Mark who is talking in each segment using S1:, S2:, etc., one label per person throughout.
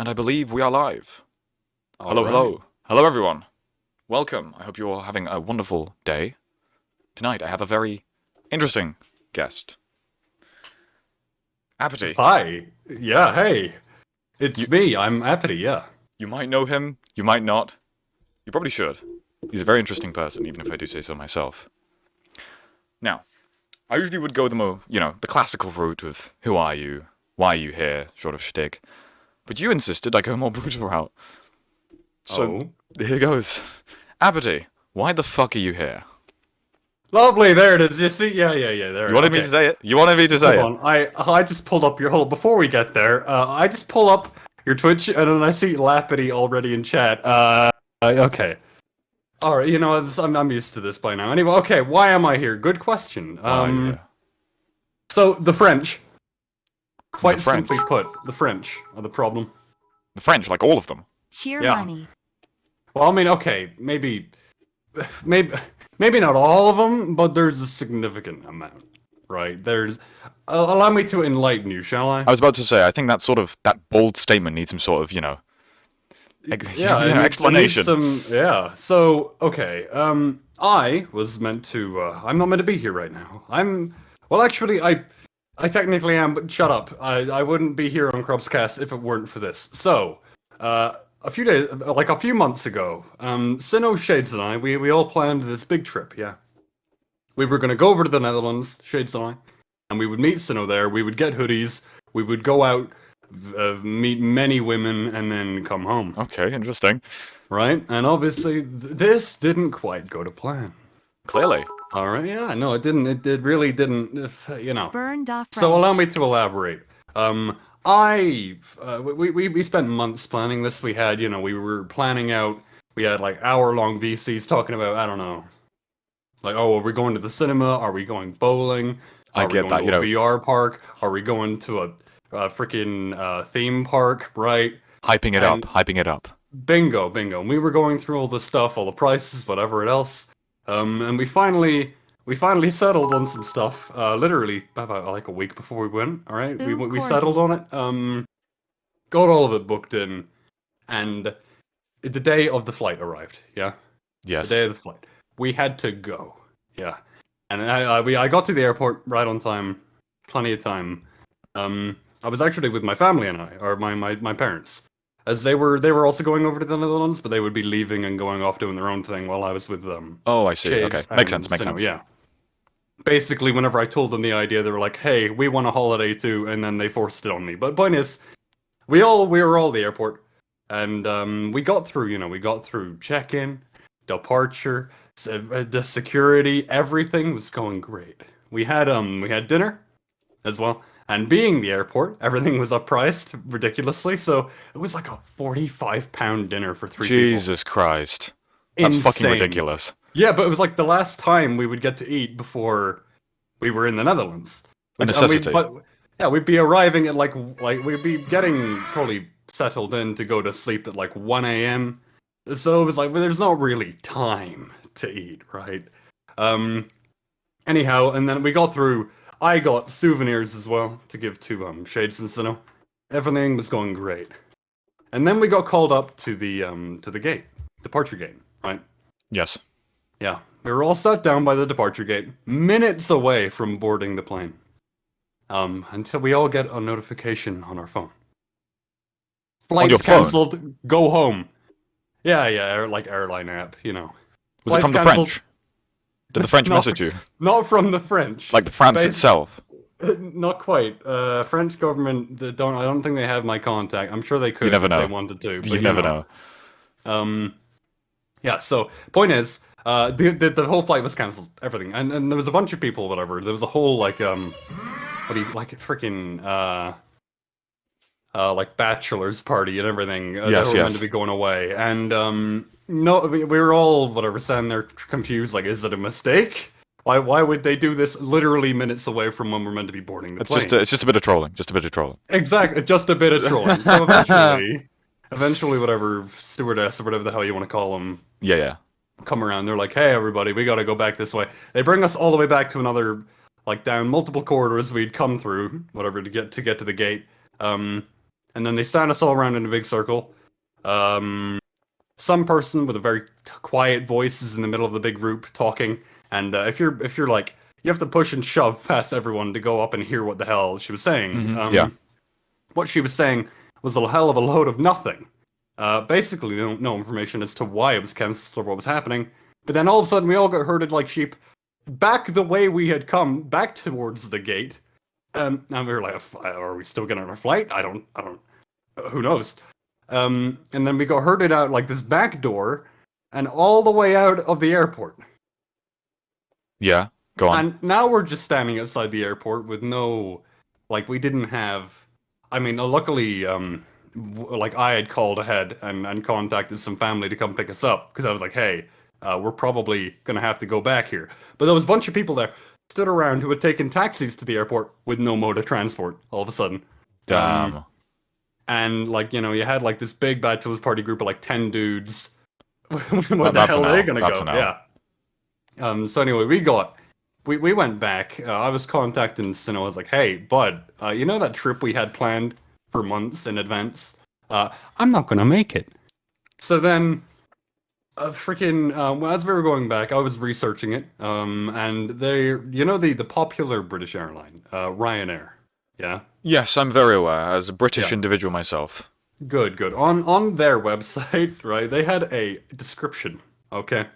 S1: And I believe we are live. Hello,
S2: Alright.
S1: hello. Hello, everyone. Welcome. I hope you're all having a wonderful day. Tonight, I have a very interesting guest. Appity.
S2: Hi. Yeah, hey. It's
S1: You-
S2: me. I'm Appity, yeah.
S1: You might know him, you might not. You probably should. He's a very interesting person, even if I do say so myself. Now, I usually would go the classical route of who are you, why are you here, sort of shtick. But you insisted I go more brutal route. So, here goes. Appity, why the fuck are you here?
S2: Lovely, there it is. You see? Yeah, there.
S1: You wanted me to say it? You wanted me to say it?
S2: Hold on. I just pulled up your hold before we get there. I just pull up your Twitch and then I see Lappity already in chat. Okay. Alright, you know, I'm used to this by now. Anyway, okay, why am I here? Good question. So the French. Quite
S1: The French.
S2: simply put, the French are the problem.
S1: The French, like all of them.
S3: Sheer
S2: Yeah.
S3: money.
S2: Well, I mean, okay, maybe not all of them, but there's a significant amount, right? There's. Allow me to enlighten you, shall I?
S1: I was about to say, I think that bold statement needs some sort of, explanation.
S2: Yeah. So, okay. I was meant to. I'm not meant to be here right now. Well, actually, I technically am, but shut up. I wouldn't be here on cruubsCast if it weren't for this. So, a few months ago, Sinnoh, Shades, and I, we all planned this big trip, yeah. We were gonna go over to the Netherlands, Shades and I, and we would meet Sinnoh there, we would get hoodies, we would go out, meet many women, and then come home.
S1: Okay, interesting.
S2: Right? And obviously, this didn't quite go to plan.
S1: Clearly.
S2: Alright, yeah, no, it didn't, it really didn't, you know.
S3: Burned off.
S2: So allow me to elaborate. We spent months planning this. We had, we were planning out. We had like hour-long VCs talking about, I don't know, like, oh, are we going to the cinema? Are we going bowling?
S1: I get that,
S2: to a VR park? Are we going to a freaking theme park? Right?
S1: Hyping it up.
S2: Bingo. And we were going through all the stuff, all the prices, whatever else. And we finally settled on some stuff, literally about like a week before we went, alright? We settled on it, got all of it booked in, and the day of the flight arrived, yeah?
S1: Yes.
S2: The day of the flight. We had to go, yeah. And I got to the airport right on time, plenty of time. I was actually with my family and my parents. As they were also going over to the Netherlands, but they would be leaving and going off doing their own thing while I was with them.
S1: Oh, I see.
S2: Shades
S1: Okay, makes
S2: and
S1: sense.
S2: Sinnoh, yeah. Basically, whenever I told them the idea, they were like, "Hey, we want a holiday too," and then they forced it on me. But point is, we were all at the airport, and we got through check-in, departure, the security, everything was going great. We had dinner as well. And being the airport, everything was uppriced ridiculously, so it was like a £45 dinner for 3 people.
S1: Jesus Christ. That's fucking ridiculous.
S2: Yeah, but it was like the last time we would get to eat before we were in the Netherlands.
S1: A necessity.
S2: We'd be arriving at like we'd be getting probably settled in to go to sleep at like 1 a.m. So it was like, well, there's not really time to eat, right? Anyhow, and then we got through. I got souvenirs as well to give to Shades and Sinnoh. Everything was going great. And then we got called up to the gate, departure gate, right?
S1: Yes.
S2: Yeah, we were all sat down by the departure gate, minutes away from boarding the plane. Until we all get a notification on our phone. Flight's cancelled, go home. Yeah, like airline app, you know.
S1: Was it from the French? Did the French message you?
S2: Not from the French.
S1: Like the France itself?
S2: Not quite. French government, I don't think they have my contact. I'm sure they could if they wanted to. But
S1: you never know.
S2: Yeah, so, point is, the whole flight was cancelled, everything. And there was a bunch of people, whatever. There was a whole, like, like bachelor's party and everything. That were meant to be going away. And, no, we were all, whatever, standing there confused, like, is it a mistake? Why would they do this literally minutes away from when we're meant to be boarding the plane?
S1: It's just a bit of trolling.
S2: Exactly, just a bit of trolling. So eventually, whatever stewardess or whatever the hell you want to call them, come around. They're like, "Hey, everybody, we gotta go back this way." They bring us all the way back to another, like, down multiple corridors we'd come through, whatever, to get to the gate. and then they stand us all around in a big circle. Some person with a very quiet voice is in the middle of the big group talking, and if you're like, you have to push and shove past everyone to go up and hear what the hell she was saying.
S1: Yeah.
S2: What she was saying was a hell of a load of nothing. Basically, no information as to why it was cancelled or what was happening. But then all of a sudden, we all got herded like sheep back the way we had come, back towards the gate. And we were like, are we still getting on our flight? I don't, who knows? And then we got herded out like this back door and all the way out of the airport.
S1: Yeah, go on.
S2: And now we're just standing outside the airport with no, like, we didn't have, I mean, luckily, like, I had called ahead and contacted some family to come pick us up, because I was like, hey, we're probably going to have to go back here. But there was a bunch of people there stood around who had taken taxis to the airport with no mode of transport all of a sudden.
S1: Damn.
S2: And, like, you know, you had, like, this big bachelor's party group of, like, 10 dudes. Where the
S1: That's
S2: hell
S1: an
S2: are they
S1: L.
S2: going to
S1: That's
S2: go?
S1: an L.
S2: Yeah. So anyway, we went back. I was contacting Sino. I was like, hey, bud, you know that trip we had planned for months in advance? I'm not going to make it. So then, as we were going back, I was researching it. And they, you know, the popular British airline, Ryanair. Yeah?
S1: Yes, I'm very aware, as a British
S2: Yeah.
S1: individual myself.
S2: Good. On their website, right, they had a description, okay?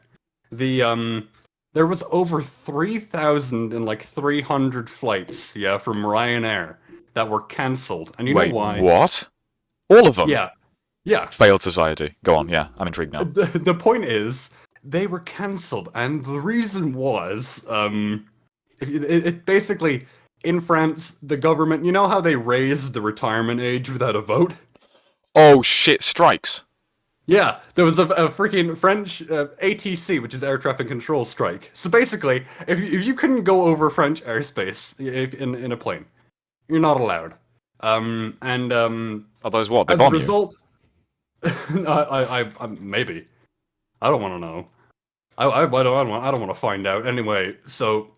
S2: There was over 3,300 flights, yeah, from Ryanair that were cancelled. And you
S1: Wait,
S2: know why?
S1: what? All of them?
S2: Yeah. Yeah.
S1: Failed society. Go on, yeah, I'm intrigued now.
S2: The point is, they were cancelled, and the reason was, it basically, in France, the government, you know how they raised the retirement age without a vote?
S1: Oh shit, strikes.
S2: Yeah, there was a freaking French ATC, which is air traffic control strike. So basically, if you couldn't go over French airspace in a plane, you're not allowed.
S1: Others what? They
S2: As a
S1: bomb you?
S2: result, I maybe, I don't want to know. I don't want to find out anyway. So,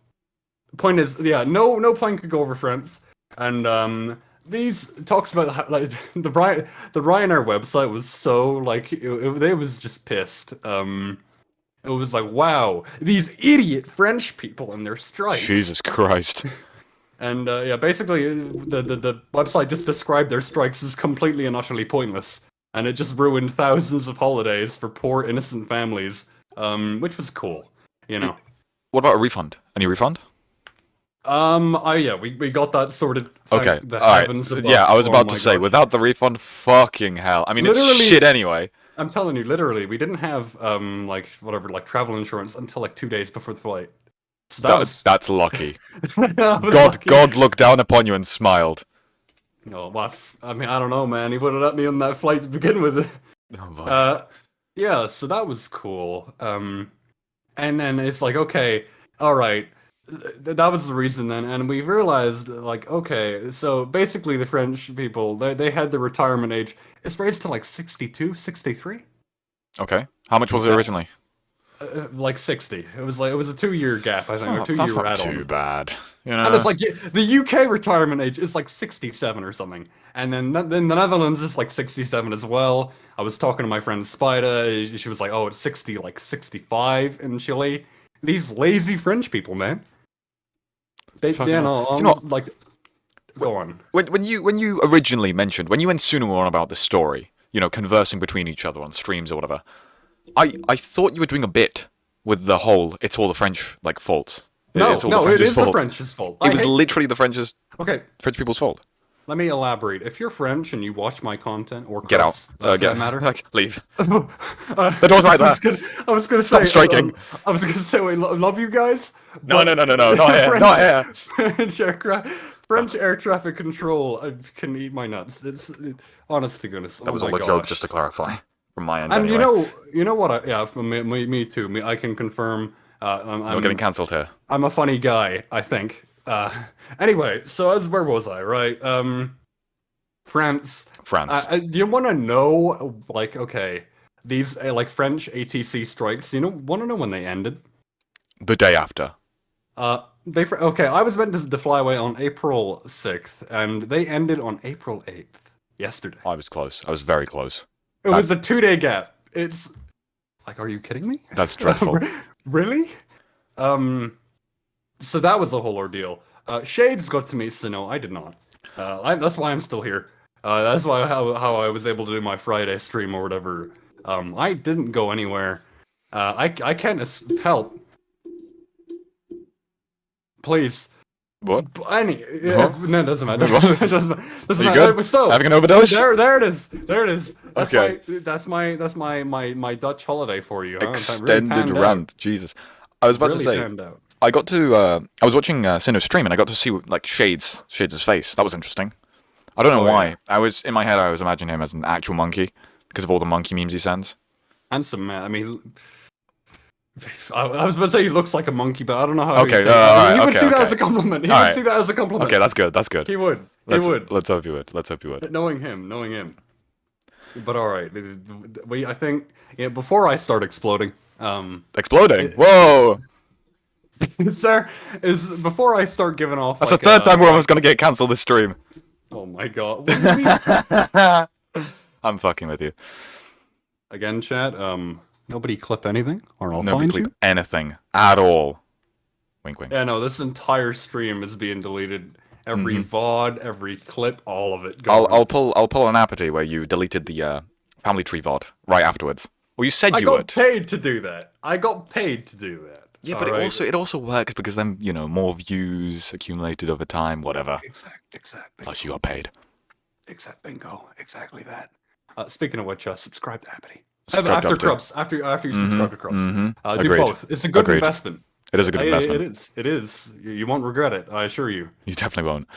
S2: the point is, yeah, no plane could go over France, and these talks about how, like, the Ryanair website was so like they was just pissed. It was like, wow, these idiot French people and their strikes.
S1: Jesus Christ.
S2: And yeah, basically the website just described their strikes as completely and utterly pointless, and it just ruined thousands of holidays for poor innocent families. Which was cool, you know.
S1: What about a refund? Any refund?
S2: Yeah, we got that sorted.
S1: Okay,
S2: The
S1: alright.
S2: heavens above.
S1: Yeah, I was
S2: Oh
S1: about
S2: my
S1: to say,
S2: gosh.
S1: without the refund, fucking hell. I mean,
S2: Literally-
S1: it's shit anyway.
S2: I'm telling you, literally, we didn't have like whatever, like travel insurance until like 2 days before the flight. So
S1: That's lucky.
S2: that was
S1: God,
S2: lucky.
S1: God looked down upon you and smiled.
S2: No, well, I mean, I don't know, man. He would have let me on that flight to begin with.
S1: Oh, boy.
S2: Yeah, so that was cool. And then it's like, okay, all right, that was the reason then, and we realized, like, okay, so basically the French people, they had the retirement age, it's raised to like 62, 63?
S1: Okay. How much was it originally?
S2: Like 60. It was a 2-year gap, I think, or 2-year
S1: That's not
S2: add-on.
S1: too bad. You know?
S2: And it's like, the UK retirement age is like 67 or something. And then the Netherlands is like 67 as well. I was talking to my friend Spida. She was like, oh, it's 60, like 65 in Chile. These lazy French people, man. They,
S1: Fucking
S2: you
S1: hell.
S2: know,
S1: Do you know what?
S2: like, go on.
S1: When you originally mentioned, when you and Suna were on about this story, you know, conversing between each other on streams or whatever, I thought you were doing a bit with the whole, it's all the French, like, fault.
S2: No,
S1: It's all
S2: no,
S1: the
S2: it
S1: French's
S2: is
S1: fault.
S2: the French's fault.
S1: It was literally the French people's fault.
S2: Let me elaborate. If you're French and you watch my content, or
S1: Get out.
S2: for
S1: Get
S2: that matter,
S1: like, leave.
S2: the
S1: door's right there.
S2: I was gonna
S1: Stop
S2: say.
S1: striking.
S2: I was gonna say, wait, love you guys.
S1: No,
S2: but
S1: not here, not here.
S2: French air traffic control can eat my nuts. Honest to goodness.
S1: That was
S2: oh
S1: all
S2: my
S1: a joke,
S2: gosh.
S1: just to clarify from my end.
S2: And
S1: anyway.
S2: you know what? Yeah, for me too. I can confirm.
S1: Not getting cancelled here.
S2: I'm a funny guy, I think. Anyway, so where was I? Right. France. Do you want to know, like, okay, these like French ATC strikes? Want to know when they ended?
S1: The day after.
S2: Okay. I was meant to fly away on April 6th, and they ended on April 8th. yesterday.
S1: I was close. I was very close.
S2: It was a 2-day gap. It's like, are you kidding me?
S1: That's dreadful.
S2: Really? So that was a whole ordeal. Shades got to meet Sinnoh. I did not. That's why I'm still here. That's why how I was able to do my Friday stream or whatever. I didn't go anywhere. I can't help. Please.
S1: What?
S2: No, it doesn't matter. It doesn't
S1: Are you good?
S2: So
S1: Having an overdose?
S2: there it is. There it is.
S1: Okay.
S2: That's my Dutch holiday for you. Huh?
S1: Extended rant. Jesus. I was about to say. I got to. I was watching Sinnoh's stream and I got to see like Shades' face. That was interesting. I don't know why. Yeah. In my head I was imagining him as an actual monkey because of all the monkey memes he sends.
S2: Handsome man. I mean, I was about to say he looks like a monkey, but I don't know how.
S1: Okay,
S2: he would see that as a compliment. He would see that as a compliment.
S1: Okay, that's good. That's good.
S2: He would.
S1: Let's hope he would. Let's hope he would.
S2: Knowing him. But all right, I think before I start exploding.
S1: Exploding? Whoa!
S2: Sir, before I start giving off.
S1: That's the third time we're almost gonna get cancelled this stream.
S2: Oh my god.
S1: I'm fucking with you.
S2: Again, chat. Nobody clip anything, or I'll
S1: Nobody
S2: find
S1: clip
S2: you.
S1: anything at all. Wink, wink.
S2: Yeah, no, this entire stream is being deleted. Every VOD, every clip, all of it.
S1: I'll pull an Appity where you deleted the family tree VOD right afterwards. Well, you said you would.
S2: I got paid to do that.
S1: Yeah, but it also works because then more views accumulated over time, whatever.
S2: Exactly.
S1: Plus you got paid.
S2: Bingo. Exactly that. Speaking of which, subscribe to Appity.
S1: After
S2: Krubs, after you subscribe to Krubs, do
S1: Agreed.
S2: both. It's a good investment.
S1: It is a good investment.
S2: It is. You won't regret it. I assure you.
S1: You definitely won't.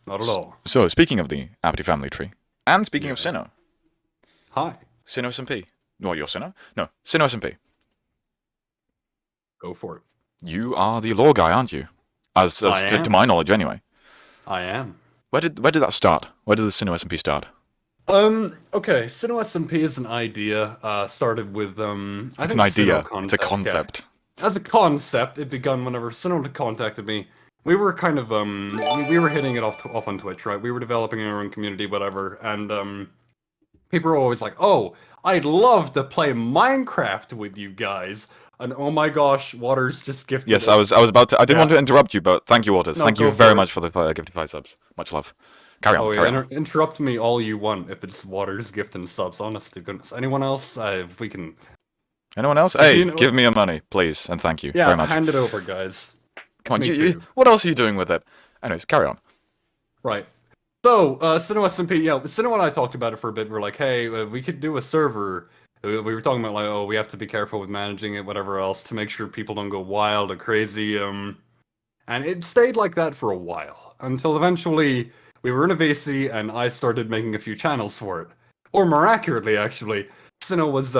S2: Not at all.
S1: So speaking of the Appity family tree, and speaking of Sinnoh.
S2: Hi.
S1: Sinnoh SMP. What, you're Sinnoh? No, Sinnoh SMP.
S2: Go for it.
S1: You are the lore guy, aren't you? As to my knowledge, anyway.
S2: I am.
S1: Where did that start? Where did the Sinnoh SMP start?
S2: Okay, Sinnoh SMP is an idea, started with,
S1: It's an idea, it's a concept.
S2: Yeah. As a concept, it begun whenever Sinnoh contacted me. We were kind of, we were hitting it off on Twitch, right? We were developing our own community, whatever, and, people were always like, oh, I'd love to play Minecraft with you guys. And oh my gosh, Waters just gifted.
S1: Yes, I was about to. I didn't want to interrupt you, but thank you, Waters.
S2: No,
S1: thank you very much for the gifted 5 subs. Much love. Carry on.
S2: Interrupt me all you want if it's Waters gifting subs. Honest to goodness. Anyone else? If we can.
S1: Anyone else? Hey, give me your money, please, and thank you very much.
S2: Yeah, hand it over, guys.
S1: Come on, what else are you doing with it? Anyways, carry on.
S2: Right. So, Sinnoh SMP, Sinnoh and I talked about it for a bit. We're like, hey, we could do a server. We were talking about, like, oh, we have to be careful with managing it, whatever else, to make sure people don't go wild or crazy. And it stayed like that for a while, until eventually we were in a VC, and I started making a few channels for it. Or more accurately, actually, Sinnoh was,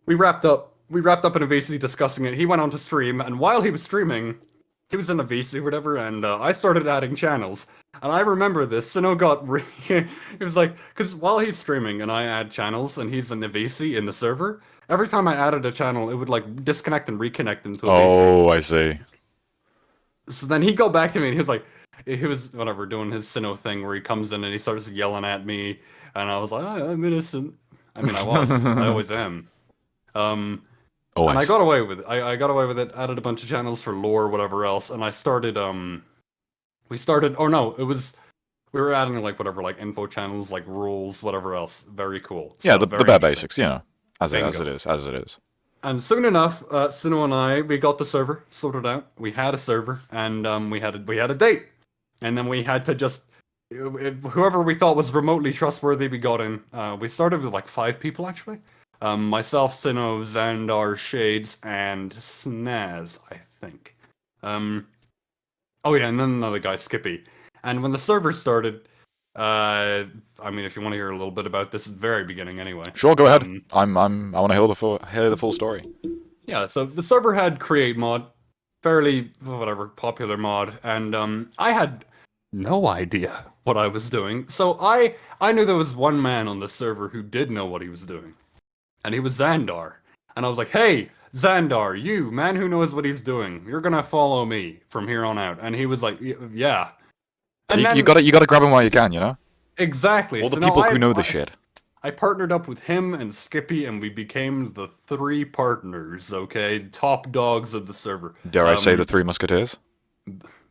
S2: we wrapped up in a VC discussing it. He went on to stream, and while he was streaming, he was in a VC or whatever, and I started adding channels. And I remember this. Sinnoh got it was like, because while he's streaming and I add channels and he's in the VC in the server, every time I added a channel, it would like disconnect and reconnect into a VC.
S1: Oh, I see.
S2: So then he got back to me and he was whatever doing his Sinnoh thing where he comes in and he starts yelling at me, and I was like, oh, I'm innocent. I mean, I was. I always am. And I got away with it. I got away with it. Added a bunch of channels for lore, whatever else, and I started. We were adding like whatever, like info channels, like rules, whatever else. Very cool.
S1: Yeah, the bare basics, as it is.
S2: And soon enough, Sinnoh and I, we got the server sorted out. We had a server, and we had a date, and then we had to just whoever we thought was remotely trustworthy, we got in. We started with like 5 people actually. Myself, Sinnoh, Xandar, Shades, and Snaz, I think. Oh yeah, and then another guy, Skippy. And when the server started, I mean, if you want to hear a little bit about this at the very beginning, anyway.
S1: Sure, go ahead. I want to hear the full story.
S2: Yeah, so the server had create mod, fairly popular mod, and I had no idea what I was doing. So I knew there was one man on the server who did know what he was doing, and he was Xandar. And I was like, hey, Xandar, you, man who knows what he's doing, you're gonna follow me from here on out. And he was like, yeah. And
S1: you gotta grab him while you can,
S2: Exactly.
S1: All the
S2: So now
S1: people who know the shit.
S2: I partnered up with him and Skippy, and we became the three partners. Okay, top dogs of the server.
S1: Dare I say the Three Musketeers?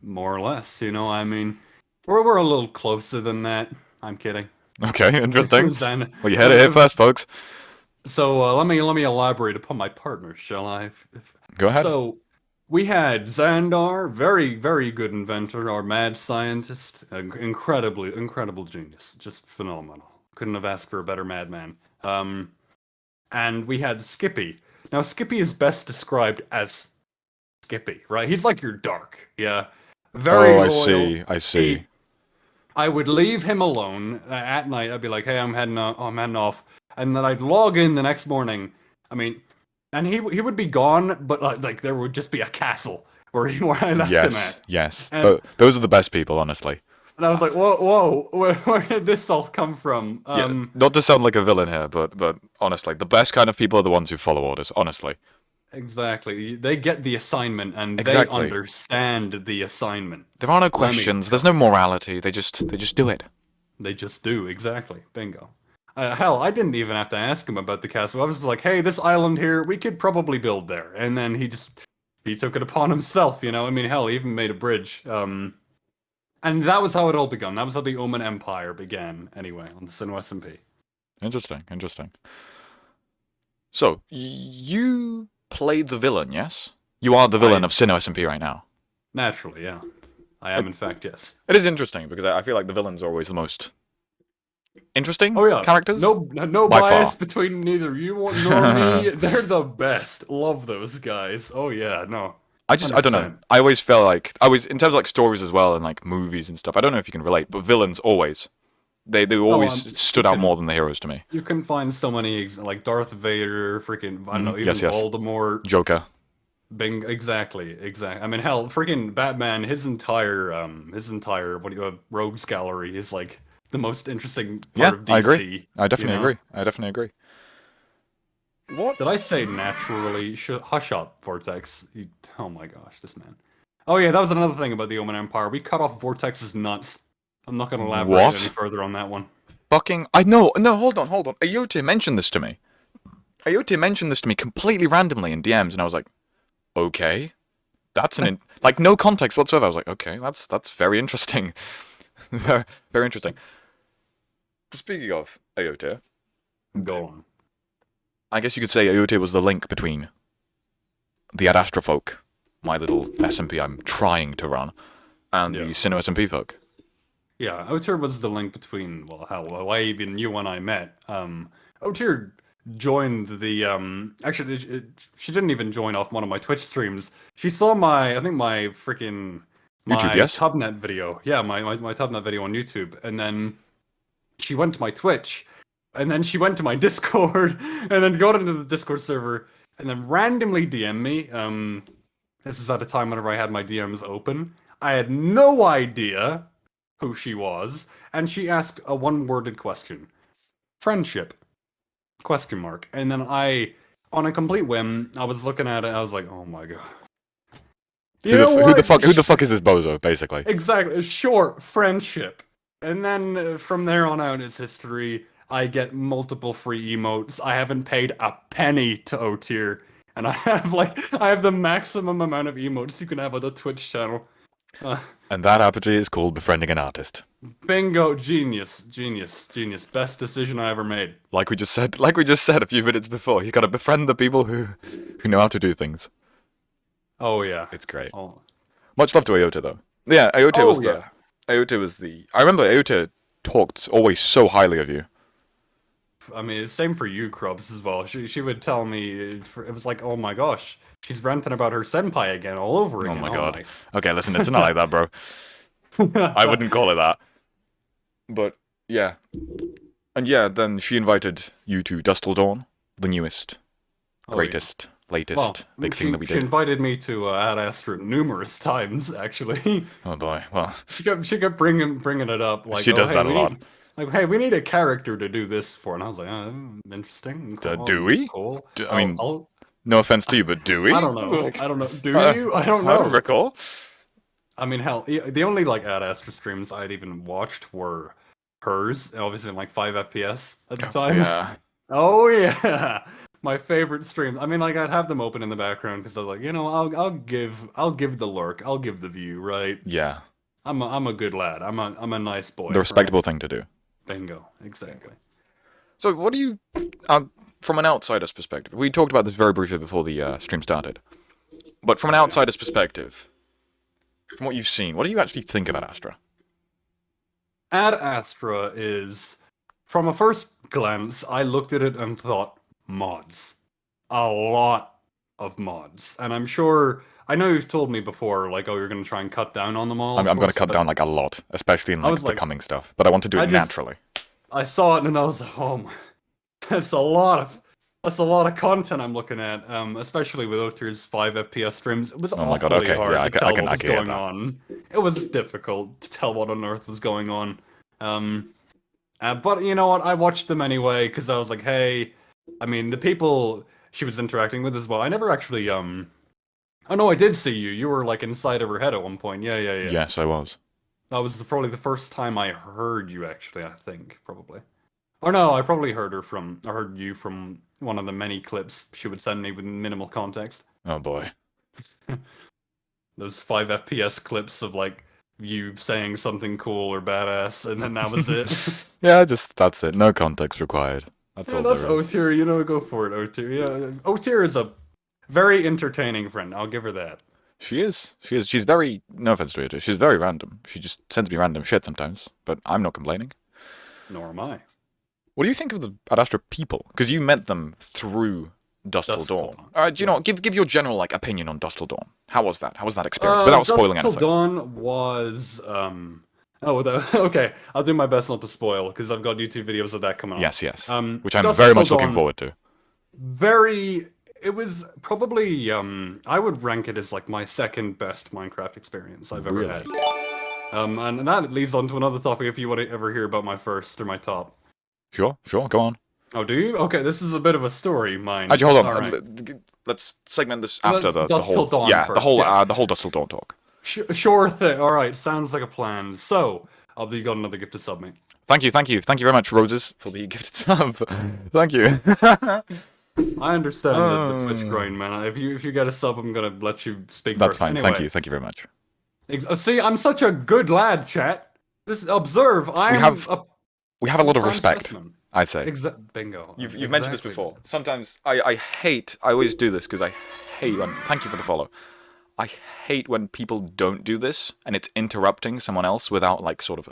S2: More or less. I mean, we're a little closer than that. I'm kidding.
S1: Okay, interesting.
S2: Zen.
S1: Well, you heard it here first, folks.
S2: So let me elaborate upon my partners, shall I?
S1: Go ahead.
S2: So we had Xandar, very very good inventor, our mad scientist, incredible genius, just phenomenal. Couldn't have asked for a better madman. And we had Skippy. Now Skippy is best described as Skippy, right? He's like your Dark, yeah. Very
S1: Oh, I
S2: loyal.
S1: see. I see.
S2: I would leave him alone at night. I'd be like, "Hey, I'm heading off," and then I'd log in the next morning. I mean, and he would be gone, but like there would just be a castle where I left him at.
S1: Yes.
S2: And,
S1: Those are the best people, honestly.
S2: and I was like, "Whoa, where did this all come from?"
S1: Yeah, not to sound like a villain here, but honestly, the best kind of people are the ones who follow orders. Honestly.
S2: Exactly. They get the assignment and
S1: Exactly.
S2: they understand the assignment.
S1: There are no questions. There's no morality. They just do it.
S2: They just do, exactly. Bingo. Hell, I didn't even have to ask him about the castle. I was just like, hey, this island here, we could probably build there. And then he took it upon himself, I mean, hell, he even made a bridge. And that was how it all began. That was how the Omen Empire began, anyway, on the Sinnoh SMP.
S1: Interesting. So, you played the villain, yes? You are the villain of Sinnoh SMP right now.
S2: Naturally, yeah. I am, in fact, yes.
S1: It is interesting, because I feel like the villains are always the most interesting
S2: yeah.
S1: characters.
S2: No
S1: by
S2: bias
S1: far.
S2: between neither you nor me. They're the best. Love those guys. Oh yeah, no.
S1: I don't know. I always felt like in terms of like stories as well and like movies and stuff. I don't know if you can relate, but villains always they always stood out more than the heroes to me.
S2: You can find so many like Darth Vader, freaking I don't know, even
S1: yes.
S2: Voldemort,
S1: Joker.
S2: Bing, exactly. I mean, hell, freaking Batman. His entire rogues gallery is like the most interesting part of DC.
S1: I agree. I definitely agree.
S2: What did I say? Naturally, hush up, Vortex. Oh my gosh, this man. Oh yeah, that was another thing about the Omen Empire. We cut off Vortex's nuts. I'm not going to elaborate any further on that one.
S1: Fucking, I know. No, hold on. Ayote mentioned this to me. Completely randomly in DMs, and I was like, okay, that's like no context whatsoever. I was like, okay, that's very interesting. very, very interesting. Speaking of Ayote,
S2: go on.
S1: I guess you could say Ayote was the link between the Ad Astra folk, my little SMP I'm trying to run, and the Sinnoh SMP folk.
S2: Yeah, Otir was the link between, well, hell, why even you and I met. Otir joined the, actually, she didn't even join off one of my Twitch streams. She saw my freaking,
S1: YouTube, yes?
S2: Tubnet video. Yeah, my Tubnet video on YouTube. And then she went to my Twitch, and then she went to my Discord, and then got into the Discord server, and then randomly DM me. This is at a time whenever I had my DMs open. I had no idea who she was, and she asked a one-worded question. Friendship? ? And then I, on a complete whim, I was looking at it, I was like, oh my god.
S1: Who the fuck is this bozo, basically?
S2: Exactly, short, friendship. And then from there on out, it's history. I get multiple free emotes. I haven't paid a penny to O-tier. And I have the maximum amount of emotes you can have on the Twitch channel.
S1: And that apogee is called befriending an artist.
S2: Bingo, genius. Best decision I ever made.
S1: Like we just said a few minutes before, you gotta befriend the people who know how to do things.
S2: Oh yeah.
S1: It's great.
S2: Oh.
S1: Much love to Ayote though. Yeah, Ayote was the I remember Ayote talked always so highly of you.
S2: I mean, it's same for you, Krubs, as well. She would tell me, it was like, oh my gosh, she's ranting about her senpai again, all over again.
S1: Oh my god. Okay, listen, it's not like that, bro. I wouldn't call it that. But, yeah. And yeah, then she invited you to Dust Till Dawn, the newest, greatest, latest big thing that we did.
S2: She invited me to Ad Astra numerous times, actually.
S1: Oh boy, well.
S2: She kept bringing it up. Like,
S1: she does that a lot.
S2: Hey, we need a character to do this for, and I was like, interesting. Cool,
S1: do we?
S2: Cool.
S1: I mean, no offense to you, but do we?
S2: I don't know. Do you? I don't know.
S1: I don't recall.
S2: I mean, hell, the only Ad Astra streams I'd even watched were hers, obviously like 5 FPS at the time.
S1: Yeah.
S2: Oh yeah, my favorite stream. I mean, like I'd have them open in the background because I was like, I'll give the lurk, I'll give the view, right?
S1: Yeah.
S2: I'm a good lad. I'm a nice boy.
S1: The respectable
S2: right?
S1: thing to do.
S2: Bingo, exactly.
S1: So, what do you, from an outsider's perspective? We talked about this very briefly before the stream started. But from an outsider's perspective, from what you've seen, what do you actually think about Astra?
S2: Ad Astra is, from a first glance, I looked at it and thought, mods. A lot of mods. And I'm sure, I know you've told me before, like, oh, you're going to try and cut down on them all.
S1: I'm going to cut down like a lot, especially in like the coming stuff. But I want to do it naturally.
S2: I saw it and I was like, oh my, that's a lot of content I'm looking at, especially with Otir's 5 FPS streams. It was
S1: oh my god,
S2: awfully
S1: okay,
S2: hard
S1: yeah,
S2: to tell what was
S1: I can
S2: going on. It was difficult to tell what on earth was going on. But you know what? I watched them anyway because I was like, hey, I mean, the people she was interacting with as well. I never actually, oh no, I did see you. You were like inside of her head at one point. Yeah.
S1: Yes, I was.
S2: That was probably the first time I heard you, actually, I think, probably. Or no, I probably heard you from one of the many clips she would send me with minimal context.
S1: Oh boy.
S2: Those 5 FPS clips of, like, you saying something cool or badass, and then that was it.
S1: Yeah, that's it. No context required. That's all
S2: that's
S1: there is.
S2: Otir, you know, go for it, Otir. Yeah, Otir is a very entertaining friend, I'll give her that.
S1: She is. She's very, no offense to her, she's very random. She just sends me random shit sometimes, but I'm not complaining.
S2: Nor am I.
S1: What do you think of the Ad Astra people? Because you met them through Dust Till Dawn. Do you know, give your general like opinion on Dust Till Dawn. How was that? How was that experience? Without spoiling anything.
S2: Dust Till Dawn was okay. I'll do my best not to spoil because I've got YouTube videos of that coming up.
S1: Yes. Which I'm very much looking forward to.
S2: It was probably I would rank it as like my second best Minecraft experience I've ever had. And that leads on to another topic if you want to ever hear about my first or my top.
S1: Sure, go on.
S2: Oh, do you? Okay, this is a bit of a story, mine.
S1: Actually, hold on. Right. Let's segment this after the whole
S2: Dawn first.
S1: the whole Dust Till Dawn talk.
S2: Sure thing. All right, sounds like a plan. So, you got another gifted sub, mate.
S1: Thank you very much, Roses, for the gifted sub. Thank you.
S2: I understand the Twitch grind, man. If you get a sub, I'm gonna let you speak
S1: That's
S2: first.
S1: fine.
S2: Anyway.
S1: Thank you very much.
S2: See, I'm such a good lad, chat. Observe.
S1: We have a lot of respect.
S2: Specimen.
S1: I'd say.
S2: Bingo.
S1: You've mentioned this before. Sometimes I always do this because I hate when. Thank you for the follow. I hate when people don't do this and it's interrupting someone else without like sort of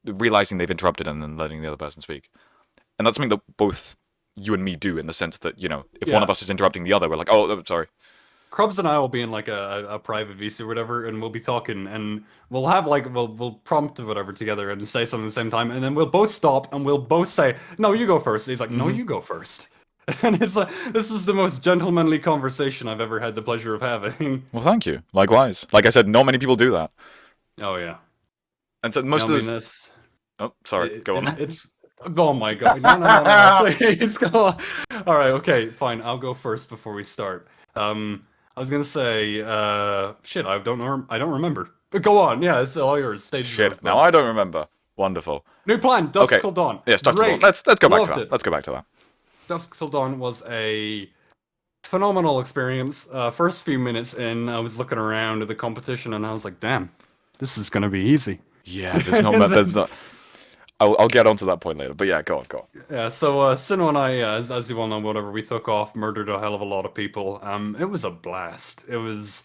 S1: realizing they've interrupted and then letting the other person speak. And that's something that both you and me do in the sense that if one of us is interrupting the other, we're like, oh, sorry.
S2: Krubs and I will be in like a private VC or whatever, and we'll be talking, and we'll have like we'll prompt or whatever together and say something at the same time, and then we'll both stop and we'll both say, "No, you go first." He's like, "No, you go first." And it's like this is the most gentlemanly conversation I've ever had the pleasure of having.
S1: Well, thank you. Likewise. Like I said, not many people do that.
S2: Oh yeah.
S1: And so most of the. Oh, sorry. Go on.
S2: Oh my god! No, please go on. All right, okay, fine. I'll go first before we start. I was gonna say, shit, I don't remember. But go on, yeah, it's all yours. Stage
S1: shit, now I don't remember. Wonderful.
S2: New plan, Dusk Till Dawn.
S1: Yes, Dusk Till Dawn. Let's go back to that. Let's go back to that.
S2: Dusk Till Dawn was a phenomenal experience. First few minutes in, I was looking around at the competition and I was like, damn, this is gonna be easy.
S1: Yeah, there's not. I'll get onto that point later, but yeah, go on.
S2: Yeah, so Sino and I, as you all know, whatever, we took off, murdered a hell of a lot of people. It was a blast. It was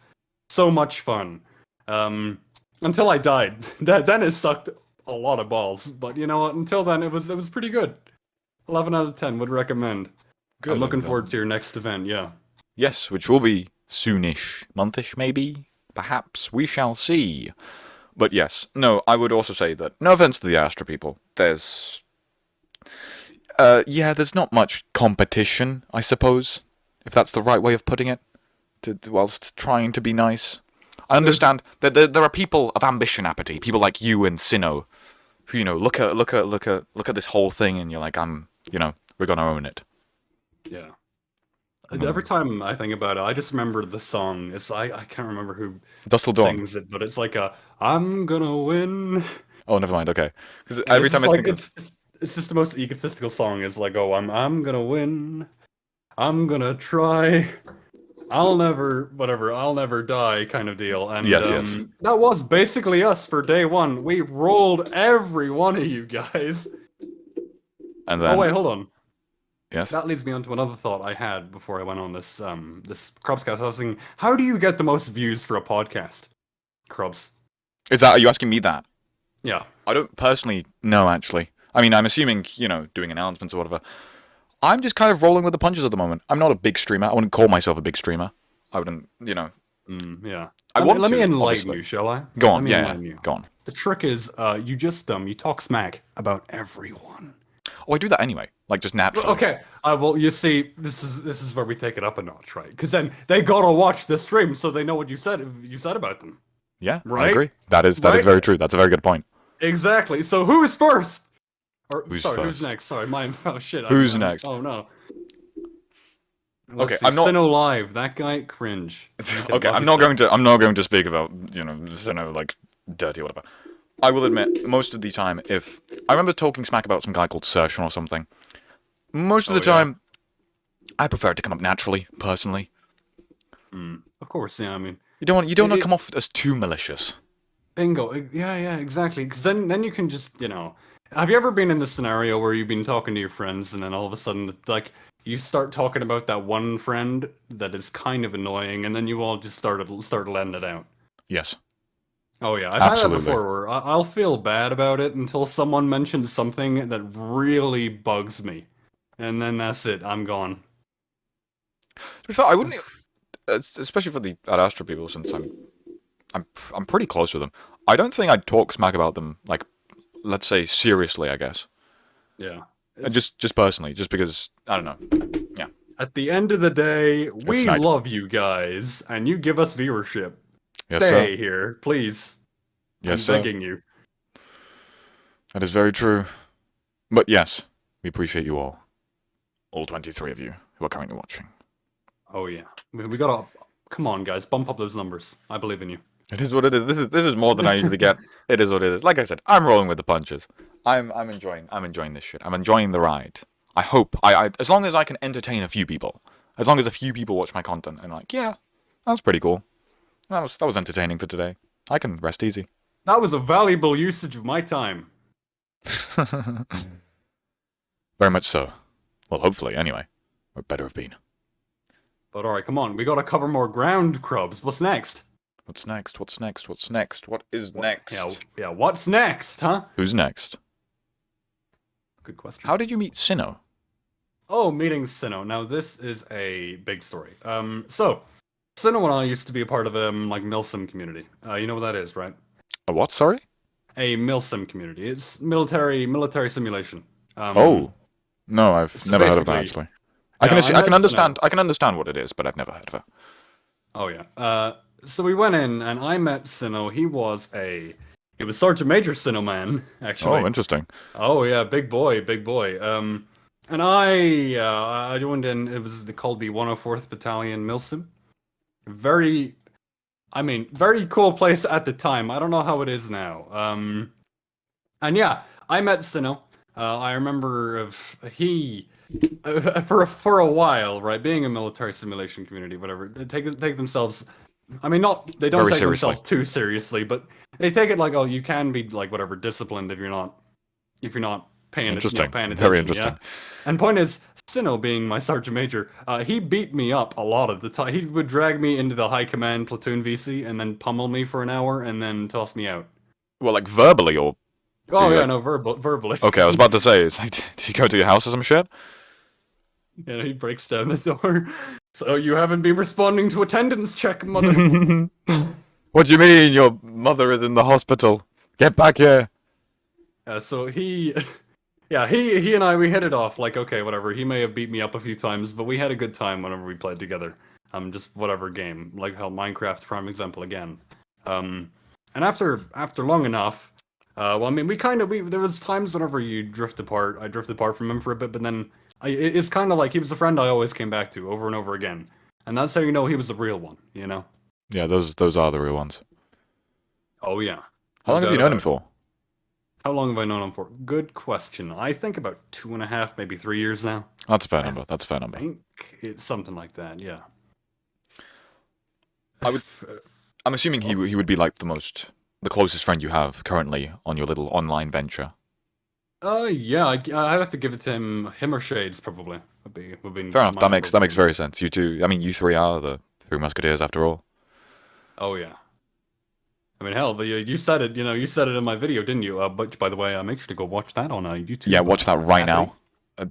S2: so much fun. Until I died. Then it sucked a lot of balls. But you know what? Until then, it was pretty good. 11 out of 10 would recommend. Good. I'm looking forward to your next event. Yeah.
S1: Yes, which will be soonish, monthish maybe, perhaps we shall see. But yes, no, I would also say that, no offense to the Astra people, there's not much competition, I suppose, if that's the right way of putting it, whilst trying to be nice. I understand that there are people of ambition, Appity, people like you and Sino, who, look at this whole thing and you're like, we're gonna own it.
S2: Yeah. Every time I think about it, I just remember the song. I can't remember who
S1: Dust Till Dawn
S2: sings it, but it's like I'm gonna win.
S1: Oh, never mind. Okay, because
S2: And
S1: every
S2: it's
S1: time
S2: just
S1: I
S2: like
S1: think of
S2: it's just the most egotistical song. It's like, oh, I'm gonna win. I'm gonna try. I'll never die kind of deal. And
S1: yes, yes,
S2: that was basically us for day one. We rolled every one of you guys.
S1: and
S2: Oh
S1: then
S2: wait, hold on.
S1: yes.
S2: That leads me on to another thought I had before I went on this cruubsCast. I was thinking, how do you get the most views for a podcast? Crubs.
S1: Are you asking me that?
S2: Yeah.
S1: I don't personally know, actually. I mean, I'm assuming, doing announcements or whatever. I'm just kind of rolling with the punches at the moment. I'm not a big streamer. I wouldn't call myself a big streamer. I wouldn't,
S2: Yeah.
S1: I
S2: Let me,
S1: want
S2: let me
S1: to,
S2: enlighten
S1: obviously.
S2: you, shall I?
S1: Go
S2: Let
S1: on,
S2: me
S1: yeah,
S2: enlighten you.
S1: go on.
S2: The trick is, you talk smack about everyone.
S1: Oh, I do that anyway, like just naturally.
S2: Okay. Well, you see, this is where we take it up a notch, right? Because then they gotta watch the stream so they know what you said about them,
S1: Yeah, I
S2: right?
S1: agree. That is
S2: Right?
S1: very true. That's a very good point.
S2: Exactly. So who's first? Or
S1: Who's
S2: sorry,
S1: first?
S2: who's next? Sorry, oh shit.
S1: Who's next?
S2: Oh no.
S1: Okay,
S2: Let's see.
S1: I'm not.
S2: Sinnoh That guy cringe.
S1: Okay, I'm not going to. I'm not going to speak about like dirty or whatever. I will admit, most of the time, if I remember talking smack about some guy called Sershin or something, most of the time, I prefer it to come up naturally, personally.
S2: Of course, yeah. I mean,
S1: You don't want to come off as too malicious.
S2: bingo. Yeah, exactly. Because then you can just, Have you ever been in this scenario where you've been talking to your friends and then all of a sudden, like, you start talking about that one friend that is kind of annoying, and then you all just start letting it out?
S1: Yes.
S2: Oh yeah, I've
S1: Absolutely.
S2: had that before where I'll feel bad about it until someone mentions something that really bugs me, and then that's it. I'm gone.
S1: To be fair, I wouldn't, especially for the Ad Astra people, since I'm pretty close with them. I don't think I'd talk smack about them, like, let's say seriously, I guess.
S2: Yeah.
S1: Just personally, just because I don't know. Yeah.
S2: At the end of the day, we
S1: snagged.
S2: love you guys, and you give us viewership.
S1: Yes,
S2: Stay
S1: sir.
S2: here, please.
S1: Yes,
S2: I'm
S1: sir.
S2: begging you.
S1: That is very true. But yes, we appreciate you all 23 of you who are currently watching.
S2: Oh yeah, we gotta. Come on, guys, bump up those numbers. I believe in you.
S1: It is what it is. This is more than I usually get. It is what it is. Like I said, I'm rolling with the punches. I'm enjoying this shit. I'm enjoying the ride. I hope as long as I can entertain a few people, as long as a few people watch my content and like, yeah, that's pretty cool. That was entertaining for today. I can rest easy.
S2: That was a valuable usage of my time.
S1: Very much so. Well, hopefully, anyway. Or better have been.
S2: But alright, come on, we gotta cover more ground, Crubs. What's next?
S1: What's next? What's next? What's next? What is next?
S2: Yeah, what's next, huh?
S1: Who's next?
S2: Good question.
S1: How did you meet Sinnoh?
S2: Oh, meeting Sinnoh. Now, this is a big story. So, Sinnoh and I used to be a part of a, like, Milsim community. You know what that is, right?
S1: A what, sorry?
S2: A Milsim community. It's military simulation.
S1: Oh. No, I've
S2: so
S1: never heard of that,
S2: basically-
S1: actually. I can
S2: Yeah,
S1: understand I can understand what it is, but I've never heard of it.
S2: Oh, yeah. So we went in, and I met Sinnoh. He was Sergeant Major Sinnoh Man, actually.
S1: Oh, interesting.
S2: Oh yeah, big boy. And I joined in. It was called the 104th Battalion Milsim. Very cool place at the time. I don't know how it is now. And yeah, I met Sinnoh. I remember for a while, right? Being a military simulation community, whatever. They take themselves. I mean, they don't
S1: Very
S2: take
S1: seriously.
S2: themselves too seriously, but they take it like, oh, you can be like whatever disciplined if you're not paying
S1: Interesting.
S2: paying attention.
S1: Very interesting.
S2: Yeah? And point is, Sinnoh being my sergeant major, he beat me up a lot of the time. He would drag me into the high command platoon VC and then pummel me for an hour and then toss me out.
S1: Well, like verbally or...
S2: Oh yeah,
S1: like...
S2: no, verbally.
S1: Okay, I was about to say, it's like, did he go to your house or some shit?
S2: Yeah, he breaks down the door. So you haven't been responding to attendance check, mother.
S1: What do you mean? Your mother is in the hospital. Get back here.
S2: So he and I, we hit it off. Like, okay, whatever. He may have beat me up a few times, but we had a good time whenever we played together. Just whatever game, like how Minecraft's prime example again. And after long enough, well, I mean, there was times whenever you drift apart. I drifted apart from him for a bit, but then it's kind of like he was the friend I always came back to over and over again, and that's how you know he was the real one. You know?
S1: Yeah, those are the real ones.
S2: Oh yeah.
S1: How long have you known him for?
S2: How long have I known him for? Good question. I think about 2.5, maybe 3 years now.
S1: That's a fair number. That's a fair number.
S2: I think it's something like that. Yeah.
S1: I would. I'm assuming he would be like the closest friend you have currently on your little online venture.
S2: Yeah. I'd have to give it to him or Shades probably. Would be
S1: Fair enough.
S2: my
S1: That
S2: number
S1: makes very
S2: ones.
S1: sense. You two. I mean, you three are the Three Musketeers after all.
S2: Oh yeah. I mean, hell, but you said it. You said it in my video, didn't you? But by the way, make sure to go watch that on YouTube.
S1: Yeah, watch that right now.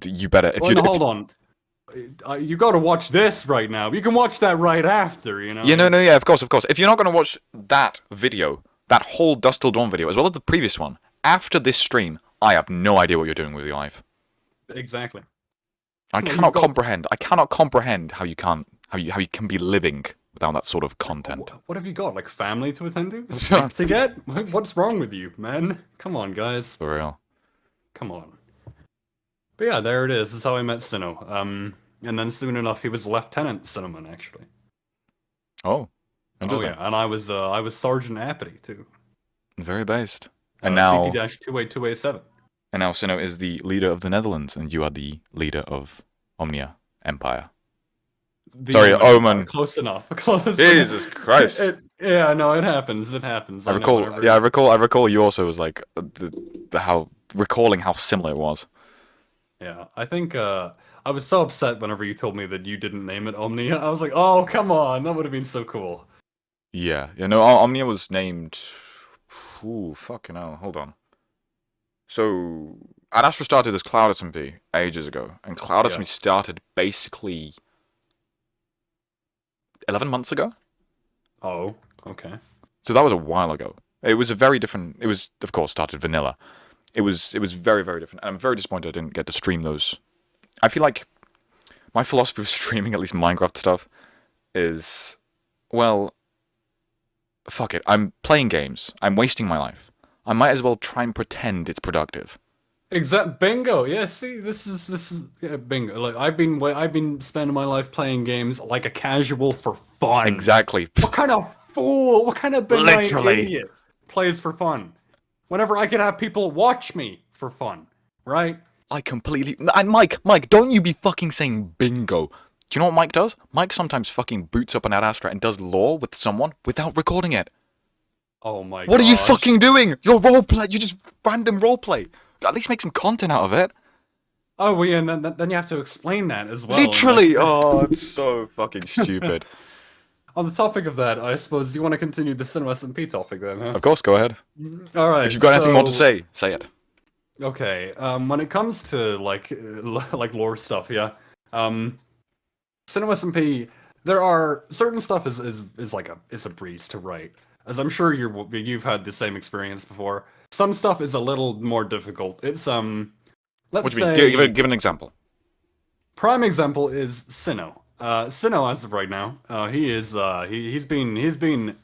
S1: You better. If
S2: Well,
S1: you
S2: no, hold on. You got to watch this right now. You can watch that right after.
S1: Yeah, no, yeah, of course. If you're not going to watch that video, that whole Dust Till Dawn video, as well as the previous one, after this stream, I have no idea what you're doing with your life.
S2: Exactly.
S1: I cannot comprehend how you can be living without that sort of content.
S2: What have you got? Like family to attend to? Sleep to get? What's wrong with you, man? Come on, guys.
S1: For real.
S2: Come on. But yeah, there it is. That's how I met Sinnoh. And then soon enough, he was Lieutenant Cinnamon, actually.
S1: Oh,
S2: Oh
S1: interesting.
S2: yeah, and I was Sergeant Appity too.
S1: Very based. And now,
S2: CP-28287.
S1: and now Sinnoh is the leader of the Netherlands, and you are the leader of Omnia Empire. Sorry, Omen.
S2: Close enough. Close.
S1: Jesus Christ.
S2: Yeah, no, it happens. It happens.
S1: I
S2: know
S1: recall.
S2: whenever-
S1: Yeah, I recall. You also was like recalling how similar it was.
S2: Yeah, I think I was so upset whenever you told me that you didn't name it Omnia. I was like, oh, come on, that would have been so cool.
S1: Yeah. No, Omnia was named. Ooh, fucking hell. Hold on. So, Ad Astra started as Cloud SMP ages ago, and Cloud SMP started basically 11 months ago.
S2: Oh, okay.
S1: So that was a while ago. It was a very different. It was, of course, started vanilla. It was very, very different. And I'm very disappointed I didn't get to stream those. I feel like my philosophy of streaming, at least Minecraft stuff, is, well, fuck it. I'm playing games. I'm wasting my life. I might as well try and pretend it's productive.
S2: Bingo. Yeah. See, this is bingo. Like I've been spending my life playing games like a casual for fun.
S1: Exactly.
S2: What kind of fool? What kind of benign
S1: Literally.
S2: idiot plays for fun? Whenever I could have people watch me for fun, right?
S1: I completely... And Mike, don't you be fucking saying bingo. Do you know what Mike does? Mike sometimes fucking boots up an Ad Astra and does lore with someone without recording it.
S2: Oh my god.
S1: What are you fucking doing? You're roleplay. You just random roleplay. At least make some content out of it.
S2: Oh, well, yeah, and then you have to explain that as well.
S1: Literally. Oh, it's so fucking stupid.
S2: On the topic of that, I suppose, do you want to continue the Cinema SMP topic then, huh?
S1: Of course, go ahead.
S2: All right.
S1: If you've got anything more to say it.
S2: Okay. When it comes to like lore stuff, yeah. Cinema SMP, there are certain stuff is like a breeze to write. As I'm sure you've had the same experience before. Some stuff is a little more difficult. It's let's
S1: What do you
S2: say
S1: mean? Give an example.
S2: prime example is Sinnoh. Sinnoh, as of right now, he's been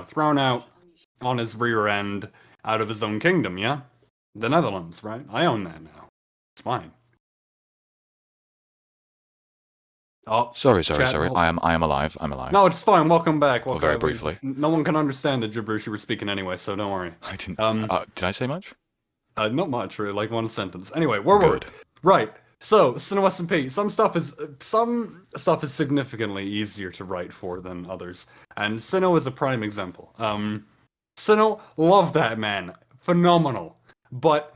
S2: thrown out on his rear end out of his own kingdom. Yeah, the Netherlands, right? I own that now. It's mine. Oh,
S1: Sorry.
S2: chat, hold-
S1: I am alive. I'm alive.
S2: no, it's fine. Welcome back. Welcome,
S1: very briefly.
S2: No one can understand the gibberish you were speaking anyway, so don't worry.
S1: I didn't.
S2: Um,
S1: Did I say much?
S2: Not much, really. Like one sentence. Anyway, where were we?
S1: Good.
S2: Right. So, Cinema SMP. Some stuff is significantly easier to write for than others, and Sinnoh is a prime example. Sinnoh, love that man, phenomenal, but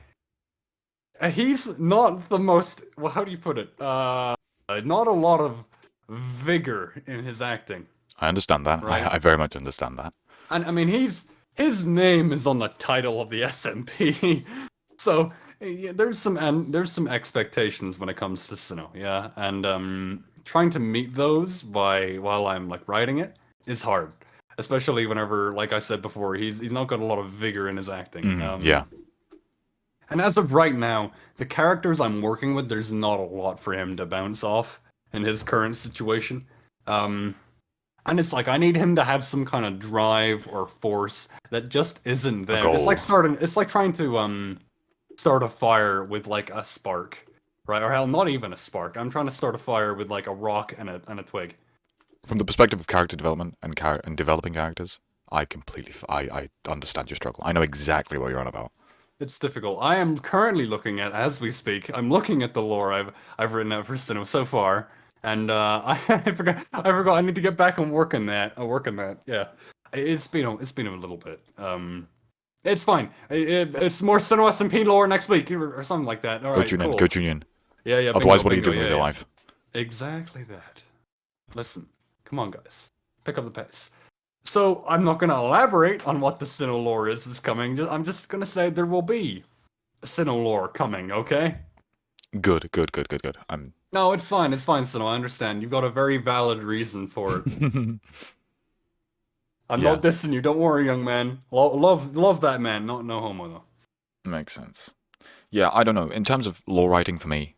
S2: he's not the most. Well, how do you put it? Not a lot of vigor in his acting,
S1: I understand that.
S2: Right.
S1: I very much understand that.
S2: and I mean his name is on the title of the SMP, so. Yeah, there's some expectations when it comes to Sinnoh, yeah, and trying to meet those while I'm like writing it is hard, especially whenever, like I said before, he's not got a lot of vigor in his acting.
S1: Yeah.
S2: And as of right now, the characters I'm working with, there's not a lot for him to bounce off in his current situation, and it's like I need him to have some kind of drive or force that just isn't there. It's like trying to start a fire with like a spark, right? Or hell, not even a spark. I'm trying to start a fire with like a rock and a twig.
S1: From the perspective of character development and developing characters, I completely I understand your struggle. I know exactly what you're on about.
S2: It's difficult. I am currently looking at, as we speak, I'm looking at the lore I've written out for Sinnoh so far, and I forgot I need to get back and work on that. Yeah, it's been a little bit. It's fine. It's more Sinnoh SMP lore next week or something like that. All
S1: Go
S2: right,
S1: tune in.
S2: cool.
S1: Go tune in.
S2: Yeah, yeah.
S1: Otherwise,
S2: bingo,
S1: what are you
S2: bingo,
S1: doing with
S2: yeah,
S1: your
S2: yeah.
S1: life?
S2: Exactly that. Listen, come on, guys, pick up the pace. So I'm not going to elaborate on what the Sinnoh lore is coming. I'm just going to say there will be Sinnoh lore coming. Okay?
S1: Good, good, good, good, good. I'm.
S2: No, it's fine. It's fine, Sinnoh. I understand. You've got a very valid reason for it. I'm
S1: Yeah.
S2: not dissing you. Don't worry, young man. Love that man. No homo though.
S1: Makes sense. Yeah, I don't know. In terms of lore writing for me,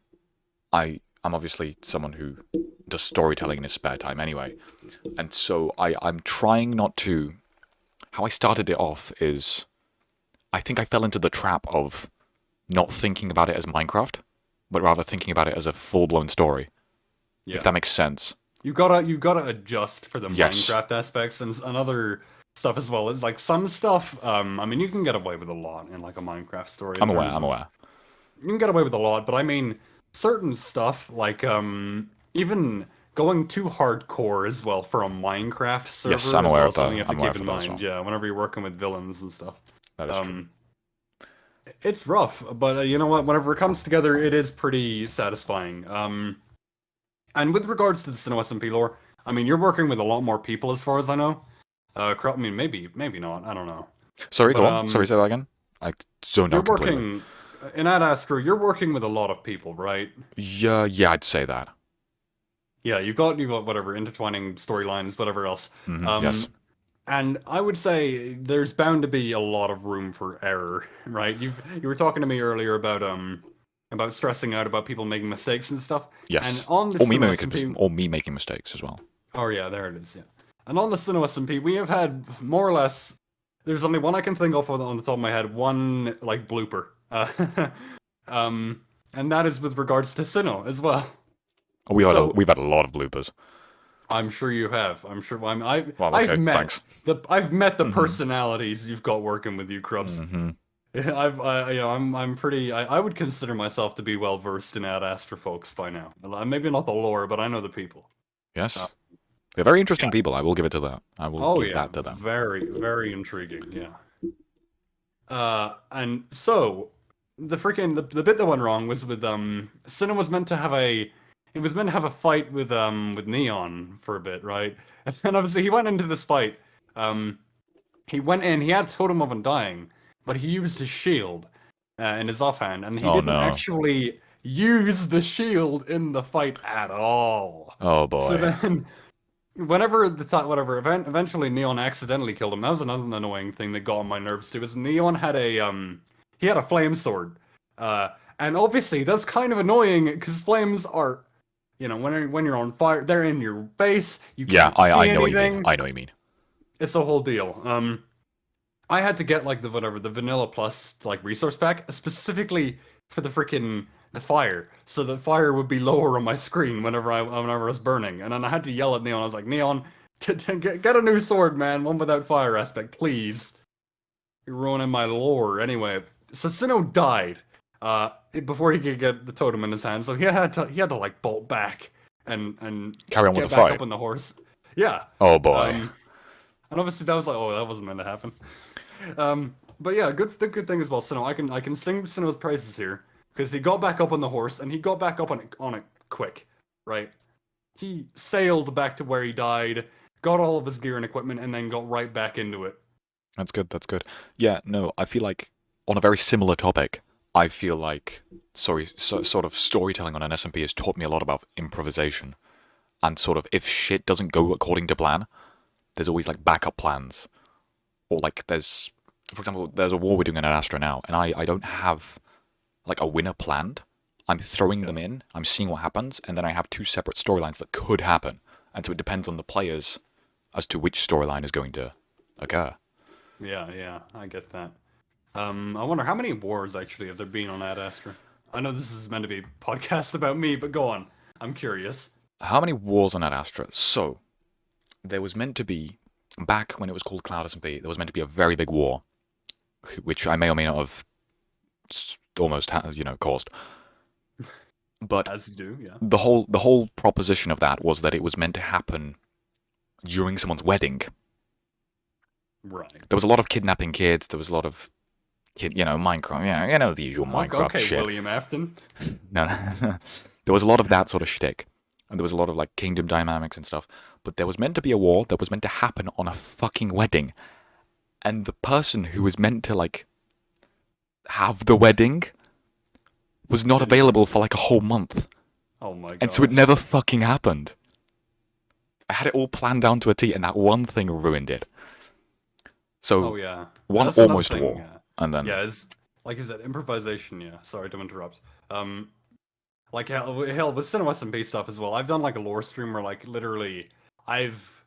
S1: I'm obviously someone who does storytelling in his spare time anyway. And so I'm trying not to... How I started it off is... I think I fell into the trap of not thinking about it as Minecraft, but rather thinking about it as a full-blown story.
S2: Yeah.
S1: If that makes sense.
S2: You gotta adjust for the
S1: Yes.
S2: Minecraft aspects and other stuff as well. It's like some stuff. I mean, you can get away with a lot in like a Minecraft story.
S1: I'm aware.
S2: You can get away with a lot, but I mean, certain stuff like even going too hardcore as well for a Minecraft server.
S1: Yes, I'm
S2: is
S1: aware
S2: well
S1: of that.
S2: something you have to
S1: I'm aware
S2: keep in
S1: of that as
S2: mind.
S1: well.
S2: Yeah, whenever you're working with villains and stuff.
S1: That is true.
S2: It's rough, but you know what? Whenever it comes together, it is pretty satisfying. And with regards to the Sinnoh SMP lore, I mean, you're working with a lot more people as far as I know. I mean, maybe not. I don't know.
S1: Sorry,
S2: But,
S1: go on. Sorry, say that again. I zoned
S2: You're
S1: out completely.
S2: working in Ad Astra. You're working with a lot of people, right?
S1: Yeah, I'd say that.
S2: Yeah, you've got whatever intertwining storylines, whatever else.
S1: Yes.
S2: And I would say there's bound to be a lot of room for error, right? You were talking to me earlier about stressing out about people making mistakes and stuff.
S1: Yes.
S2: And on the
S1: Or me making mistakes as well.
S2: Oh yeah, there it is. Yeah. And on the Sinnoh SMP, we have had more or less. There's only one I can think of on the top of my head. One like blooper, and that is with regards to Sinnoh as well.
S1: We've had a lot of bloopers.
S2: I'm sure you have. I'm sure.
S1: Well, okay, thanks.
S2: I've met the personalities you've got working with you, Krubs. I'm pretty. I would consider myself to be well versed in Ad Astra folks by now. Maybe not the lore, but I know the people.
S1: Yes. They're very interesting people, I will give it to that. I will give that to them.
S2: Very, very intriguing, yeah. And so the bit that went wrong was with Sinnoh was meant to have a fight with Neon for a bit, right? And obviously he went into this fight. He went in, he had Totem of Undying, but he used his shield in his offhand, and he didn't actually use the shield in the fight at all.
S1: Oh boy.
S2: So then eventually Neon accidentally killed him. That was another annoying thing that got on my nerves too. Is Neon had a flame sword, and obviously that's kind of annoying because flames are, when you're on fire, they're in your base. You can't see
S1: I know
S2: anything.
S1: what you mean.
S2: It's a whole deal. I had to get like the vanilla plus like resource pack specifically for the fire, so the fire would be lower on my screen whenever I was burning. And then I had to yell at Neon. I was like, Neon, get a new sword, man, one without fire aspect, please. You're ruining my lore. Anyway, so Sinnoh died before he could get the totem in his hand, so he had to like bolt back and
S1: Carry on with
S2: get
S1: the
S2: back
S1: fight.
S2: up on the horse. Yeah.
S1: Oh boy.
S2: And obviously that was like, oh, that wasn't meant to happen. But yeah, good thing as well, Sinnoh. I can sing Sinnoh's praises here because he got back up on the horse and he got back up on it quick, right? He sailed back to where he died, got all of his gear and equipment, and then got right back into it.
S1: That's good. Yeah, no, I feel like on a very similar topic, I feel like sort of storytelling on an SMP has taught me a lot about improvisation, and sort of if shit doesn't go according to plan, there's always like backup plans. Or like for example, there's a war we're doing in Ad Astra now, and I don't have like a winner planned. I'm throwing them in, I'm seeing what happens, and then I have two separate storylines that could happen. And so it depends on the players as to which storyline is going to occur.
S2: Yeah, I get that. I wonder how many wars actually have there been on Ad Astra? I know this is meant to be a podcast about me, but go on. I'm curious.
S1: How many wars on Ad Astra? So, there was meant to be, back when it was called Cloud SMP, there was meant to be a very big war, which I may or may not have almost caused. But
S2: As you do, yeah.
S1: the whole proposition of that was that it was meant to happen during someone's wedding.
S2: Right.
S1: There was a lot of kidnapping kids. There was a lot of Minecraft. Yeah, the usual Minecraft
S2: Okay,
S1: shit.
S2: William Afton.
S1: No, there was a lot of that sort of shtick, and there was a lot of like kingdom dynamics and stuff. But there was meant to be a war that was meant to happen on a fucking wedding, and the person who was meant to like have the wedding was not available for like a whole month.
S2: Oh my god.
S1: And so it never fucking happened. I had it all planned down to a T, and that one thing ruined it. So
S2: Oh yeah.
S1: one
S2: That's another
S1: almost
S2: thing,
S1: war,
S2: yeah.
S1: and then
S2: Yeah, it's like you said, improvisation. Yeah, sorry to interrupt. Like hell with Cinema SMP stuff as well. I've done like a lore stream where like literally I've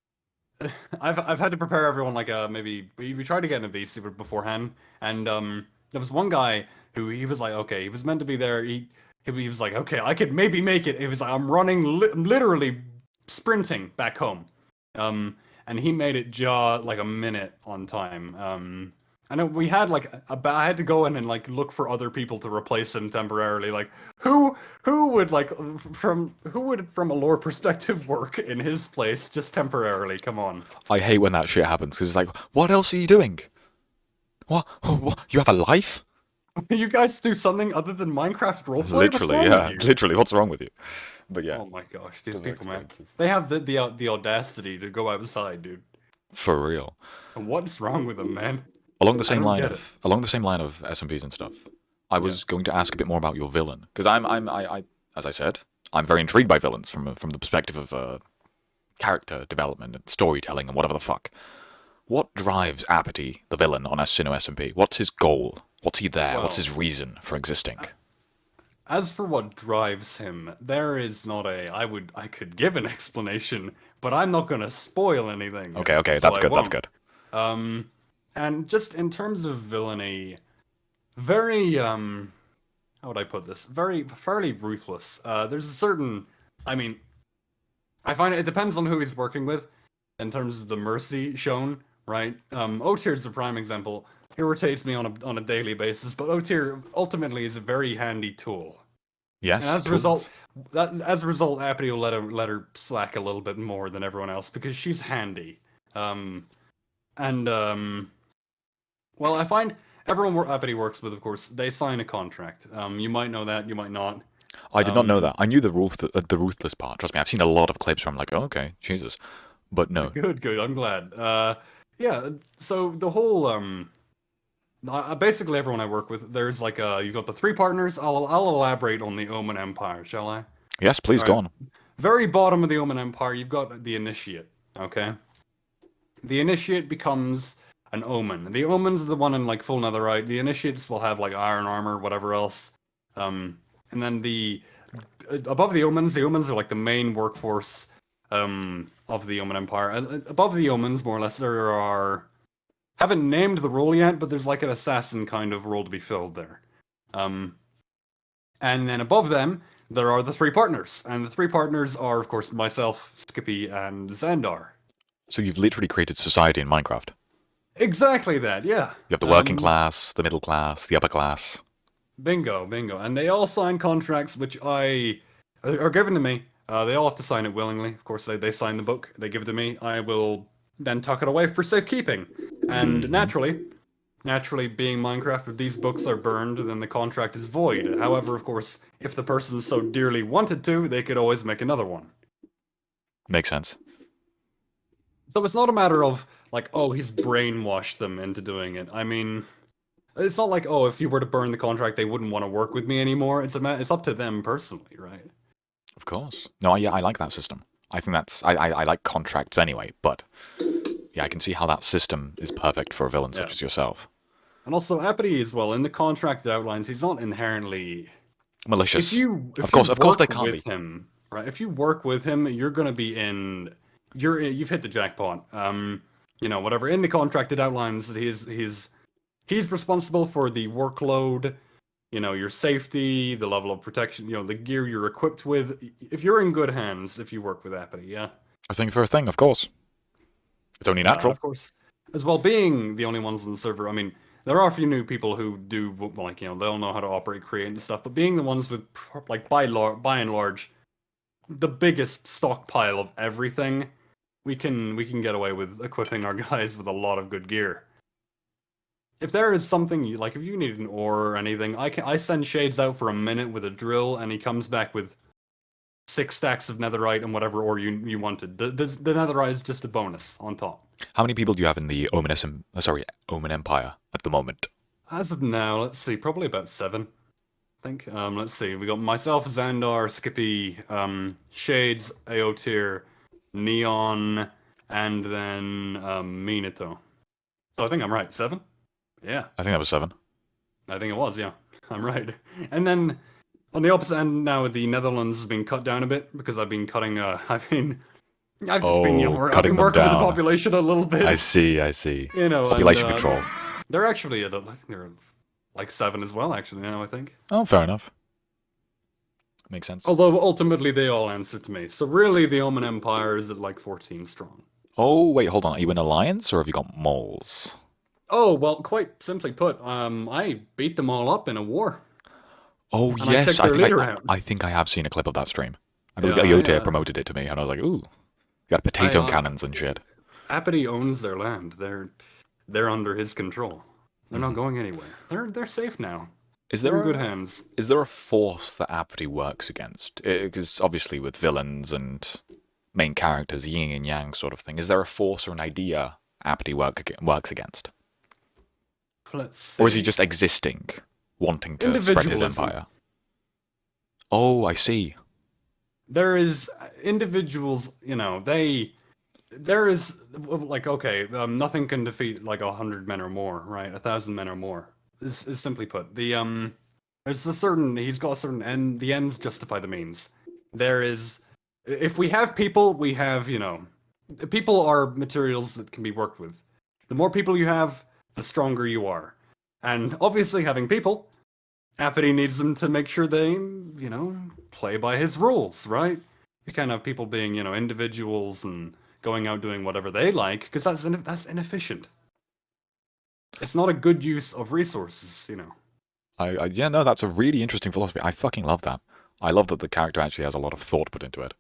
S2: I've had to prepare everyone like maybe we tried to get an VC beforehand, and there was one guy who he was like, okay, he was meant to be there. He was like, okay, I could maybe make it. He was like, I'm running literally sprinting back home, and he made it like a minute on time. I know we had like I had to go in and like look for other people to replace him temporarily. Like who would like from a lore perspective work in his place just temporarily? Come on.
S1: I hate when that shit happens because it's like, what else are you doing? What? You have a life?
S2: You guys do something other than Minecraft roleplay?
S1: Literally,
S2: What's wrong
S1: yeah.
S2: with you?
S1: Literally, what's wrong with you? But yeah,
S2: Oh my gosh, these
S1: So
S2: people, man.
S1: expensive.
S2: They have the audacity to go outside, dude.
S1: for real.
S2: And what's wrong with them, man?
S1: Along the
S2: I
S1: same
S2: don't
S1: line
S2: get
S1: of SMPs and stuff, I was going to ask a bit more about your villain because I as I said, I'm very intrigued by villains from the perspective of character development and storytelling and whatever the fuck. What drives Appity, the villain, on Sinnoh SMP? What's his goal? What's he there? What's
S2: Well,
S1: his reason for existing?
S2: As for what drives him, there is not I could give an explanation, but I'm not gonna spoil anything.
S1: Okay,
S2: So
S1: that's
S2: I
S1: good. That's
S2: won't.
S1: good.
S2: And just in terms of villainy, very how would I put this? Very fairly ruthless. There's a certain, I mean, I find it depends on who he's working with, in terms of the mercy shown, right? O-tier's the prime example. He irritates me on a daily basis, but O-tier ultimately is a very handy tool.
S1: Yes.
S2: And as a
S1: tools.
S2: result, Appity will let her slack a little bit more than everyone else because she's handy. And well, I find everyone Appity works with, of course, they sign a contract. You might know that, you might not.
S1: I did not know that. I knew the ruthless part. Trust me, I've seen a lot of clips where I'm like, oh, okay, Jesus, but no.
S2: Good. I'm glad. Yeah. So the whole basically everyone I work with, there's like you've got the three partners. I'll elaborate on the Omen Empire, shall I?
S1: Yes, please go
S2: Alright.
S1: on.
S2: Very bottom of the Omen Empire, you've got the Initiate. Okay. The Initiate becomes an Omen. The Omen's the one in like full netherite. The Initiates will have like iron armor, whatever else. And then above the Omens are like the main workforce of the Omen Empire. And above the Omens, more or less, there are haven't named the role yet, but there's like an assassin kind of role to be filled there. And then above them, there are the three partners, and the three partners are, of course, myself, Skippy, and Xandar.
S1: So you've literally created society in Minecraft.
S2: Exactly that, yeah.
S1: You have the working class, the middle class, the upper class.
S2: Bingo. And they all sign contracts which are given to me. They all have to sign it willingly. Of course, they sign the book, they give it to me. I will then tuck it away for safekeeping. And naturally, being Minecraft, if these books are burned, then the contract is void. However, of course, if the person so dearly wanted to, they could always make another one.
S1: Makes sense.
S2: So it's not a matter of, like, oh, he's brainwashed them into doing it. I mean, it's not like, oh, if you were to burn the contract, they wouldn't want to work with me anymore. It's up to them personally, right?
S1: Of course. No, yeah, I like that system. I think I like contracts anyway, but yeah, I can see how that system is perfect for a villain such as yourself.
S2: And also, Appity as well, in the contract it outlines, he's not inherently
S1: Malicious.
S2: Of
S1: course they
S2: work
S1: can't
S2: with
S1: be.
S2: him, right? If you work with him, you're gonna be you've hit the jackpot. Whatever. In the contract it outlines that he's responsible for the workload, your safety, the level of protection, the gear you're equipped with. If you're in good hands, if you work with Appity, yeah.
S1: A thing for a thing, of course. It's only natural.
S2: Of course. As well, being the only ones on the server, I mean, there are a few new people who do like they'll know how to operate, create, and stuff. But being the ones with like by and large the biggest stockpile of everything, we can get away with equipping our guys with a lot of good gear. If there is something you like, if you need an ore or anything, I send Shades out for a minute with a drill, and he comes back with 6 stacks of netherite and whatever ore you wanted. The netherite is just a bonus on top.
S1: How many people do you have in the Omen Empire at the moment?
S2: As of now, let's see, probably about 7. I think. Let's see. We got myself, Xandar, Skippy, Shades, Aotir, Neon, and then Minato. So I think I'm right. 7? Yeah.
S1: I think that was 7.
S2: I think it was, yeah. I'm right. And then on the opposite end now, the Netherlands has been cut down a bit because I've been cutting. I've just been, I've been
S1: cutting them
S2: working with the
S1: down.
S2: population a little bit.
S1: I see.
S2: You know,
S1: Population
S2: and,
S1: control.
S2: They're actually I think they're like 7 as well. Actually, now I think.
S1: Oh, fair enough. Makes sense.
S2: Although ultimately they all answer to me. So really, the Omen Empire is at like 14 strong.
S1: Oh, wait, hold on. Are you in alliance or have you got moles?
S2: Oh well, quite simply put, I beat them all up in a war.
S1: Oh,
S2: And
S1: yes.
S2: I kicked their leader out.
S1: I think I have seen a clip of that stream. I believe
S2: Yeah,
S1: Yote promoted it to me, and I was like, ooh. You got potato
S2: I,
S1: cannons and shit.
S2: Appity owns their land. They're under his control. They're not going anywhere. They're safe now.
S1: Is
S2: They're
S1: there
S2: in good hands.
S1: Is there a force that Appity works against? Because obviously with villains and main characters, yin and yang sort of thing, is there a force or an idea Appity works against?
S2: Let's see.
S1: Or is he just existing, wanting to spread his
S2: Individualism.
S1: empire? Oh, I see.
S2: There is individuals, there is like okay, nothing can defeat like 100 men or more, right? 1,000 men or more. Is simply put. There's he's got a certain end. The ends justify the means. There is, if we have people, we have people are materials that can be worked with. The more people you have, the stronger you are. And obviously, having people, Appity needs them to make sure they, play by his rules, right? You can't have people being, individuals and going out doing whatever they like, because that's inefficient. It's not a good use of resources,
S1: Yeah, no, that's a really interesting philosophy. I fucking love that. I love that the character actually has a lot of thought put into it.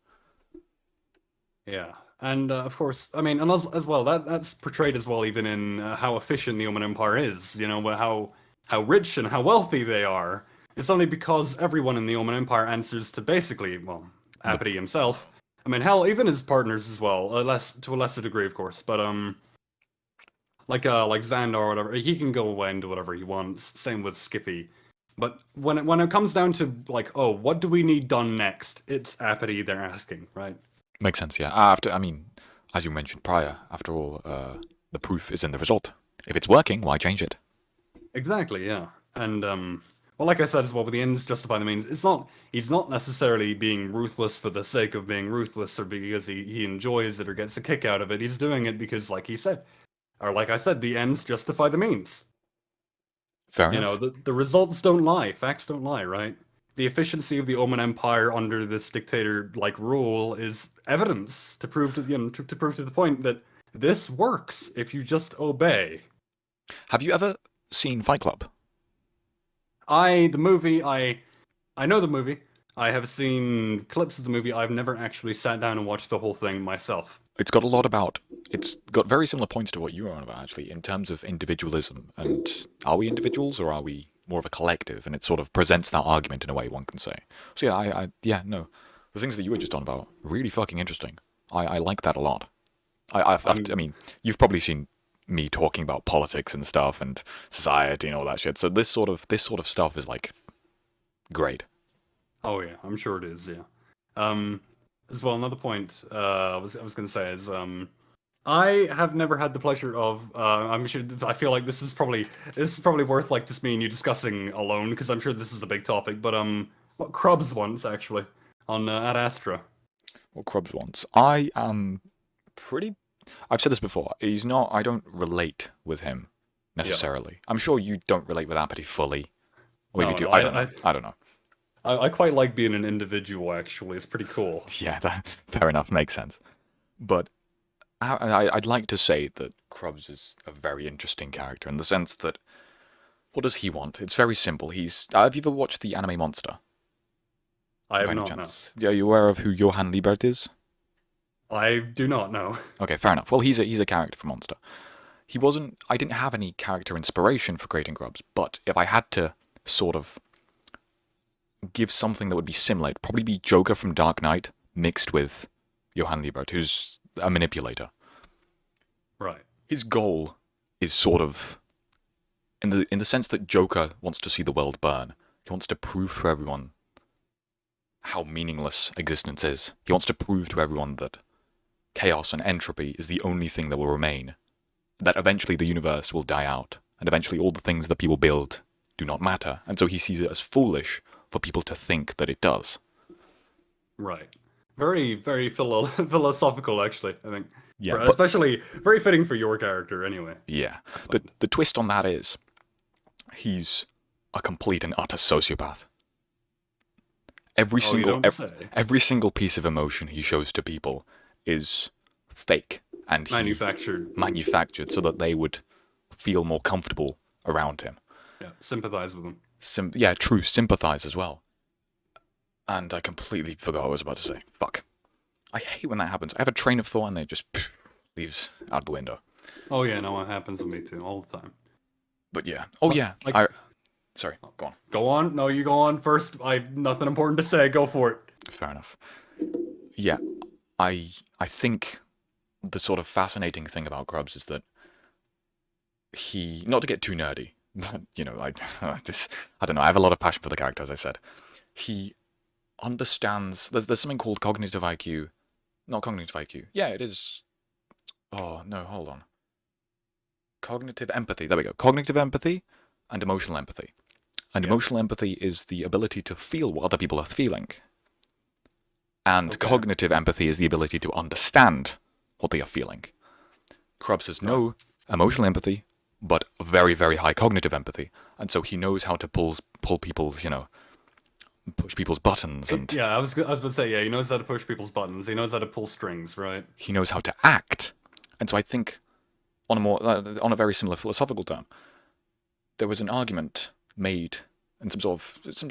S2: Yeah, and of course, I mean, and as well, that's portrayed as well, even in how efficient the Omen Empire is. How rich and how wealthy they are. It's only because everyone in the Omen Empire answers to basically, well, Appity himself. I mean, hell, even his partners as well, to a lesser degree, of course. But like Xandar or whatever, he can go away and do whatever he wants. Same with Skippy. But when it comes down to like, oh, what do we need done next? It's Appity they're asking, right?
S1: Makes sense, yeah. As you mentioned prior, after all, the proof is in the result. If it's working, why change it?
S2: Exactly, yeah. And well, like I said as well, with the ends justify the means. He's not necessarily being ruthless for the sake of being ruthless or because he enjoys it or gets a kick out of it. He's doing it because, like he said, or like I said, the ends justify the means.
S1: Fair enough.
S2: The results don't lie, facts don't lie, right? The efficiency of the Omen Empire under this dictator-like rule is evidence to prove to to prove to the point that this works if you just obey.
S1: Have you ever seen Fight Club?
S2: I know the movie. I have seen clips of the movie. I've never actually sat down and watched the whole thing myself.
S1: It's got very similar points to what you were on about, actually, in terms of individualism. And are we individuals or are we more of a collective? And it sort of presents that argument in a way, one can say. So yeah, no. The things that you were just on about, really fucking interesting. I like that a lot. I mean, you've probably seen me talking about politics and stuff and society and all that shit. So this sort of stuff is like great.
S2: Oh yeah, I'm sure it is. Yeah. As well, another point I was going to say is I have never had the pleasure of I feel like this is probably worth like just me and you discussing alone because I'm sure this is a big topic. But what Krubs wants actually on Ad Astra.
S1: What Krubs wants. I am pretty. I've said this before. I don't relate with him necessarily. Yeah. I'm sure you don't relate with Appity fully. Or maybe you do. I don't know.
S2: I quite like being an individual, actually. It's pretty cool.
S1: Yeah, fair enough. Makes sense. But I'd like to say that Krubs is a very interesting character in the sense that What does he want? It's very simple. Have you ever watched the anime Monster?
S2: I have
S1: By any
S2: not, no.
S1: chance? Are you aware of who Johann Liebert is?
S2: I do not know.
S1: Okay, fair enough. Well, he's a character from Monster. He wasn't. I didn't have any character inspiration for creating Grubs, but if I had to sort of give something that would be similar, it'd probably be Joker from Dark Knight mixed with Johann Liebert, who's a manipulator.
S2: Right.
S1: His goal is sort of in the sense that Joker wants to see the world burn. He wants to prove to everyone how meaningless existence is. He wants to prove to everyone that chaos and entropy is the only thing that will remain. That eventually the universe will die out, and eventually all the things that people build do not matter. And so he sees it as foolish for people to think that it does.
S2: Right. Very, very philosophical, actually, I think.
S1: Yeah,
S2: Right,
S1: but-
S2: especially very fitting for your character, anyway.
S1: Yeah. The twist on that is he's a complete and utter sociopath. Every
S2: Oh, you
S1: single
S2: don't say.
S1: every single piece of emotion he shows to people is fake and manufactured so that they would feel more comfortable around him.
S2: Yeah, sympathize with them.
S1: True, sympathize as well. And I completely forgot what I was about to say. Fuck. I hate when that happens. I have a train of thought and then it just leaves out the window.
S2: Oh yeah, no, it happens with me too, all the time.
S1: But yeah. Oh yeah. Sorry, go on.
S2: Go on. No, you go on first. I've nothing important to say. Go for it.
S1: Fair enough. Yeah, I think the sort of fascinating thing about Grubs is that he, not to get too nerdy, but I don't know. I have a lot of passion for the character, as I said. He understands. There's something called cognitive IQ. Not cognitive IQ. Yeah, it is. Oh no, hold on. Cognitive empathy. There we go. Cognitive empathy and emotional empathy. And emotional empathy is the ability to feel what other people are feeling. And cognitive empathy is the ability to understand what they are feeling. Krubs has no emotional empathy, but very, very high cognitive empathy. And so he knows how to pull people's, push people's buttons. And
S2: Yeah, I was going to say, yeah, he knows how to push people's buttons. He knows how to pull strings, right?
S1: he knows how to act. And so I think, on a very similar philosophical term, there was an argument made in some sort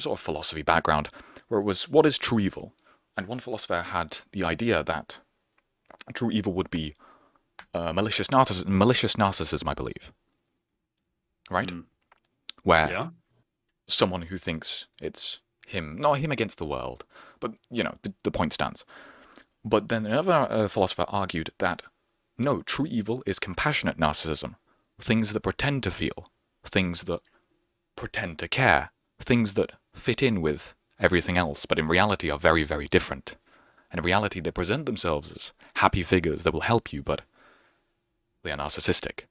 S1: of philosophy background where it was, what is true evil? And one philosopher had the idea that true evil would be malicious narcissism, I believe. Right? Where someone who thinks it's not him against the world, but, the point stands. But then another philosopher argued that, no, true evil is compassionate narcissism. Things that pretend to feel. Things that pretend to care. Things that fit in with everything else, but in reality are very, very different. And in reality, they present themselves as happy figures that will help you, but they are narcissistic.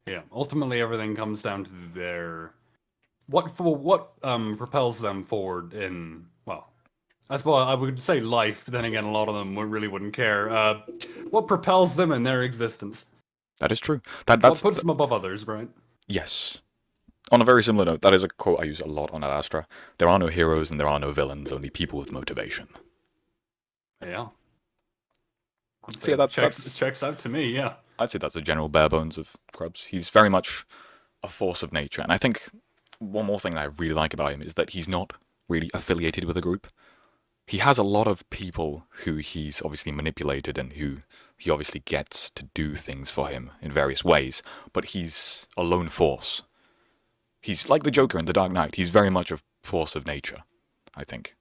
S2: Yeah, ultimately everything comes down to their what propels them forward in, well, I suppose I would say life, then again a lot of them really wouldn't care. What propels them in their existence?
S1: That is true.
S2: What puts them above others, right?
S1: Yes. On a very similar note, that is a quote I use a lot on Ad Astra. There are no heroes and there are no villains, only people with motivation.
S2: Yeah.
S1: So yeah,
S2: checks out to me, yeah.
S1: I'd say that's the general bare bones of Krubs. He's very much a force of nature. And I think one more thing that I really like about him is that he's not really affiliated with a group. He has a lot of people who he's obviously manipulated and who he obviously gets to do things for him in various ways, but he's a lone force. He's like the Joker in The Dark Knight. He's very much a force of nature, I think.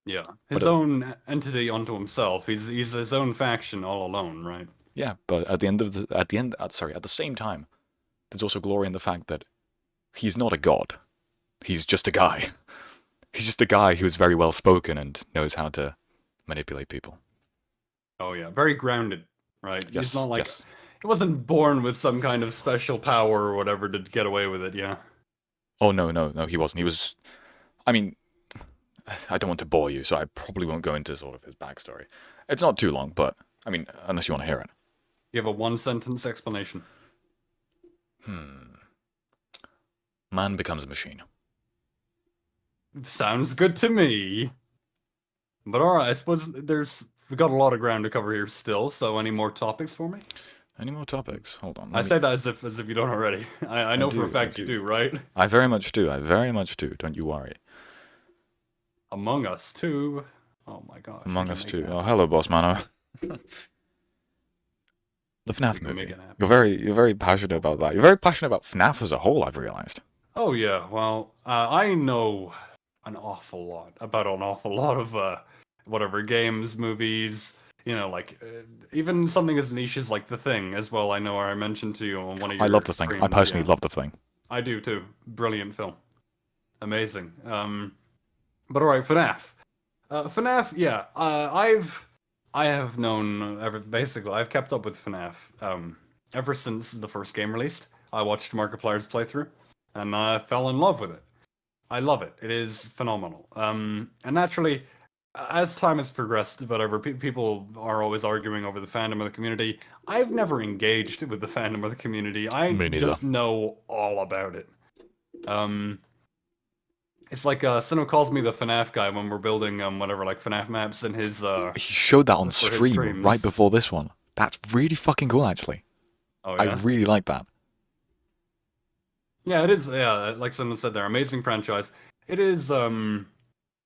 S2: Yeah, his own entity unto himself. He's his own faction all alone, right?
S1: Yeah, but at the same time, there's also glory in the fact that he's not a god. He's just a guy. He's just a guy who's very well spoken and knows how to manipulate people.
S2: Oh yeah, very grounded, right?
S1: Yes,
S2: He's not like
S1: yes.
S2: he wasn't born with some kind of special power or whatever to get away with it. Yeah.
S1: Oh no, he wasn't. He was. I mean, I don't want to bore you, so I probably won't go into sort of his backstory. It's not too long, but I mean, unless you want to hear it.
S2: You have a one-sentence explanation.
S1: Man becomes a machine.
S2: Sounds good to me. But alright, I suppose we've got a lot of ground to cover here still, so any more topics for me?
S1: Any more topics? Hold on.
S2: I say that as if you don't already. I know for a fact you do, right?
S1: I very much do. I very much do. Don't you worry.
S2: Among Us 2. Oh my gosh.
S1: Among Us 2. Oh, hello, boss mano. The FNAF movie. You're very passionate about that. You're very passionate about FNAF as a whole, I've realized.
S2: Oh yeah, well, I know an awful lot about an awful lot of whatever games, movies, like even something as niche as like The Thing as well. I know I mentioned to you on one of your
S1: I love The Thing. I personally love The Thing.
S2: I do too. Brilliant film. Amazing. But alright, FNAF. FNAF, yeah. I have known basically I've kept up with FNAF ever since the first game released. I watched Markiplier's playthrough and I fell in love with it. I love it. It is phenomenal. And naturally, as time has progressed, whatever, people are always arguing over the fandom of the community. I've never engaged with the fandom of the community. I just know all about it. It's like Sino calls me the FNAF guy when we're building whatever, like FNAF maps in his
S1: He showed that on stream right before this one. That's really fucking cool, actually.
S2: Oh, yeah?
S1: I really like that.
S2: Yeah, it is. Yeah, like someone said there, amazing franchise. It is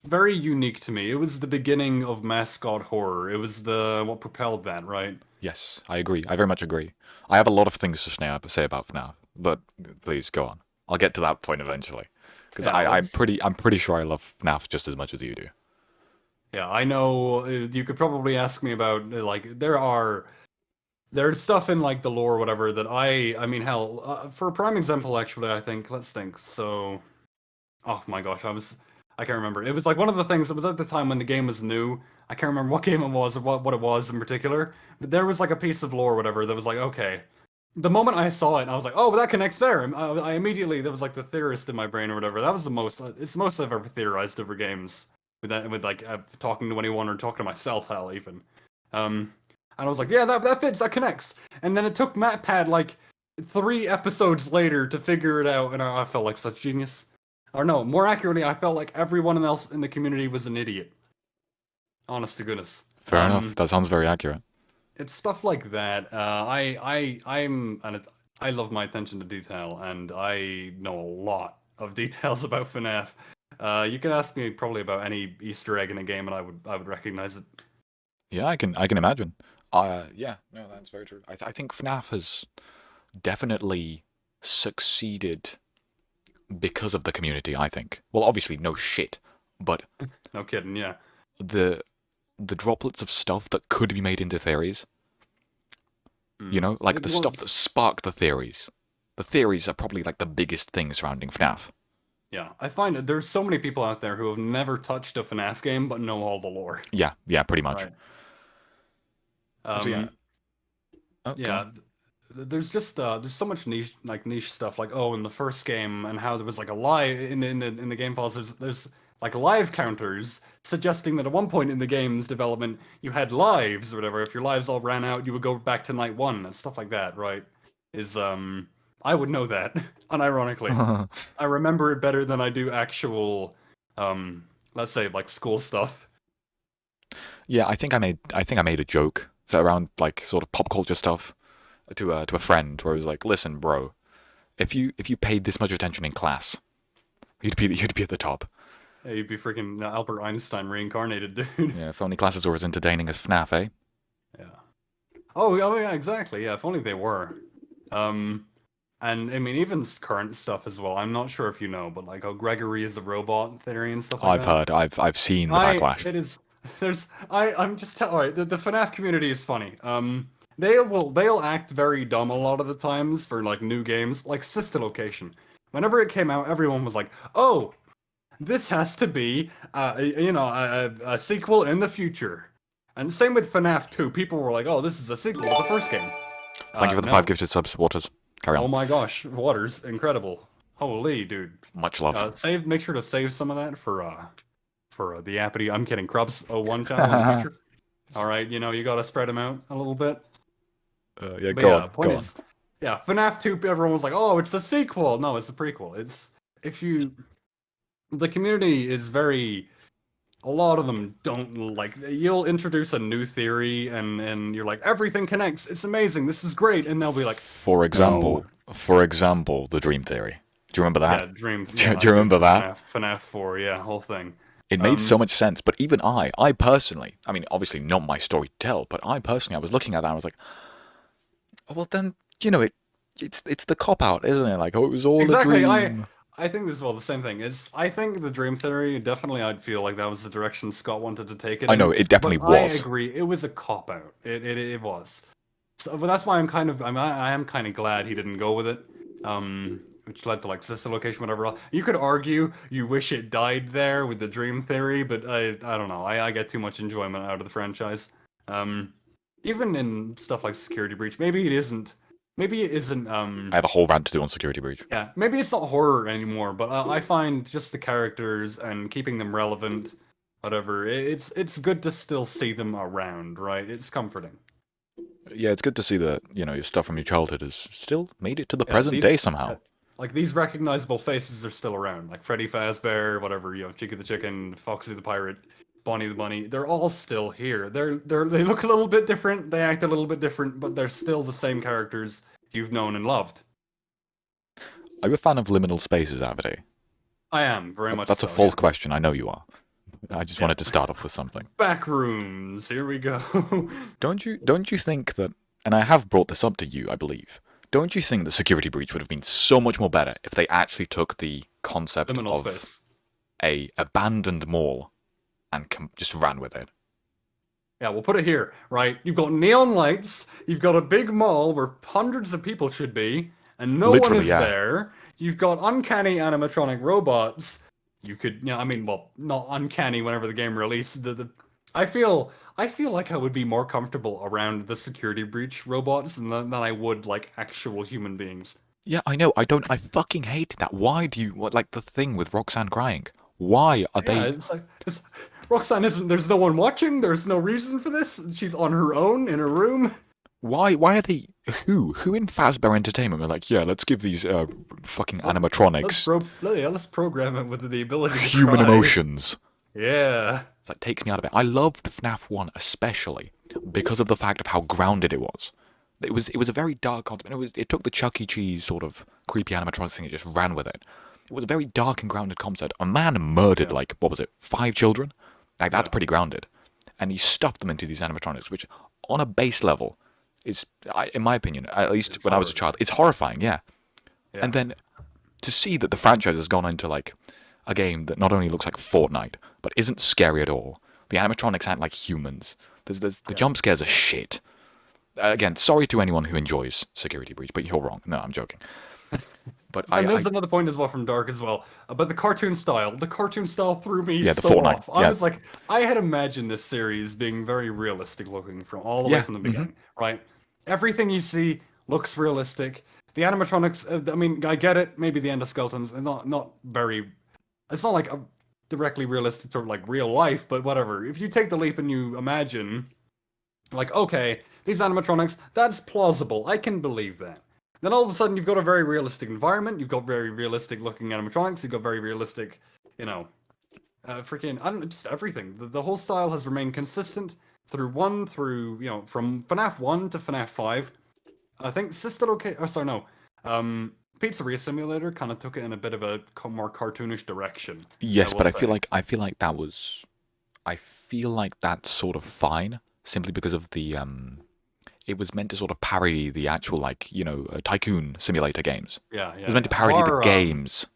S2: very unique to me. It was the beginning of mascot horror. It was what propelled that, right?
S1: Yes, I agree. I very much agree. I have a lot of things to say about FNAF, but please go on. I'll get to that point eventually, because yeah, I'm pretty sure I love FNAF just as much as you do.
S2: Yeah, I know. You could probably ask me about like there's stuff in like the lore or whatever that I mean, hell, for a prime example, actually, let's think. So, oh my gosh, I can't remember. It was like one of the things that was at the time when the game was new. I can't remember what game it was or what it was in particular. But there was like a piece of lore or whatever that was like, okay. The moment I saw it, I was like, oh, that connects there. And I immediately, there was like the theorist in my brain or whatever. That was it's the most I've ever theorized over games. With like talking to anyone or talking to myself, hell, even. And I was like, yeah, that fits, that connects. And then it took MatPat like 3 episodes later to figure it out, and I felt like such genius. Or no, more accurately, I felt like everyone else in the community was an idiot. Honest to goodness.
S1: Fair enough. That sounds very accurate.
S2: It's stuff like that. I love my attention to detail, and I know a lot of details about FNAF. You can ask me probably about any Easter egg in a game, and I would recognize it.
S1: Yeah, I can imagine. Yeah, no, that's very true. I think FNAF has definitely succeeded because of the community, I think. Well, obviously, no shit, but...
S2: No kidding, yeah.
S1: The droplets of stuff that could be made into theories. You know? Like, the stuff that sparked the theories. The theories are probably, like, the biggest thing surrounding FNAF.
S2: Yeah, I find there's so many people out there who have never touched a FNAF game, but know all the lore.
S1: Yeah, pretty much.
S2: Right. Yeah, there's just there's so much niche stuff, like in the first game, and how there was like a live in the game files. There's like live counters suggesting that at one point in the game's development you had lives or whatever. If your lives all ran out, you would go back to night 1 and stuff like that. Right? I would know that, unironically. I remember it better than I do actual, let's say like school stuff.
S1: Yeah, I think I made a joke around like sort of pop culture stuff to a friend where it was like, listen, bro, if you paid this much attention in class, you'd be at the top.
S2: Yeah, you'd be freaking Albert Einstein reincarnated, dude.
S1: Yeah, if only classes were as entertaining as FNAF, eh?
S2: Yeah. Oh yeah, exactly. Yeah, if only they were. And I mean, even current stuff as well. I'm not sure if you know, but like how Gregory is a robot theory and stuff like that.
S1: I've heard. I've seen the backlash.
S2: It is. I'm just telling. Alright, the FNAF community is funny. They'll act very dumb a lot of the times for like new games, like Sister Location. Whenever it came out, everyone was like, "Oh, this has to be, a sequel in the future." And same with FNAF 2. People were like, "Oh, this is a sequel to the first game."
S1: Thank you for the 5 gifted subs, Waters. Carry on.
S2: Oh my gosh, Waters, incredible! Holy dude.
S1: Much love.
S2: Make sure to save some of that for the Appity. I'm kidding, cruubsCast channel in the future. All right, you gotta spread them out a little bit.
S1: Go on.
S2: Yeah, FNAF 2. Everyone was like, "Oh, it's a sequel." No, it's a prequel. The community is very a lot of them don't like. You'll introduce a new theory, and you're like, everything connects. It's amazing. This is great, and they'll be like,
S1: For
S2: no.
S1: example, the dream theory. Do you remember
S2: Yeah,
S1: that?
S2: dreams.
S1: Do
S2: Yeah,
S1: you
S2: dreams
S1: remember
S2: from
S1: that?
S2: FNAF 4. Yeah, whole thing.
S1: It made so
S2: Um,
S1: much sense, but even I personally, I mean, obviously not my story to tell, but I personally, I was looking at that and I was like, oh, well then, it's the cop out, isn't it? Like, oh, it was all a
S2: exactly.
S1: dream.
S2: I think this is well the same thing. Is I think the dream theory definitely I'd feel like that was the direction Scott wanted to take it
S1: I know
S2: in.
S1: it
S2: But
S1: definitely
S2: I
S1: was.
S2: agree, it was a cop out. It was. So, but that's why I am kind of glad he didn't go with it. Which led to like sister location, whatever. You could argue you wish it died there with the dream theory, but I don't know. I get too much enjoyment out of the franchise. Um, even in stuff like Security Breach, maybe it isn't. Maybe it isn't.
S1: I have a whole rant to do on Security Breach.
S2: Yeah, maybe it's not horror anymore, but I find just the characters and keeping them relevant, whatever. It's good to still see them around, right? It's comforting.
S1: Yeah, it's good to see that, your stuff from your childhood has still made it to the
S2: Yeah,
S1: present day somehow.
S2: like these recognizable faces are still around, like Freddy Fazbear, whatever, Chicky the Chicken, Foxy the Pirate, Bonnie the Bunny. They're all still here. They look a little bit different, they act a little bit different, but they're still the same characters you've known and loved.
S1: Are you a fan of liminal spaces, Avity?
S2: I am very much.
S1: That's a
S2: so,
S1: false
S2: yeah.
S1: question. I know you are. I just wanted to start off with something.
S2: Backrooms. Here we go.
S1: Don't you think that? And I have brought this up to you, I believe. Don't you think the Security Breach would have been so much more better if they actually took the concept
S2: Liminal
S1: of
S2: space.
S1: a abandoned mall and just ran with it?
S2: Yeah, we'll put it here, right? You've got neon lights, you've got a big mall where hundreds of people should be, and no one
S1: Literally,
S2: is
S1: yeah.
S2: there. You've got uncanny animatronic robots. You could, I mean, well, not uncanny whenever the game released. I feel like I would be more comfortable around the Security Breach robots than I would like actual human beings.
S1: Yeah, I know. I fucking hate that. Why do you like the thing with Roxanne crying? Why are
S2: Yeah,
S1: they?
S2: it's like Roxanne isn't. There's no one watching. There's no reason for this. She's on her own in her room.
S1: Why are they? Who in Fazbear Entertainment were like, yeah, let's give these fucking animatronics
S2: Let's program it with the ability to
S1: human
S2: cry.
S1: emotions.
S2: Yeah.
S1: That takes me out of it. I loved FNAF 1 especially because of the fact of how grounded it was. It was a very dark concept. It took the Chuck E. Cheese sort of creepy animatronics thing and just ran with it. It was a very dark and grounded concept. A man murdered like what was it, 5 children? Like that's pretty grounded, and he stuffed them into these animatronics, which on a base level is, in my opinion, at least when I was a child, it's horrifying. Yeah. And then to see that the franchise has gone into like a game that not only looks like Fortnite but isn't scary at all. The animatronics act like humans. The jump scares are shit. Again, sorry to anyone who enjoys Security Breach, but you're wrong. No, I'm joking. But
S2: And there's another point as well from Dark as well about the cartoon style. The cartoon style threw me
S1: Yeah, the
S2: so
S1: Fortnite,
S2: off. I
S1: yeah.
S2: was like, I had imagined this series being very realistic looking from all the way from the beginning, right? Everything you see looks realistic. The animatronics, I mean, I get it. Maybe the endoskeletons are not very. It's not like a directly realistic to like real life, but whatever. If you take the leap and you imagine, like, okay, these animatronics, that's plausible. I can believe that. Then all of a sudden, you've got a very realistic environment. You've got very realistic looking animatronics. You've got very realistic, freaking, I don't know, just everything. The whole style has remained consistent through from FNAF 1 to FNAF 5. I think Pizzeria Simulator kind of took it in a bit of a more cartoonish direction.
S1: yes, but
S2: say.
S1: I feel like that was, I feel like that's sort of fine simply because of the it was meant to sort of parody the actual tycoon simulator games.
S2: Yeah.
S1: It was meant to parody the games.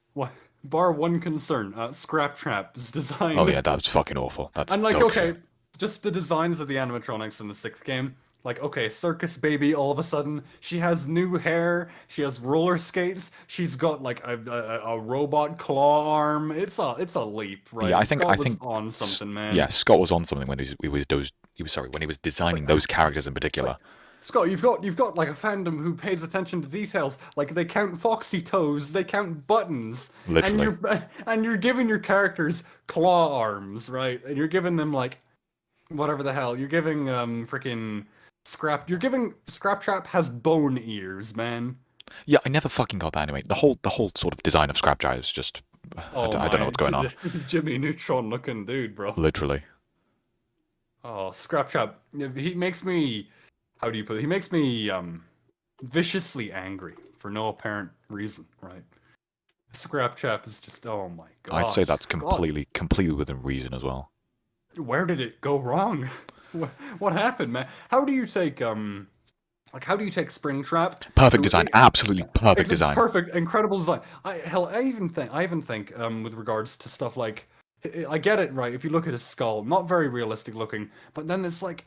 S2: Bar one concern, Scraptrap's design.
S1: Oh yeah, that was fucking awful. That's
S2: And like,
S1: dog
S2: okay,
S1: shit.
S2: just the designs of the animatronics in the 6th game. Like, okay, Circus Baby, all of a sudden, she has new hair, she has roller skates, she's got like a robot claw arm. It's a leap, right?
S1: Yeah, I
S2: Scott was
S1: think
S2: on something, man.
S1: Yeah, Scott was on something when he was designing those characters in particular.
S2: Scott, you've got like a fandom who pays attention to details. Like they count foxy toes, they count buttons,
S1: Literally.
S2: and you're giving your characters claw arms, right? And you're giving them like whatever the hell. You're giving freaking Scrap. You're giving Scraptrap has bone ears, man.
S1: Yeah, I never fucking got that anyway. The whole sort of design of Scrapjire is just
S2: Oh
S1: I don't know
S2: my,
S1: what's going on.
S2: Jimmy Neutron looking dude, bro.
S1: Literally.
S2: Oh, Scraptrap. He makes me, how do you put it? He makes me viciously angry for no apparent reason, right? Scraptrap is just, oh my
S1: I'd say
S2: gosh,
S1: that's
S2: Scott,
S1: completely within reason as well.
S2: where did it go wrong? What happened, man? How do you take like how do you take Springtrap?
S1: Perfect design. Absolutely perfect
S2: It's a
S1: design.
S2: perfect, incredible design. I even think, with regards to stuff like, I get it right. If you look at his skull, not very realistic looking, but then it's like,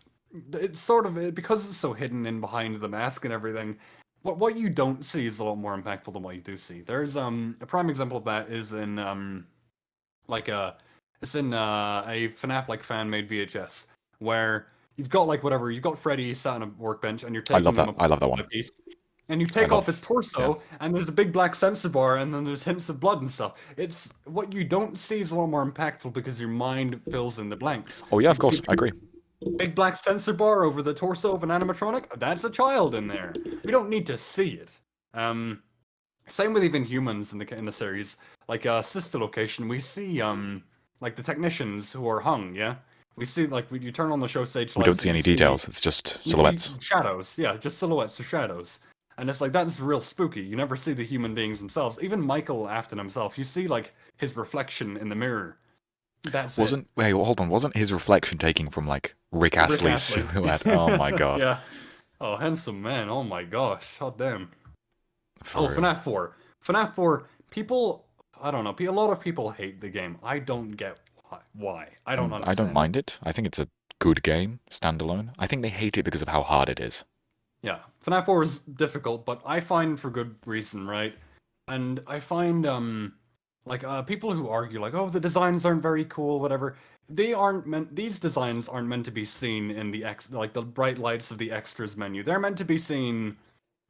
S2: it's sort of because it's so hidden in behind the mask and everything. What you don't see is a lot more impactful than what you do see. There's a prime example of that is in like it's in a FNAF like fan made VHS where you've got like whatever you've got Freddy sat on a workbench and you're
S1: I
S2: taking
S1: love
S2: him
S1: that. I love that
S2: a
S1: one.
S2: piece and you
S1: I
S2: take off his
S1: love.
S2: torso
S1: Yeah.
S2: and there's a big black sensor bar and then there's hints of blood and stuff. It's what you don't see is a lot more impactful because your mind fills in the blanks.
S1: Oh yeah, of
S2: You see
S1: course. I agree.
S2: big black sensor bar over the torso of an animatronic, that's a child in there. We don't need to see it. Same with even humans in the series. Like sister location, we see like the technicians who are hung. Yeah, we see like you turn on the show stage
S1: We
S2: lights
S1: don't see
S2: and
S1: any details. It's just
S2: you see
S1: silhouettes.
S2: shadows. Yeah, just silhouettes or shadows. And it's like that's real spooky. You never see the human beings themselves. Even Michael Afton himself, you see like his reflection in the mirror. That's it.
S1: Wait, hold on. Wasn't his reflection taken from like Rick
S2: Rick
S1: Astley's
S2: Astley.
S1: silhouette? Oh my god.
S2: Yeah. Oh, handsome man. Oh my gosh. Hot damn. Oh,
S1: For real.
S2: FNAF 4. FNAF 4, people, I don't know, a lot of people hate the game. I don't get why. I don't
S1: I don't
S2: understand.
S1: mind it. I think it's a good game, standalone. I think they hate it because of how hard it is.
S2: Yeah, FNAF 4 is difficult, but I find for good reason, right? And I find, like, people who argue, like, oh, the designs aren't very cool, whatever. These designs aren't meant to be seen in like, the bright lights of the extras menu. They're meant to be seen,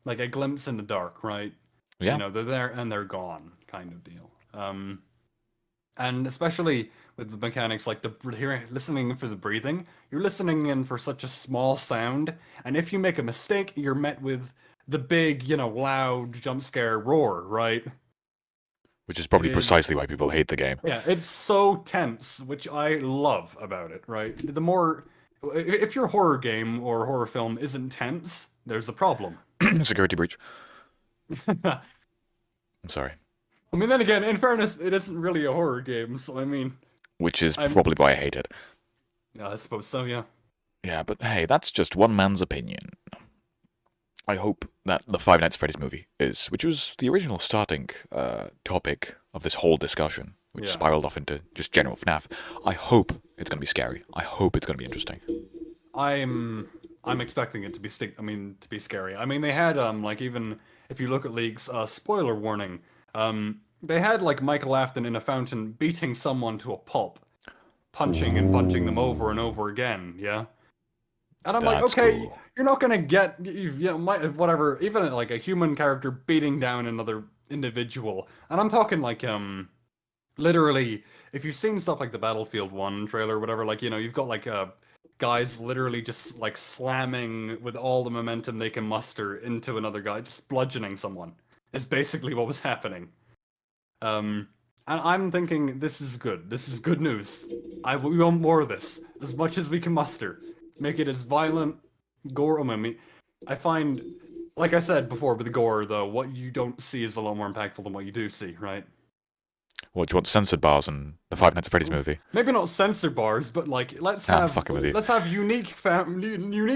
S2: like, a glimpse in the dark, right? You
S1: Yeah.
S2: know, they're there and they're gone, kind of deal. And especially with the mechanics, like listening for the breathing, you're listening in for such a small sound, and if you make a mistake, you're met with the big, loud jump scare roar, right?
S1: Which is
S2: It
S1: probably
S2: is,
S1: precisely why people hate the game.
S2: yeah, it's so tense, which I love about it, right? The more, if your horror game or horror film isn't tense, there's a problem.
S1: Security breach.
S2: I
S1: I'm sorry.
S2: mean, then again, in fairness, it isn't really a horror game, so I mean,
S1: Which is
S2: I'm,
S1: probably why I hate it.
S2: yeah, I suppose so, yeah.
S1: Yeah, but hey, that's just one man's opinion. I hope that the Five Nights at Freddy's movie is, which was the original starting topic of this whole discussion, which
S2: Yeah.
S1: spiraled off into just general FNAF. I hope it's going to be scary. I hope it's going to be interesting.
S2: I'm expecting it to be to be scary. I mean, they had like even if you look at leaks, spoiler warning. They had like Michael Afton in a fountain beating someone to a pulp, punching and punching them over and over again. Yeah. And I'm like,
S1: That's
S2: okay,
S1: cool.
S2: you're not gonna get, whatever, even like a human character beating down another individual. And I'm talking like, literally, if you've seen stuff like the Battlefield 1 trailer, whatever, like, you've got like, guys literally just like slamming with all the momentum they can muster into another guy, just bludgeoning someone, is basically what was happening. And I'm thinking, this is good. This is good news. We want more of this, as much as we can muster. Make it as violent, gore. I find, like I said before, with the gore though, what you don't see is a lot more impactful than what you do see, right?
S1: What, do you want censored bars in the Five Nights at Freddy's movie?
S2: Maybe not censor bars, but like
S1: I'm fucking with you.
S2: let's have unique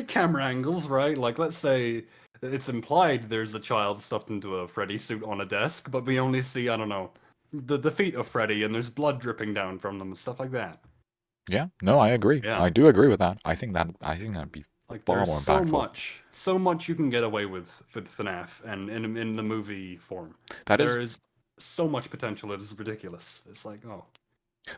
S2: camera angles, right? Like let's say it's implied there's a child stuffed into a Freddy suit on a desk, but we only see, I don't know, the feet of Freddy and there's blood dripping down from them and stuff like that.
S1: Yeah, no, I agree.
S2: Yeah.
S1: I do agree with that. I think that'd be
S2: Like
S1: far
S2: there's
S1: more impactful.
S2: so much you can get away with FNAF and in the movie form.
S1: That is
S2: There is so much potential. It is ridiculous. It's like, oh,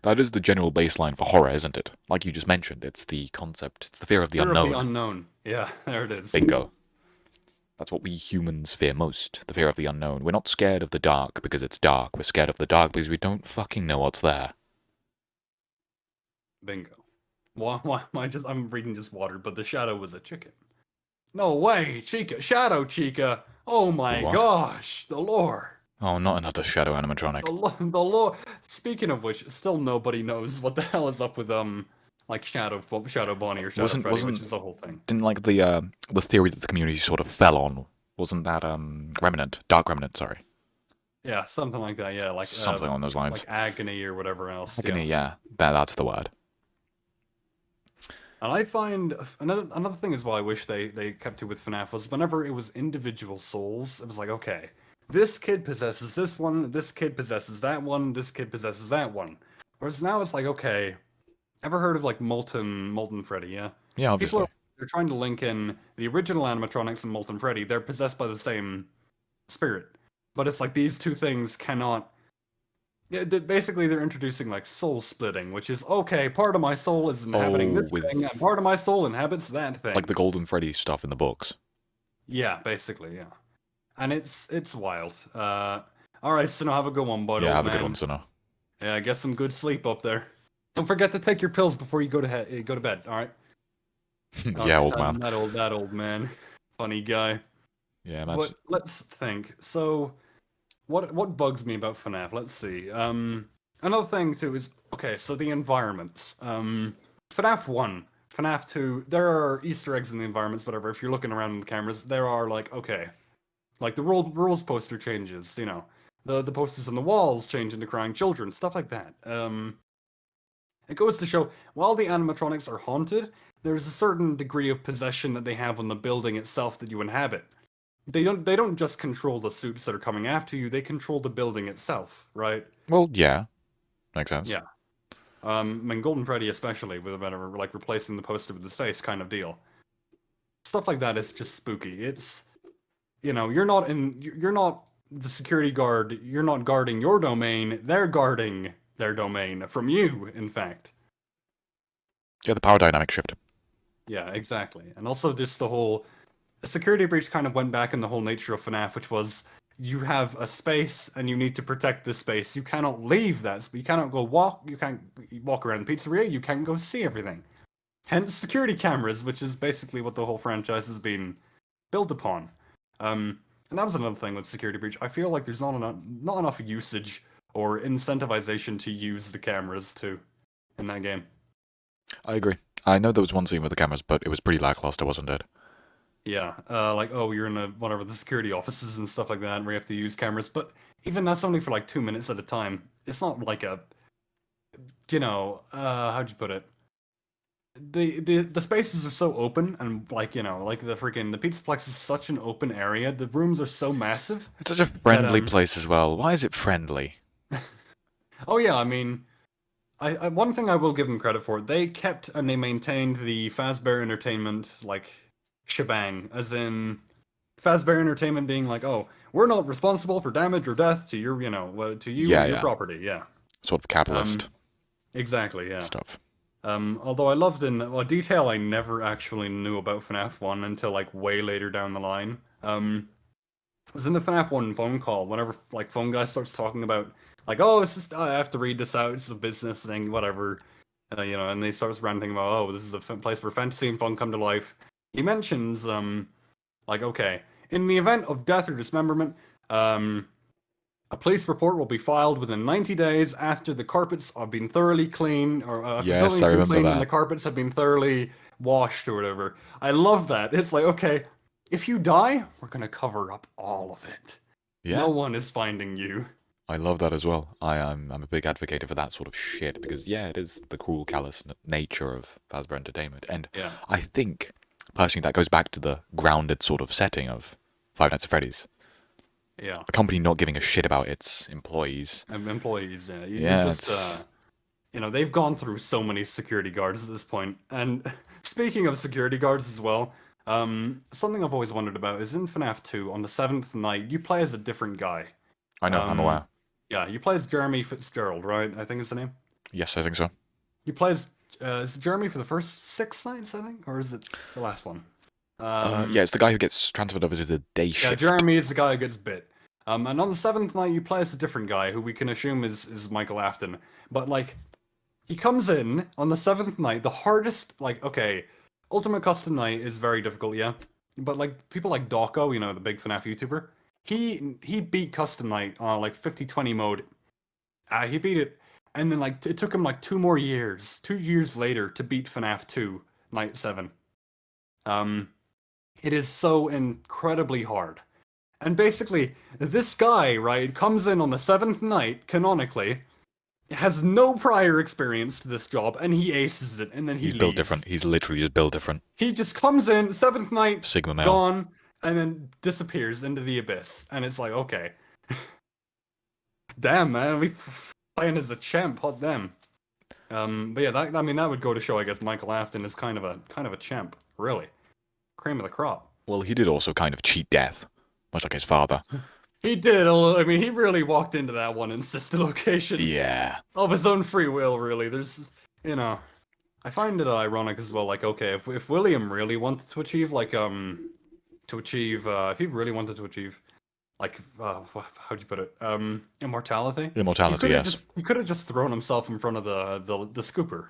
S1: that is the general baseline for horror, isn't it? Like you just mentioned, it's the concept, it's the fear of the
S2: fear of
S1: unknown.
S2: the unknown. Yeah, there it is.
S1: Bingo. That's what we humans fear most, the fear of the unknown. We're not scared of the dark because it's dark. We're scared of the dark because we don't fucking know what's there.
S2: Bingo. Why am I'm reading just water, but the shadow was a chicken. No way, Chica. Shadow Chica. Oh my
S1: What?
S2: gosh, the lore.
S1: Oh, not another shadow animatronic.
S2: The lore. Speaking of which, still nobody knows what the hell is up with like Shadow Bonnie or Shadow Freddy, which is the whole thing.
S1: Didn't like the theory that the community sort of fell on. Wasn't that Dark Remnant, sorry.
S2: Yeah, something like that. Yeah, like
S1: something along those lines.
S2: like agony or whatever else.
S1: Agony, yeah. That's the word.
S2: And I find another thing is why I wish they kept it with FNAF was whenever it was individual souls, it was like, okay, this kid possesses this one, this kid possesses that one, this kid possesses that one. Whereas now it's like, okay, ever heard of like Molten Freddy? Yeah.
S1: Yeah, obviously.
S2: They're trying to link in the original animatronics and Molten Freddy. They're possessed by the same spirit, but it's like these two things cannot. Yeah, basically they're introducing like soul splitting, which is okay. Part of my soul is inhabiting this thing, and part of my soul inhabits that thing.
S1: Like the Golden Freddy stuff in the books.
S2: Yeah, basically, yeah. And it's wild. All right, Sino, have a good one, bud.
S1: Yeah, have
S2: a
S1: good one, Sino.
S2: Yeah, get some good sleep up there. Don't forget to take your pills before you go to bed. All right.
S1: Yeah, old man.
S2: That old man. Funny guy.
S1: Yeah, man.
S2: But let's think. So, what bugs me about FNAF? Let's see. Another thing too is okay. So the environments. FNAF 1, FNAF 2. There are Easter eggs in the environments. Whatever. If you're looking around in the cameras, there are like okay, like the rules poster changes. You know, the posters on the walls change into crying children. Stuff like that. It goes to show while the animatronics are haunted, there's a certain degree of possession that they have on the building itself that you inhabit. They don't just control the suits that are coming after you, they control the building itself, right?
S1: Well, yeah. Makes sense.
S2: Yeah. I mean, Golden Freddy especially, with whatever, like replacing the poster with his face kind of deal. Stuff like that is just spooky. It's, you know, you're not the security guard, you're not guarding your domain, they're guarding their domain from you, in fact.
S1: Yeah, the power dynamic shift.
S2: Yeah, exactly. And also just the whole security breach kind of went back in the whole nature of FNAF, which was you have a space and you need to protect the space. You cannot leave that. You cannot go walk. You can't walk around the pizzeria. You can't go see everything. Hence security cameras, which is basically what the whole franchise has been built upon. And that was another thing with security breach. I feel like there's not enough usage or incentivization to use the cameras too in that game.
S1: I agree. I know there was one scene with the cameras, but it was pretty lackluster, wasn't it?
S2: Yeah, like, oh, you're in whatever, the security offices and stuff like that, where you have to use cameras, but even that's only for like 2 minutes at a time. It's not like a, you know, how'd you put it? The spaces are so open, and like, you know, like the Pizzaplex is such an open area, the rooms are so massive.
S1: It's such a friendly place as well. Why is it friendly?
S2: Oh yeah, I mean, I one thing I will give them credit for, they kept and they maintained the Fazbear Entertainment, like, shebang, as in Fazbear Entertainment being like, oh, we're not responsible for damage or death to your, you know, to you and your property, yeah.
S1: Sort of capitalist.
S2: Exactly, yeah.
S1: Stuff.
S2: Although I loved a detail I never actually knew about FNAF 1 until like way later down the line. Was in the FNAF 1 phone call, whenever like phone guy starts talking about like, oh, it's just I have to read this out, it's a business thing, whatever. You know, and he starts ranting about, oh, this is a place where fantasy and fun come to life. He mentions, like, okay, in the event of death or dismemberment, a police report will be filed within 90 days after the carpets have been thoroughly cleaned, or after the building's been cleaned and the carpets have been thoroughly washed or whatever. I love that. It's like, okay, if you die, we're gonna cover up all of it. Yeah. No one is finding you.
S1: I love that as well. I'm a big advocate for that sort of shit, because, yeah, it is the cruel, callous nature of Fazbear Entertainment. And
S2: yeah.
S1: I think, personally, that goes back to the grounded sort of setting of Five Nights at Freddy's.
S2: Yeah.
S1: A company not giving a shit about its employees.
S2: Employees, yeah. You know, they've gone through so many security guards at this point. And speaking of security guards as well, something I've always wondered about is in FNAF 2, on the 7th night, you play as a different guy.
S1: I know, I'm aware.
S2: Yeah, you play as Jeremy Fitzgerald, right? I think is the name?
S1: Yes, I think so.
S2: You play as, is it Jeremy for the first 6 nights, I think? Or is it the last one?
S1: Yeah, it's the guy who gets transferred over to the day shift.
S2: Yeah, Jeremy is the guy who gets bit. And on the 7th night, you play as a different guy, who we can assume is Michael Afton. But, like, he comes in on the 7th night, the hardest, like, okay, Ultimate Custom Night is very difficult, yeah? But, like, people like Dawko, you know, the big FNAF YouTuber, he beat Custom Night on like 50/20 mode. He beat it, and then like it took him like 2 years later to beat FNAF 2 Night 7. It is so incredibly hard. And basically, this guy, right, comes in on the 7th night, canonically, has no prior experience to this job, and he aces it, and then he
S1: He's
S2: leaves.
S1: built different. He's literally just built different.
S2: He just comes in, 7th night,
S1: Sigma male.
S2: gone, and then disappears into the abyss. And it's like, okay. Damn, man, we playing as a champ, hot damn. But yeah, that would go to show, I guess, Michael Afton is kind of a champ, really. Cream of the crop.
S1: Well, he did also kind of cheat death, much like his father.
S2: He did. I mean, he really walked into that one insisted location.
S1: Yeah.
S2: Of his own free will, really. There's, I find it ironic as well. Like, okay, if William really wanted to achieve, like, if he really wanted to achieve, like, how'd you put it? Immortality.
S1: Immortality, yes.
S2: He could have just thrown himself in front of the scooper,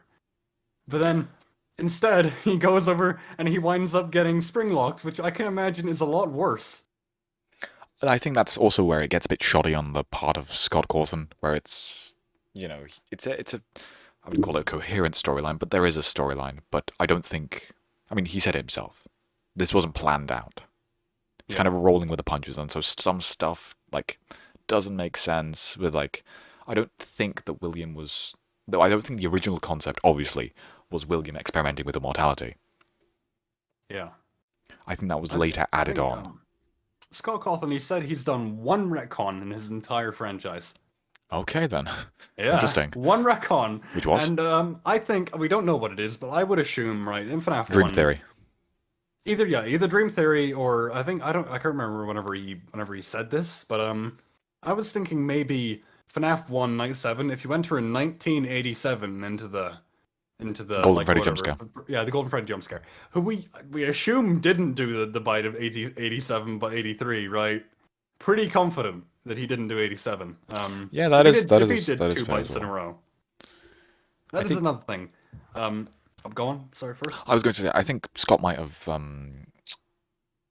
S2: but then instead he goes over and he winds up getting spring locks, which I can imagine is a lot worse.
S1: I think that's also where it gets a bit shoddy on the part of Scott Cawthon, where it's, it's a, I would call it a coherent storyline, but there is a storyline. But I don't think, I mean, he said it himself, this wasn't planned out. It's kind of rolling with the punches, and so some stuff, like, doesn't make sense with, like, I don't think that William was, though I don't think the original concept, obviously, was William experimenting with immortality.
S2: Yeah.
S1: I think that was later added on.
S2: Scott Cawthon, he said he's done one retcon in his entire franchise.
S1: Okay, then.
S2: Yeah.
S1: Interesting.
S2: One retcon.
S1: Which was?
S2: And I think, we don't know what it is, but I would assume, right, in FNAF 1...
S1: Dream Theory.
S2: Either Dream Theory or I can't remember whenever he said this, but I was thinking maybe FNAF 1 Night 7, if you enter in 1987 into the
S1: Golden Freddy jump scare.
S2: Yeah, the Golden Freddy jump scare. Who we assume didn't do the bite of 87 but 83, right? Pretty confident that he didn't do 87.
S3: Yeah, that is
S2: two
S3: fair
S2: bites
S3: as well.
S2: in a row. That is another thing. I'm going. Sorry, first.
S1: I was going to say, I think Scott might have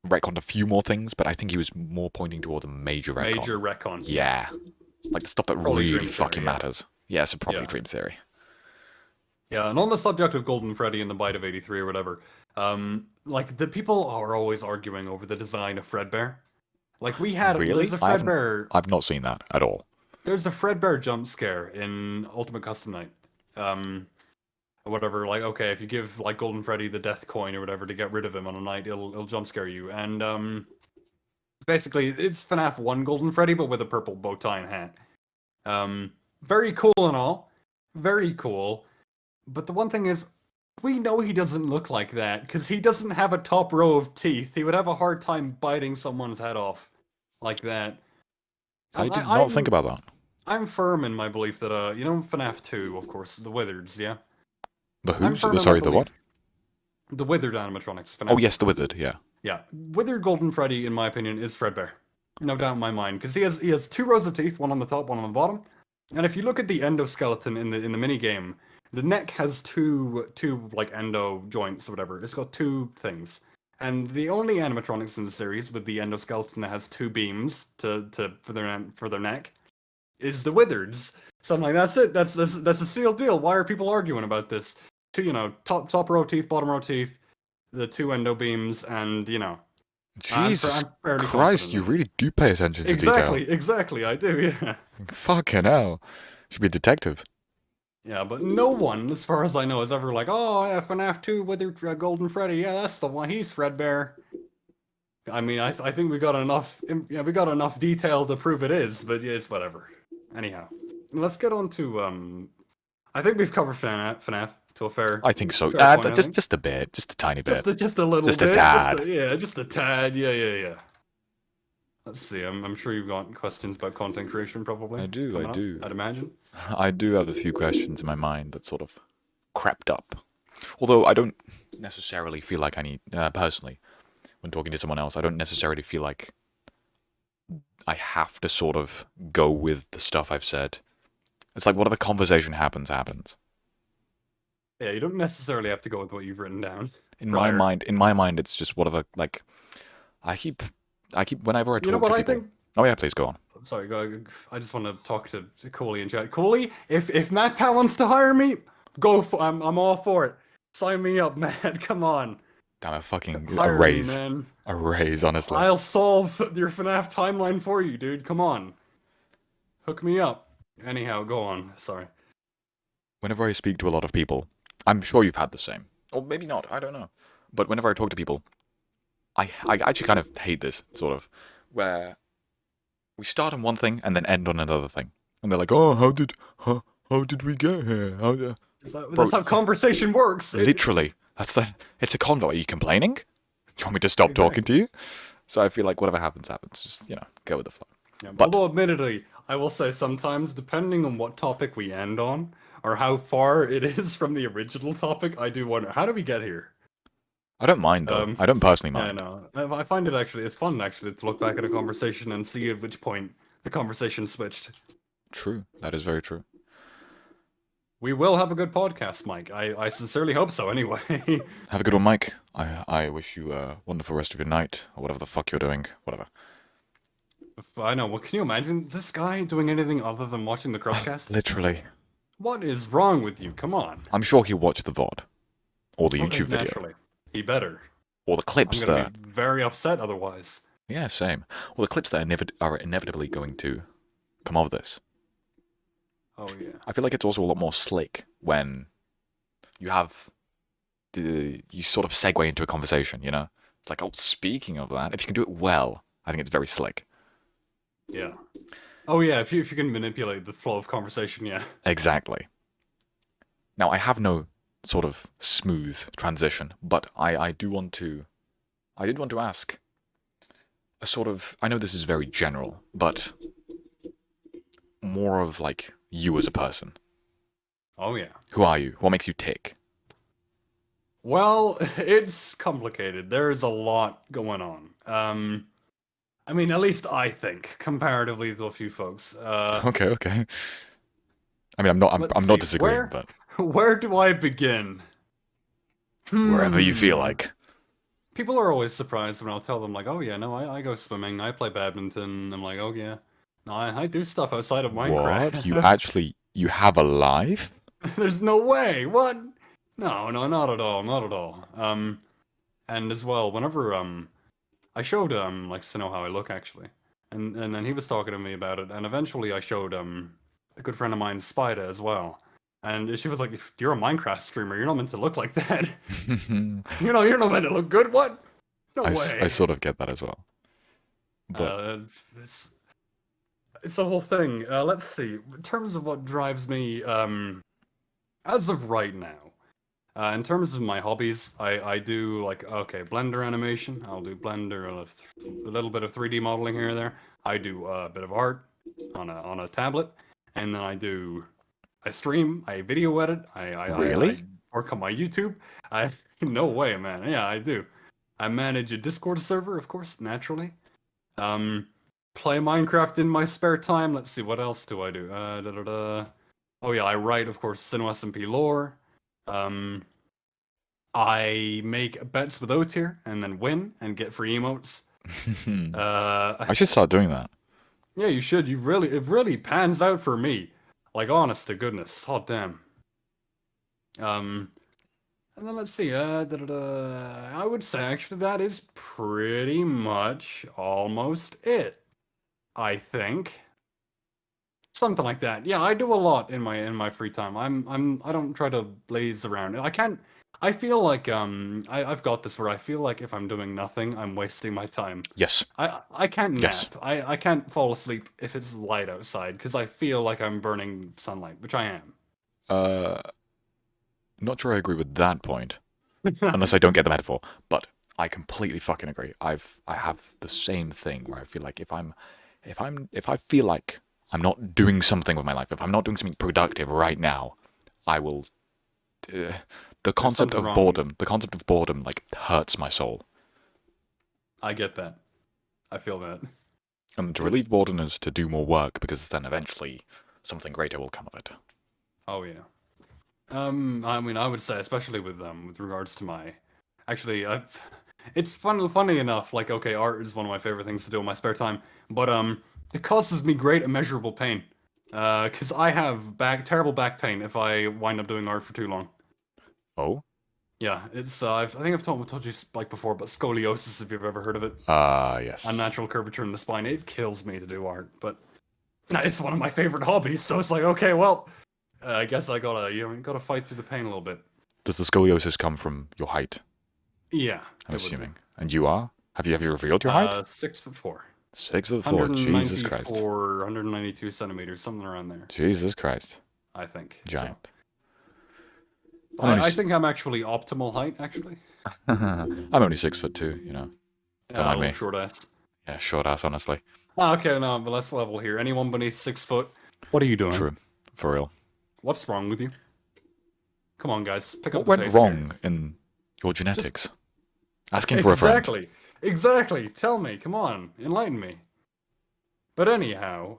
S1: retconned a few more things, but I think he was more pointing toward a major retcon.
S2: Major retcons.
S1: Yeah. Like the stuff that
S2: Probably
S1: really
S2: Dream
S1: fucking
S2: Theory,
S1: matters. Yeah, so probably
S2: Yeah.
S1: Dream Theory.
S2: Yeah, and on the subject of Golden Freddy and the Bite of 83 or whatever, like, the people are always arguing over the design of Fredbear. Like,
S1: Really?
S2: there's a Fredbear,
S1: I've not seen that at all.
S2: there's a Fredbear jump scare in Ultimate Custom Night. Or whatever, like, okay, if you give, like, Golden Freddy the death coin or whatever to get rid of him on a night, it'll jump scare you. And, basically, it's FNAF 1 Golden Freddy, but with a purple bow tie and hat. Very cool and all. Very cool. But the one thing is, we know he doesn't look like that, because he doesn't have a top row of teeth. He would have a hard time biting someone's head off like that.
S1: I did not think about that.
S2: I'm firm in my belief that, FNAF 2, of course, the Withered, yeah?
S1: The
S2: I'm
S1: who?
S2: firm in my
S1: Sorry, the what?
S2: belief. The Withered animatronics. FNAF
S1: Oh, yes, the Withered, yeah.
S2: Yeah, Withered Golden Freddy, in my opinion, is Fredbear. No doubt in my mind, because he has two rows of teeth, one on the top, one on the bottom. And if you look at the endoskeleton in the mini game, the neck has two like endo joints or whatever. It's got two things. And the only animatronics in the series with the endoskeleton that has two beams for their neck is the Withereds. So I'm like, that's it. That's a sealed deal. Why are people arguing about this? Two, top row teeth, bottom row teeth, the two endo beams, and
S1: Jesus
S2: I'm fairly
S1: Christ,
S2: confident.
S1: you really do pay attention to detail.
S2: Exactly, I do, yeah.
S1: Fucking hell. Should be a detective.
S2: Yeah, but no one, as far as I know, is ever like, oh, FNAF 2 with Golden Freddy, yeah, that's the one, he's Fredbear. I mean, I think we got enough detail to prove it is, but yeah, it's whatever. Anyhow, let's get on to, I think we've covered FNAF to a fair...
S1: I think so.
S2: fair point, I think.
S1: Just a bit. Just a tiny bit.
S2: Just a little
S1: Just
S2: bit.
S1: a tad.
S2: Just a tad, yeah. Let's see, I'm sure you've got questions about content creation, probably.
S1: I do.
S2: I'd imagine.
S1: I do have a few questions in my mind that sort of crept up. Although I don't necessarily feel like I need, personally, when talking to someone else, I don't necessarily feel like I have to sort of go with the stuff I've said. It's like whatever conversation happens.
S2: Yeah, you don't necessarily have to go with what you've written down.
S1: In my mind, it's just whatever, like, I keep whenever I
S2: You know
S1: talk to
S2: what I
S1: people.
S2: think?
S1: Oh yeah, please go on.
S2: Sorry, I just want to talk to Cooley and chat. Cooley, if MacPat wants to hire me, go for. I'm all for it. Sign me up, man. Come on,
S1: Damn, a
S2: hire me,
S1: raise.
S2: man.
S1: A raise, honestly.
S2: I'll solve your FNAF timeline for you, dude. Come on, hook me up. Anyhow, go on. Sorry.
S1: Whenever I speak to a lot of people, I'm sure you've had the same. Or maybe not, I don't know. But whenever I talk to people, I actually kind of hate this, sort of, where we start on one thing and then end on another thing. And they're like, oh, how did we get here?
S2: That's how conversation works.
S1: Literally. It's a convo. Are you complaining? Do you want me to stop talking to you? So I feel like whatever happens, happens. Just, go with the flow.
S2: Yeah,
S1: But
S2: although admittedly, I will say sometimes, depending on what topic we end on, or how far it is from the original topic, I do wonder, how do we get here?
S1: I don't mind, though. I don't personally mind.
S2: Yeah, no. I find it's fun, actually, to look back at a conversation and see at which point the conversation switched.
S1: True. That is very true.
S2: We will have a good podcast, Mike. I sincerely hope so, anyway.
S1: Have a good one, Mike. I wish you a wonderful rest of your night, or whatever the fuck you're doing. Whatever.
S2: I know, well, can you imagine this guy doing anything other than watching the cruubsCast?
S1: Literally.
S2: What is wrong with you? Come on.
S1: I'm sure he'll watch the VOD. Or the YouTube video.
S2: Naturally. He better.
S1: Or the clips
S2: I'm gonna be very upset otherwise.
S1: Yeah, same. Or the clips that are inevitably going to come of this.
S2: Oh, yeah.
S1: I feel like it's also a lot more slick when you have you sort of segue into a conversation, you know? It's like, oh, speaking of that, if you can do it well, I think it's very slick.
S2: Yeah. Oh, yeah, if you can manipulate the flow of conversation, yeah.
S1: Exactly. Now, I have no sort of smooth transition, but I did want to ask a sort of, I know this is very general, but more of like you as a person.
S2: Oh, yeah.
S1: Who are you? What makes you tick?
S2: Well, it's complicated. There's a lot going on. I mean, at least I think, comparatively to a few folks.
S1: Okay. I mean, I'm not disagreeing, but
S2: where do I begin?
S1: wherever you feel like.
S2: People are always surprised when I'll tell them, like, oh, yeah, no, I go swimming, I play badminton. I'm like, oh, yeah. No, I do stuff outside of Minecraft.
S1: What? You have a life?
S2: There's no way. What? No, not at all. Not at all. And as well, whenever I showed like Sino how I look actually, and then he was talking to me about it, and eventually I showed a good friend of mine Spider as well, and she was like, "If you're a Minecraft streamer, you're not meant to look like that. You're not meant to look good. What? No way."
S1: I sort of get that as well.
S2: But it's the whole thing. Let's see. In terms of what drives me, as of right now. In terms of my hobbies, I do like, okay, Blender animation. I'll do Blender, a little bit of 3D modeling here and there. I do a bit of art on a tablet, and then I stream, I video edit,
S1: Really?
S2: I work on my YouTube. No way, man. Yeah, I do. I manage a Discord server, of course, naturally. Play Minecraft in my spare time. Let's see, what else do I do? Oh yeah, I write, of course, CinemaSMP lore. I make bets with O-tier and then win and get free emotes.
S1: I should start doing that.
S2: Yeah, you should. It really pans out for me. Like, honest to goodness. Hot damn. And then let's see. I would say actually that is pretty much almost it. I think. Something like that. Yeah, I do a lot in my free time. I don't try to laze around. I feel like I've got this where I feel like if I'm doing nothing, I'm wasting my time.
S1: Yes.
S2: I can't nap.
S1: Yes.
S2: I can't fall asleep if it's light outside because I feel like I'm burning sunlight, which I am.
S1: Not sure I agree with that point. Unless I don't get the metaphor. But I completely fucking agree. I have the same thing where I feel like if I feel like I'm not doing something with my life, if I'm not doing something productive right now, I will the concept of boredom like hurts my soul.
S2: I get that. I feel that.
S1: And to relieve boredom is to do more work because then eventually something greater will come of it.
S2: Oh yeah. I mean, I would say, especially with regards to my, actually, it's funny enough. Like, okay, art is one of my favorite things to do in my spare time, but it causes me great immeasurable pain. Because I have terrible back pain if I wind up doing art for too long.
S1: Oh?
S2: Yeah, it's I think I've told you like before, but scoliosis, if you've ever heard of it,
S1: Yes.
S2: unnatural curvature in the spine. It kills me to do art, but it's one of my favorite hobbies. So it's like, okay, well, I guess I gotta fight through the pain a little bit.
S1: Does the scoliosis come from your height?
S2: Yeah,
S1: I'm assuming. And you are? Have you revealed your height?
S2: 6'4".
S1: 6'4". Jesus Christ.
S2: 192 centimeters, something around there.
S1: Jesus Christ.
S2: I think.
S1: Giant.
S2: So, I think I'm actually optimal height, actually.
S1: I'm only 6'2", you know. Don't mind me.
S2: Short ass.
S1: Yeah, short ass, honestly.
S2: Okay, no, but let's level here. Anyone beneath 6 foot, what are you doing?
S1: True. For real.
S2: What's wrong with you? Come on, guys. Pick up
S1: What
S2: the
S1: went
S2: pace
S1: wrong in your genetics? Asking for a friend.
S2: Exactly. Tell me. Come on. Enlighten me. But anyhow,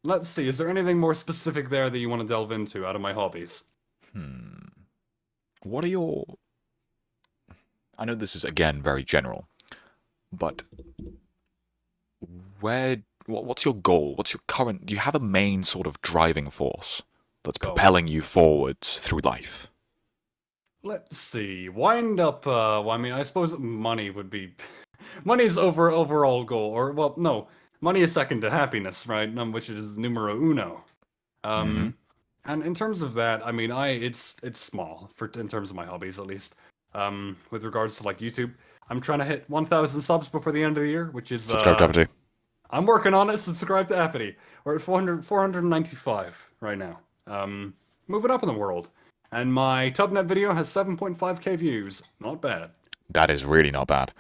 S2: let's see. Is there anything more specific there that you want to delve into out of my hobbies?
S1: What are your... I know this is, again, very general, but what's your goal? What's your current... Do you have a main sort of driving force that's propelling you forwards through life?
S2: Let's see. Wind up, well, I mean, I suppose money would be... Money's overall goal, or, well, no. Money is second to happiness, right? Which is numero uno. And in terms of that, I mean, it's small in terms of my hobbies, at least. With regards to like YouTube, I'm trying to hit 1,000 subs before the end of the year, which is
S1: subscribe to Appity.
S2: I'm working on it. Subscribe to Appity. We're at 495 right now. Moving up in the world, and my Tubnet video has 7.5k views. Not bad.
S1: That is really not bad.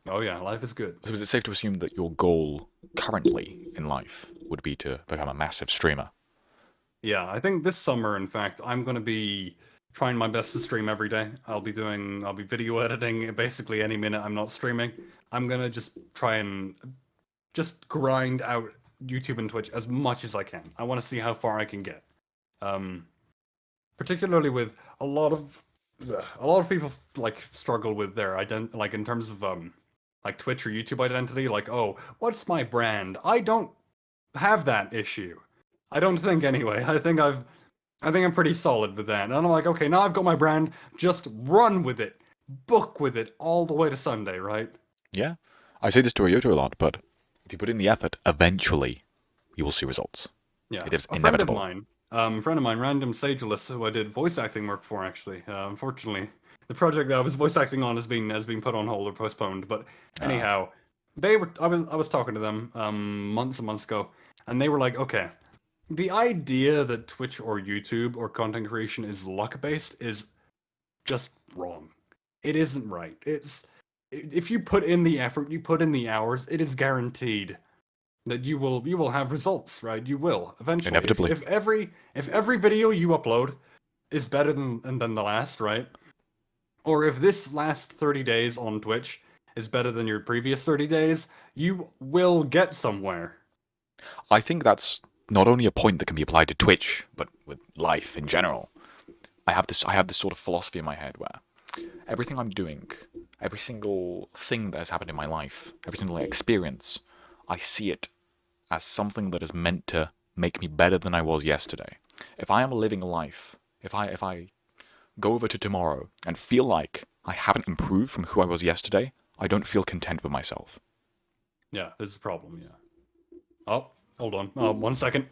S2: Oh yeah, life is good.
S1: So is it safe to assume that your goal currently in life would be to become a massive streamer?
S2: Yeah, I think this summer, in fact, I'm going to be trying my best to stream every day. I'll be video editing basically any minute I'm not streaming. I'm going to just try and just grind out YouTube and Twitch as much as I can. I want to see how far I can get. Particularly with a lot of people like struggle with their like in terms of like Twitch or YouTube identity, like, oh, what's my brand? I don't have that issue. I don't think anyway. I think I'm pretty solid with that. And I'm like, okay, now I've got my brand, just run with it. Book with it all the way to Sunday, right?
S1: Yeah. I say this to Ayoto a lot, but if you put in the effort, eventually you will see results.
S2: Yeah.
S1: It is inevitable.
S2: A friend of mine, Random Sageless, who I did voice acting work for, actually. Unfortunately, the project that I was voice acting on has been put on hold or postponed. But anyhow, I was talking to them months and months ago, and they were like, okay, the idea that Twitch or YouTube or content creation is luck-based is just wrong. It isn't right. If you put in the effort, you put in the hours, it is guaranteed that you will have results, right? You will eventually.
S1: Inevitably.
S2: If every video you upload is better than the last, right? Or if this last 30 days on Twitch is better than your previous 30 days, you will get somewhere.
S1: I think that's not only a point that can be applied to Twitch, but with life in general. I have this sort of philosophy in my head where everything I'm doing, every single thing that has happened in my life, every single experience, I see it as something that is meant to make me better than I was yesterday. If I am living a life, if I go over to tomorrow and feel like I haven't improved from who I was yesterday, I don't feel content with myself.
S2: Yeah, there's a problem, yeah. Oh, hold on. 1 second.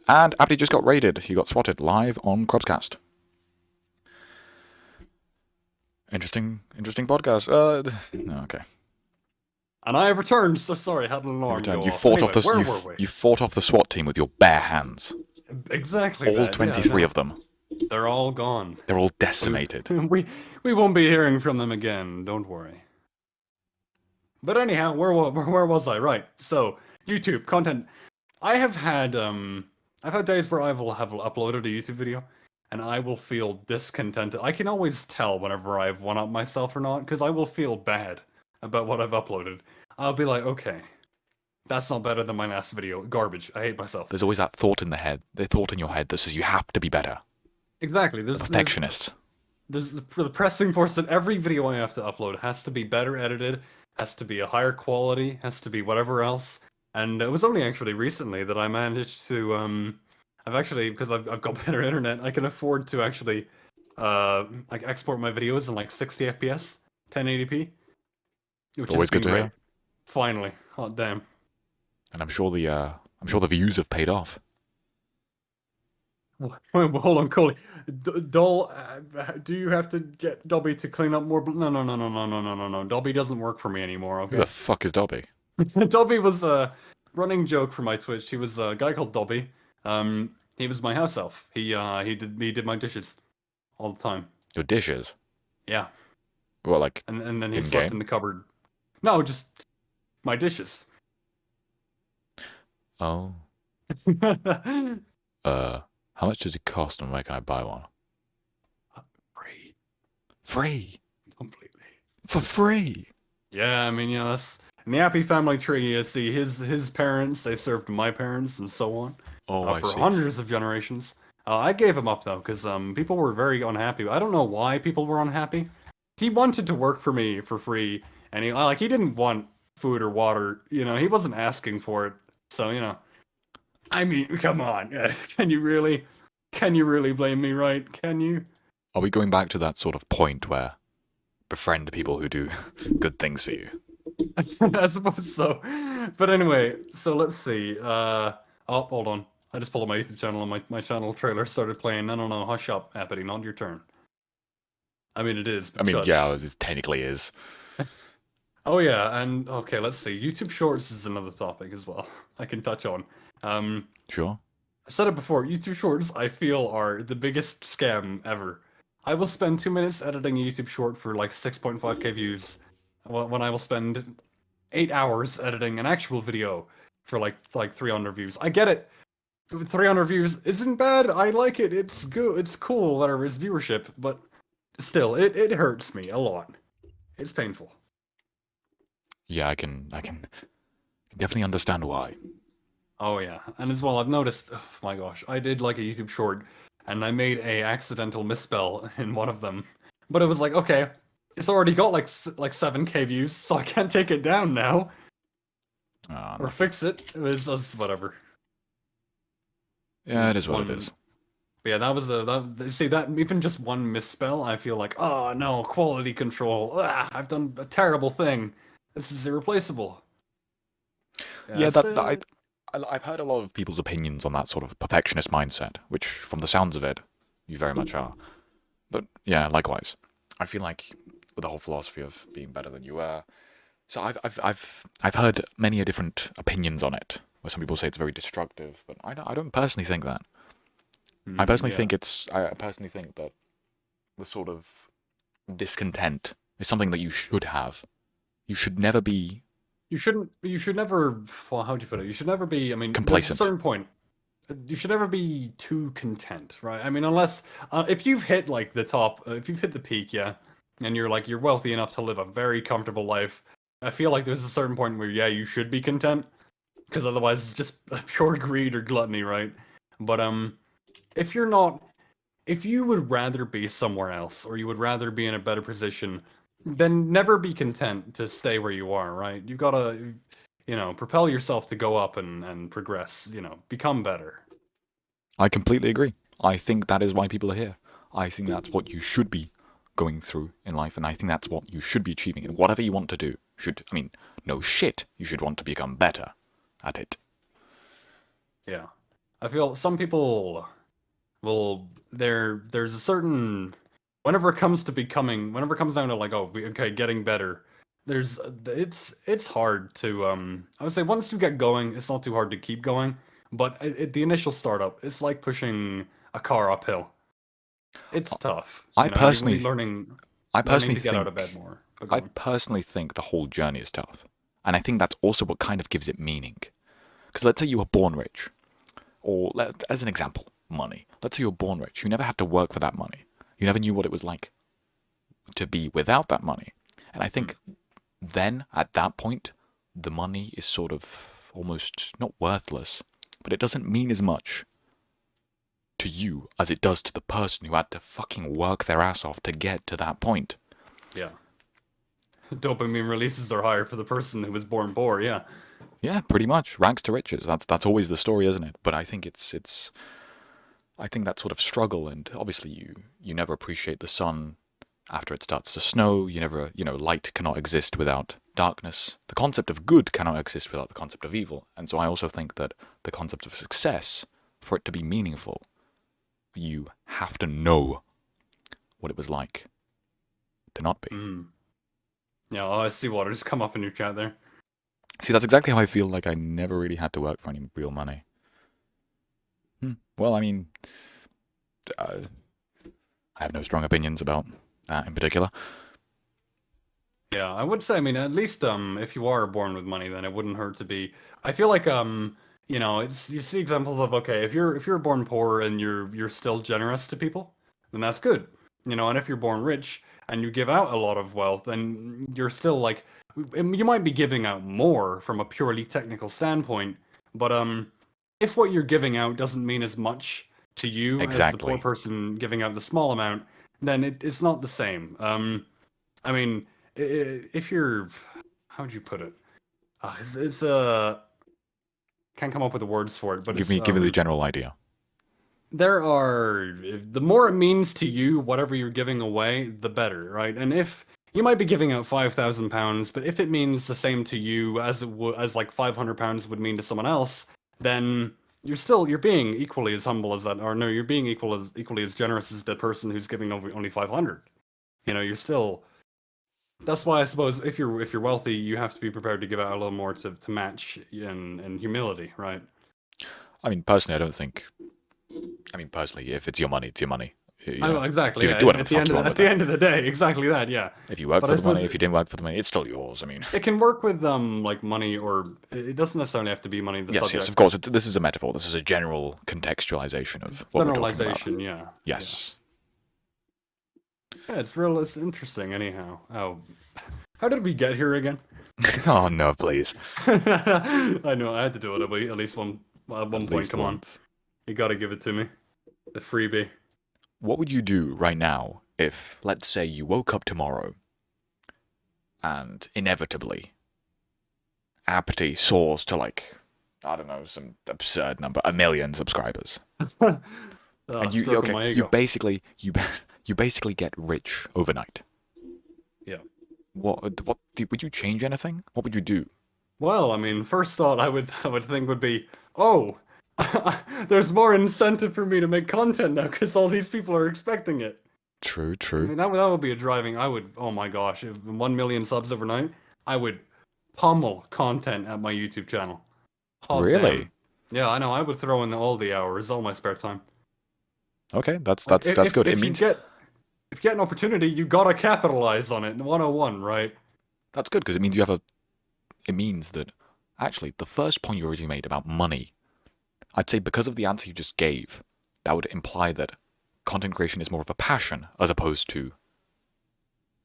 S1: And Appity just got raided. He got swatted live on cruubsCast. Interesting podcast. No, okay.
S2: And I have returned, so sorry, I had an alarm go
S1: You
S2: off.
S1: fought
S2: Anyway,
S1: off you fought off the SWAT team with your bare hands.
S2: Exactly.
S1: All 23 of them.
S2: They're all gone.
S1: They're all decimated.
S2: We won't be hearing from them again. Don't worry. But anyhow, where was I? Right. So YouTube content. I've had days where I will have uploaded a YouTube video, and I will feel discontented. I can always tell whenever I've one-upped myself or not, because I will feel bad about what I've uploaded. I'll be like, okay, that's not better than my last video. Garbage. I hate myself.
S1: There's always that thought in your head that says you have to be better.
S2: Exactly.
S1: Perfectionist.
S2: there's the pressing force that every video I have to upload has to be better edited, has to be a higher quality, has to be whatever else. And it was only actually recently that I managed to I've actually, because I've got better internet, I can afford to actually like export my videos in like 60 FPS, 1080p, which has
S1: Always good
S2: been
S1: to
S2: great.
S1: hear.
S2: Finally, hot damn.
S1: And I'm sure the views have paid off.
S2: Wait, hold on, Coley. Dol, do you have to get Dobby to clean up more? No, no, no, no, no, no, no, no, no. Dobby doesn't work for me anymore.
S1: Who the
S2: Okay.
S1: fuck is Dobby?
S2: Dobby was a running joke for my Twitch. He was a guy called Dobby. He was my house elf. He did my dishes all the time.
S1: Your dishes?
S2: Yeah,
S1: Well, like
S2: and then he
S1: in
S2: slept
S1: game?
S2: in the cupboard. No, just my dishes.
S1: Oh. How much does it cost and where can I buy one?
S2: Free,
S1: Free.
S2: completely.
S1: For free.
S2: Yeah, I mean, that's in the Appy family tree. You see, his parents, they served my parents, and so on.
S1: Oh, I
S2: For
S1: see.
S2: hundreds of generations. I gave him up though, because people were very unhappy. I don't know why people were unhappy. He wanted to work for me for free, and he didn't want food or water. He wasn't asking for it. So I mean, come on, can you really blame me, right? Can you?
S1: Are we going back to that sort of point where befriend people who do good things for you?
S2: I suppose so. But anyway, so let's see. Oh, hold on. I just pulled up my YouTube channel and my channel trailer started playing. No, hush up, Appity, not your turn. I mean, it is, but
S1: I mean,
S2: shush.
S1: yeah, it technically is.
S2: Oh yeah, and okay, let's see. YouTube Shorts is another topic as well I can touch on.
S1: Sure.
S2: I've said it before, YouTube Shorts, I feel, are the biggest scam ever. I will spend 2 minutes editing a YouTube short for like 6.5k views, when I will spend 8 hours editing an actual video for like 300 views. I get it. 300 views isn't bad. I like it. It's good. It's cool. Whatever. It's viewership, but still, it hurts me a lot. It's painful.
S1: Yeah, I can definitely understand why.
S2: Oh yeah, and as well, I've noticed. Oh my gosh, I did like a YouTube short, and I made a accidental misspell in one of them, but it was like, okay, it's already got like 7k views, so I can't take it down now or fix it. It was just whatever.
S1: Yeah, it is what it is.
S2: But yeah, that even just one misspell, I feel like, oh no, quality control. I've done a terrible thing. This is irreplaceable.
S1: Yeah, I've heard a lot of people's opinions on that sort of perfectionist mindset, which, from the sounds of it, you very much are. But yeah, likewise, I feel like with the whole philosophy of being better than you were. So I've heard many different opinions on it, where some people say it's very destructive, but I don't personally think that. I personally think that the sort of discontent is something that you should have. You should never be.
S2: You should never, well, how do you put it? You should never be, I mean,
S1: Complacent.
S2: there's a certain point. You should never be too content, right? I mean, unless, if you've hit like the top, if you've hit the peak, yeah, and you're wealthy enough to live a very comfortable life, I feel like there's a certain point where, yeah, you should be content, because otherwise it's just pure greed or gluttony, right? But, if you're not, if you would rather be somewhere else, or you would rather be in a better position, then never be content to stay where you are, right? You gotta, propel yourself to go up and progress, become better.
S1: I completely agree. I think that is why people are here. I think that's what you should be going through in life, and I think that's what you should be achieving. And whatever you want to do no shit, you should want to become better at it.
S2: Yeah. I feel some people will, there's a certain, whenever it comes down to like, oh, okay, getting better, it's hard to, I would say once you get going, it's not too hard to keep going, but the initial startup, it's like pushing a car uphill. It's tough.
S1: I personally
S2: learning to get out of bed more.
S1: I personally think the whole journey is tough. And I think that's also what kind of gives it meaning. Because let's say you were born rich, or as an example, money. Let's say you were born rich. You never had to work for that money. You never knew what it was like to be without that money. And I think then, at that point, the money is sort of almost not worthless, but it doesn't mean as much to you as it does to the person who had to fucking work their ass off to get to that point.
S2: Yeah. Dopamine releases are higher for the person who was born poor, yeah.
S1: Yeah, pretty much. Rags to riches. That's always the story, isn't it? But I think I think that sort of struggle, and obviously you never appreciate the sun after it starts to snow. You never, light cannot exist without darkness. The concept of good cannot exist without the concept of evil. And so I also think that the concept of success, for it to be meaningful, you have to know what it was like to not be.
S2: Yeah, I see water just come up in your chat there.
S1: See, that's exactly how I feel like I never really had to work for any real money. Well, I mean, I have no strong opinions about that in particular.
S2: Yeah, I would say, I mean, at least if you are born with money, then it wouldn't hurt to be. I feel like it's you see examples of, okay, if you're born poor and you're still generous to people, then that's good. And if you're born rich and you give out a lot of wealth, then you're still like, you might be giving out more from a purely technical standpoint, but if what you're giving out doesn't mean as much to you as the poor person giving out the small amount, then it's not the same. I mean, if you're, how would you put it? It's can't come up with the words for it, but
S1: give me the general idea.
S2: The more it means to you, whatever you're giving away, the better, right? And if you might be giving out £5,000, but if it means the same to you as like £500 would mean to someone else, then you're being equally as humble as that, or no, you're being equally as generous as the person who's giving only 500. You're still. That's why I suppose if you're wealthy, you have to be prepared to give out a little more to match in humility, right?
S1: I mean, personally, I don't think. I mean, personally, if it's your money, it's your money.
S2: I know, exactly.
S1: Do whatever
S2: at the end of the day, exactly that. Yeah.
S1: If you work for the money, if you didn't work for the money, it's still yours. I mean,
S2: it can work with like money, or it doesn't necessarily have to be money.
S1: Yes, of course. This is a metaphor. This is a general contextualization of what we're talking about.
S2: Yeah.
S1: Yes.
S2: Yeah, it's interesting. Anyhow, how did we get here again?
S1: Oh no, please.
S2: I know I had to do it at least at one point. Come on, you got to give it to me, the freebie.
S1: What would you do right now if, let's say, you woke up tomorrow and inevitably Appity soars to, like, I don't know, some absurd number, 1 million subscribers? And you basically get rich overnight.
S2: Yeah.
S1: What would you change anything? What would you do?
S2: Well, I mean, first thought I would think would be, oh, there's more incentive for me to make content now because all these people are expecting it.
S1: True.
S2: I mean, that would be a driving. Oh my gosh, if 1 million subs overnight, I would pummel content at my YouTube channel.
S1: Really?
S2: Damn. Yeah, I know. I would throw in all the hours, all my spare time.
S1: Okay, that's good.
S2: If you get an opportunity, you gotta capitalize on it. 101, right?
S1: That's good because it means it means that actually the first point you originally made about money, I'd say because of the answer you just gave, that would imply that content creation is more of a passion as opposed to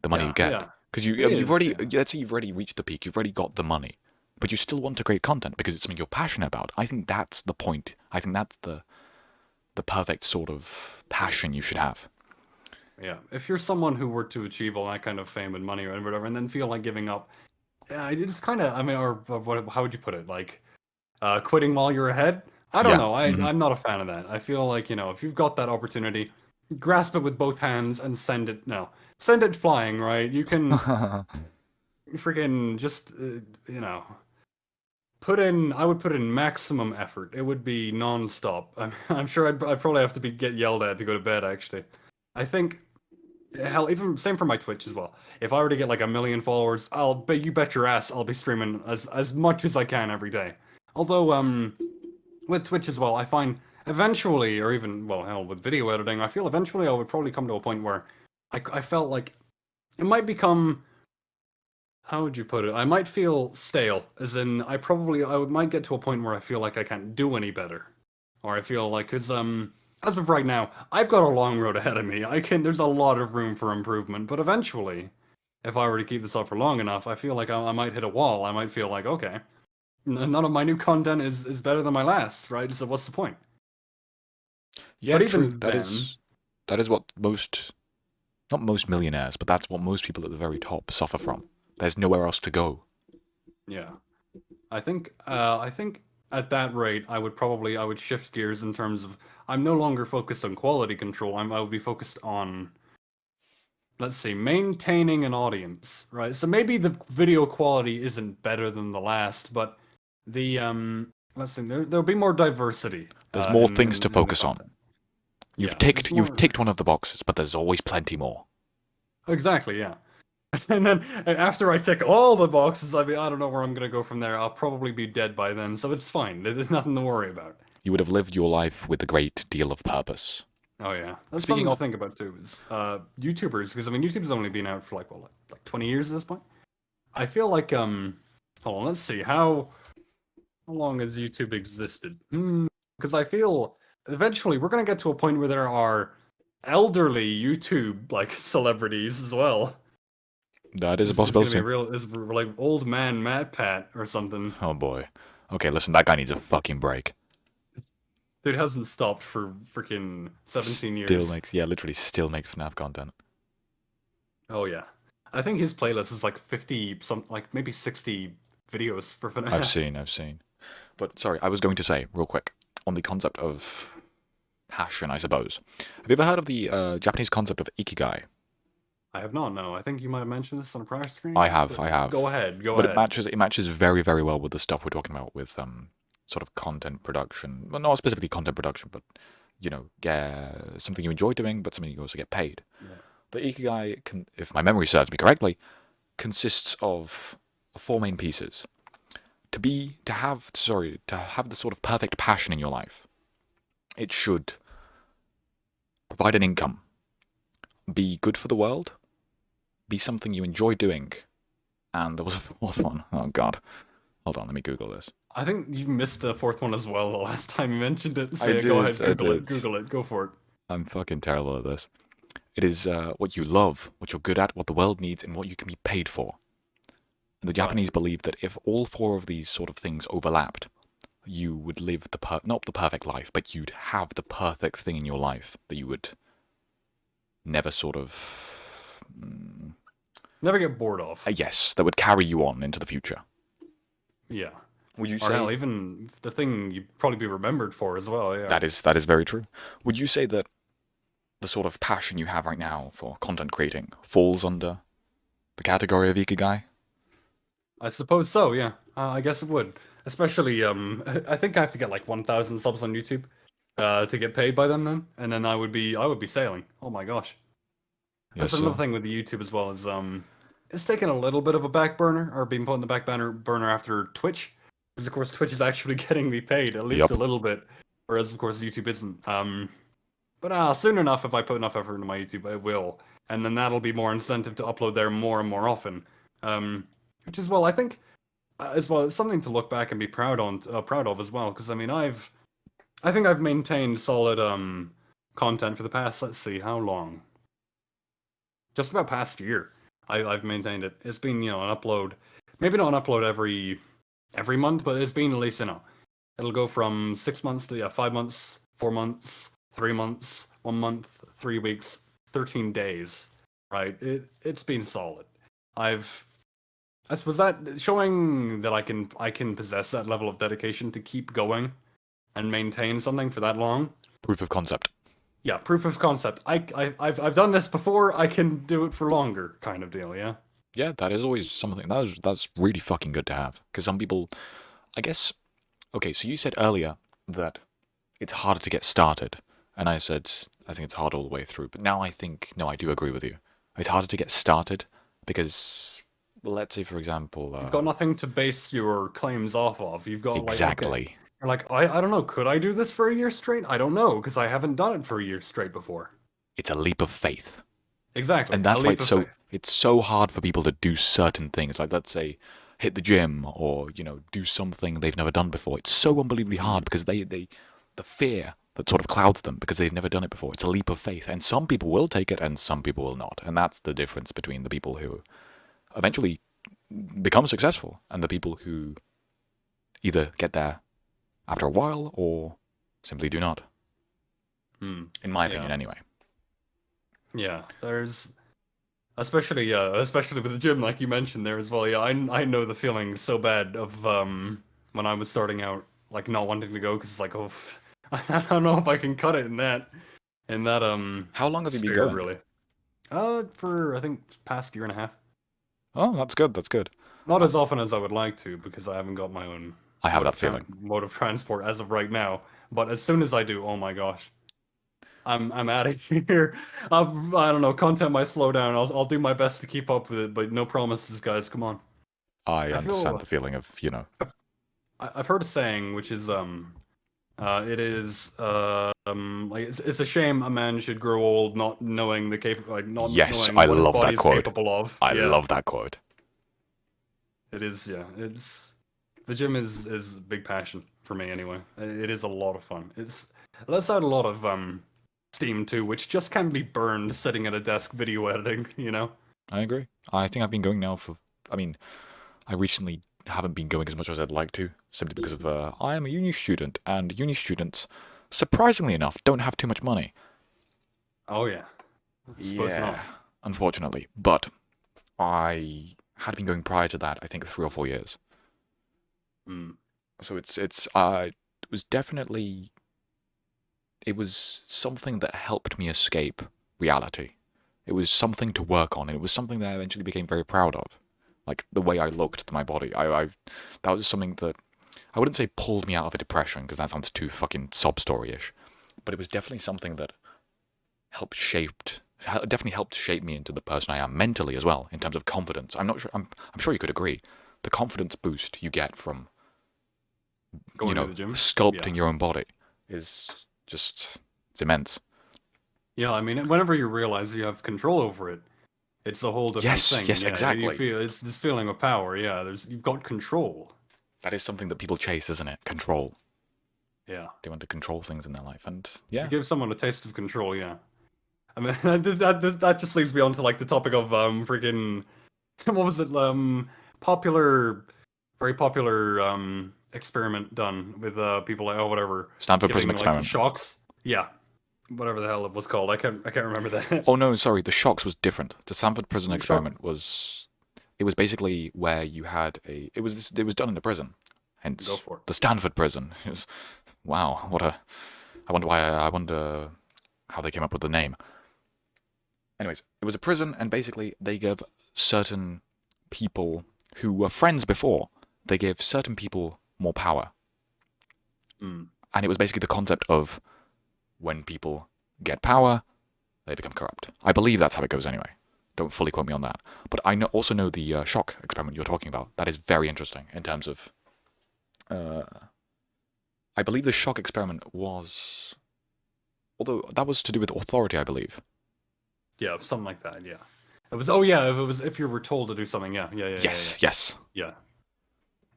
S1: the money you get. Because let's say you've already reached the peak, you've already got the money, but you still want to create content because it's something you're passionate about. I think that's the point. I think that's the perfect sort of passion you should have.
S2: Yeah, if you're someone who were to achieve all that kind of fame and money or whatever, and then feel like giving up, it's kind of, I mean, or how would you put it? Like, quitting while you're ahead? I don't know. I'm not a fan of that. I feel like, if you've got that opportunity, grasp it with both hands and send it flying, right? You can freaking just, I would put in maximum effort. It would be non-stop. I'm sure I'd probably have to get yelled at to go to bed, actually. I think, hell, even same for my Twitch as well. If I were to get like 1 million followers, you bet your ass I'll be streaming as much as I can every day. Although, with Twitch as well, I find eventually, or even, well, hell, with video editing, I feel eventually I would probably come to a point where I felt like it might become, how would you put it? I might feel stale, as in I might get to a point where I feel like I can't do any better, or I feel like, because as of right now, I've got a long road ahead of me. There's a lot of room for improvement, but eventually, if I were to keep this up for long enough, I feel like I might hit a wall. I might feel like, okay, none of my new content is better than my last, right? So what's the point?
S1: Yeah,
S2: But
S1: true.
S2: even then,
S1: That is what most, not most millionaires, but that's what most people at the very top suffer from. There's nowhere else to go.
S2: yeah, I think at that rate, I would shift gears in terms of I'm no longer focused on quality control. I would be focused on, let's see, maintaining an audience, right? So maybe the video quality isn't better than the last, but the let's see, there'll be more diversity
S1: There's more
S2: in,
S1: things to
S2: in the
S1: focus on.
S2: content.
S1: You've
S2: Yeah, there's
S1: you've
S2: more.
S1: ticked one of the boxes, but there's always plenty more.
S2: Exactly, yeah. And then after I tick all the boxes, I mean, I don't know where I'm gonna go from there. I'll probably be dead by then, so it's fine. There's nothing to worry about.
S1: You would have lived your life with a great deal of purpose.
S2: Oh yeah, that's
S1: Speaking
S2: something to
S1: of,
S2: think about too. Is YouTubers, because I mean, YouTube's only been out for like what, like 20 years at this point. I feel like hold on, let's see how long has YouTube existed? Because I feel eventually we're gonna get to a point where there are elderly YouTube like celebrities as well.
S1: that is a
S2: It's gonna be
S1: possibility.
S2: a real, is like old man Matt Pat or something.
S1: Oh boy. Okay, listen, that guy needs a fucking break.
S2: Dude hasn't stopped for freaking 17
S1: Still
S2: years.
S1: makes, yeah, literally still makes FNAF content.
S2: Oh yeah. I think his playlist is like 50 some like maybe 60 videos for
S1: I've
S2: FNAF.
S1: seen. But sorry, I was going to say, real quick, on the concept of passion, I suppose. Have you ever heard of the Japanese concept of ikigai?
S2: I have not, no. I think you might have mentioned this on a prior stream.
S1: I have,
S2: But
S1: I have.
S2: go ahead, go
S1: But
S2: ahead.
S1: it matches very, very well with the stuff we're talking about with sort of content production. Well, not specifically content production, but something you enjoy doing, but something you also get paid.
S2: Yeah.
S1: The ikigai, if my memory serves me correctly, consists of four main pieces. To have the sort of perfect passion in your life, it should provide an income, be good for the world, be something you enjoy doing, and there was a fourth one. Oh god. Hold on, let me Google this.
S2: I think you missed the fourth one as well the last time you mentioned it. So
S1: I
S2: yeah, go
S1: did,
S2: ahead,
S1: I
S2: Google it,
S1: did.
S2: Google it, go for it.
S1: I'm fucking terrible at this. It is what you love, what you're good at, what the world needs, and what you can be paid for. And the Japanese believe that if all four of these sort of things overlapped, you would live not the perfect life, but you'd have the perfect thing in your life that you would never sort of...
S2: Never get bored of.
S1: yes, that would carry you on into the future.
S2: Yeah.
S1: Would you
S2: Or
S1: say...
S2: hell, even the thing you'd probably be remembered for as well, yeah.
S1: That is very true. Would you say that the sort of passion you have right now for content creating falls under the category of ikigai?
S2: I suppose so, yeah. I guess it would. Especially, I think I have to get like 1,000 subs on YouTube to get paid by them then, and then I would be sailing. Oh my gosh.
S1: Yes,
S2: That's another
S1: sir.
S2: thing with the YouTube as well is it's taken a little bit of a back burner or being put in the burner after Twitch, because of course Twitch is actually getting me paid at least
S1: Yup.
S2: a little bit, whereas of course YouTube isn't. But soon enough, if I put enough effort into my YouTube, it will, and then that'll be more incentive to upload there more and more often. Which is, well, I think as well, it's something to look back and be proud of as well, because I mean I think I've maintained solid content for the past, let's see, how long? Just about past year. I've maintained it. It's been, an upload, maybe not an upload every month, but it's been at least, it'll go from 6 months to 5 months, 4 months, 3 months, 1 month, 3 weeks, 13 days. Right? It's been solid. I suppose that showing that I can possess that level of dedication to keep going and maintain something for that long.
S1: Proof of concept.
S2: Yeah, proof of concept. I've done this before. I can do it for longer, kind of deal. Yeah.
S1: Yeah, that is always something that's really fucking good to have. Because some people, I guess. Okay, so you said earlier that it's harder to get started, and I said I think it's hard all the way through. But now I think no, I do agree with you. It's harder to get started because, well, let's say for example,
S2: You've got nothing to base your claims off of. You've got
S1: exactly.
S2: like, okay. You're like, I don't know. Could I do this for a year straight? I don't know because I haven't done it for a year straight before.
S1: It's a leap of faith.
S2: Exactly.
S1: And that's why it's so hard for people to do certain things. Like, let's say, hit the gym or, do something they've never done before. It's so unbelievably hard because the fear that sort of clouds them because they've never done it before. It's a leap of faith. And some people will take it and some people will not. And that's the difference between the people who eventually become successful and the people who either get there after a while or simply do not. In my opinion, anyway.
S2: Yeah, there's especially with the gym, like you mentioned there as well. Yeah, I know the feeling so bad of when I was starting out, like not wanting to go because it's like, oh, I don't know if I can cut it in that
S1: How long have you been
S2: sphere
S1: going?
S2: really. For I think past year and a half.
S1: Oh, that's good. That's good.
S2: Not as often as I would like to because I haven't got my own
S1: I have that feeling.
S2: mode of transport as of right now. But as soon as I do, oh my gosh, I'm out of here. I don't know. Content might slow down. I'll do my best to keep up with it, but no promises, guys. Come on.
S1: I
S2: I
S1: understand
S2: feel
S1: the feeling of,
S2: I've heard a saying which is it is like it's a shame a man should grow old not knowing not
S1: yes,
S2: knowing
S1: I
S2: what his
S1: love
S2: body
S1: that
S2: is
S1: quote.
S2: capable of.
S1: I
S2: Yeah,
S1: love that quote.
S2: it is. Yeah, it's the gym is a big passion for me anyway. It is a lot of fun. It lets out a lot of steam too, which just can be burned sitting at a desk video editing. You know.
S1: I agree. I think I've been going now for, I mean, I recently haven't been going as much as I'd like to, simply because of, I am a uni student, and uni students, surprisingly enough, don't have too much money.
S2: Oh yeah. Suppose not.
S1: Unfortunately. But I had been going prior to that, I think 3 or 4 years.
S2: Mm.
S1: So it was definitely, it was something that helped me escape reality. It was something to work on, and it was something that I eventually became very proud of. Like, the way I looked to my body. That was something that, I wouldn't say pulled me out of a depression, because that sounds too fucking sob story-ish. But it was definitely something that definitely helped shape me into the person I am mentally as well, in terms of confidence. I'm sure you could agree. The confidence boost you get from,
S2: Going to the gym.
S1: sculpting your own body is just, it's immense.
S2: Yeah, I mean, whenever you realize you have control over it, it's a whole different thing.
S1: Yes,
S2: Yeah,
S1: exactly.
S2: you feel it's this feeling of power. Yeah, you've got control.
S1: That is something that people chase, isn't it? Control.
S2: Yeah,
S1: They want to control things in their life, and yeah.
S2: you give someone a taste of control. Yeah, I mean that just leads me on to like the topic of freaking what was it very popular experiment done with people like whatever
S1: Stanford Prison
S2: like,
S1: Experiment.
S2: shocks. Yeah, whatever the hell it was called. I can't remember that.
S1: Oh no, sorry. The shocks was different. The Stanford Prison
S2: The
S1: Experiment was. It was basically where you had a. It was done in a prison, hence
S2: Go for it.
S1: the Stanford Prison. It was, wow, what a. I wonder why. I wonder how they came up with the name. Anyways, it was a prison, and basically they gave certain people who were friends before. They gave certain people more power,
S2: Mm.
S1: and it was basically the concept of when people get power, they become corrupt. I believe that's how it goes anyway. Don't fully quote me on that. But I also know the shock experiment you're talking about. That is very interesting in terms of... I believe the shock experiment was... Although that was to do with authority, I believe.
S2: Yeah, something like that. Yeah, it was. Oh yeah, if you were told to do something. Yeah.
S1: Yes.
S2: Yeah.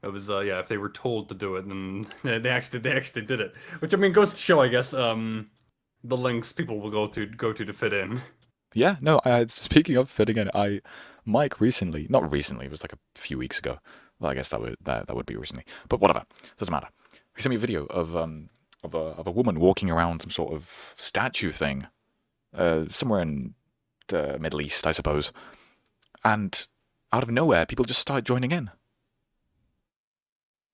S2: It was if they were told to do it, then they actually did it. Which I mean goes to show, I guess, the lengths people will go to fit in.
S1: Yeah, no, speaking of fitting in, Mike recently, not recently, it was like a few weeks ago. Well, I guess that would be recently. But whatever, doesn't matter. He sent me a video of a woman walking around some sort of statue thing, somewhere in the Middle East, I suppose. And out of nowhere, people just started joining in.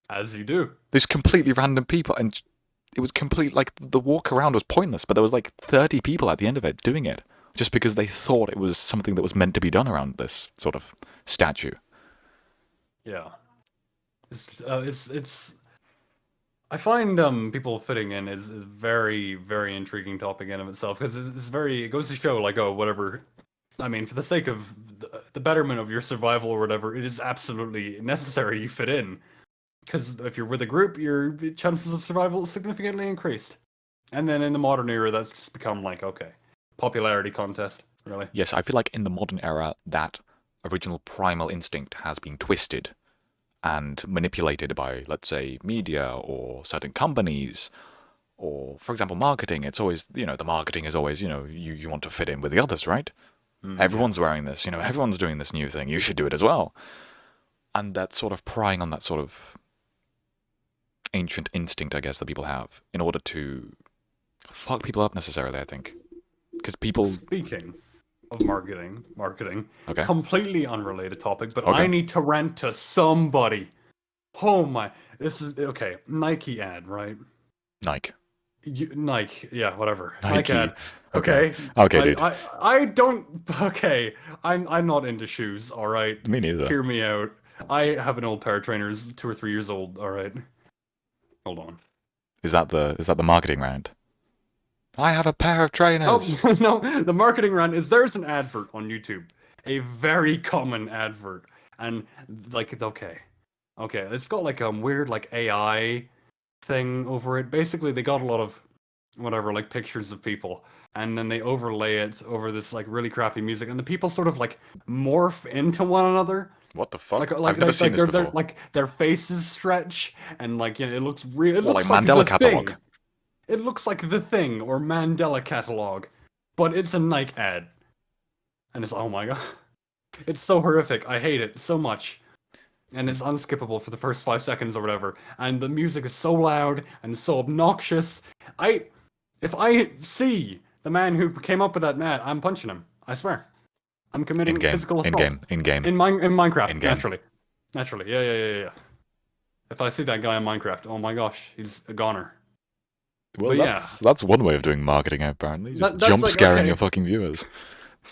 S2: As you do.
S1: There's completely random people, and it was like, the walk around was pointless, but there was like 30 people at the end of it doing it, just because they thought it was something that was meant to be done around this sort of statue.
S2: Yeah. It's I find people fitting in is a very, very intriguing topic in of itself, because it goes to show, like, oh, whatever, I mean, for the sake of the betterment of your survival or whatever, it is absolutely necessary you fit in. Because if you're with a group, your chances of survival is significantly increased. And then in the modern era, that's just become like, okay, popularity contest, really.
S1: Yes, I feel like in the modern era, that original primal instinct has been twisted and manipulated by, let's say, media or certain companies, or, for example, marketing. It's always, the marketing is always, you want to fit in with the others, right? Everyone's wearing this, everyone's doing this new thing, you should do it as well. And that sort of prying on that sort of ancient instinct, I guess, that people have in order to fuck people up necessarily, I think. Because people...
S2: Speaking of marketing,
S1: Okay.
S2: completely unrelated topic, but
S1: Okay.
S2: I need to rant to somebody. Oh my, this is okay. Nike ad, right?
S1: Nike.
S2: Nike, yeah, whatever.
S1: Nike.
S2: Nike ad.
S1: Okay.
S2: Okay.
S1: Okay, dude.
S2: I don't. Okay, I'm not into shoes. All right.
S1: Me neither.
S2: Hear me out. I have an old pair of trainers, 2 or 3 years old. All right. Hold on.
S1: Is that the marketing round? I have a pair of trainers.
S2: Oh no, the marketing run is there's an advert on YouTube, a very common advert, and like okay, it's got like a weird like AI thing over it. Basically, they got a lot of whatever like pictures of people, and then they overlay it over this like really crappy music, and the people sort of like morph into one another.
S1: What the fuck?
S2: Like,
S1: I've never seen this before.
S2: like their faces stretch, and like it looks real. It
S1: Well,
S2: looks
S1: like
S2: like
S1: Mandela
S2: the
S1: Catalog.
S2: Thing. It looks like The Thing or Mandela Catalog, but it's a Nike ad. And it's, oh my god. It's so horrific. I hate it so much. And it's unskippable for the first 5 seconds or whatever. And the music is so loud and so obnoxious. If I see the man who came up with that ad, I'm punching him. I swear. I'm committing physical assault.
S1: In game.
S2: In Minecraft,
S1: In-game.
S2: Naturally. Yeah. If I see that guy in Minecraft, oh my gosh, he's a goner.
S1: Well,
S2: But
S1: that's one way of doing marketing, apparently. Just
S2: that's
S1: jump
S2: like,
S1: scaring
S2: okay.
S1: your fucking viewers.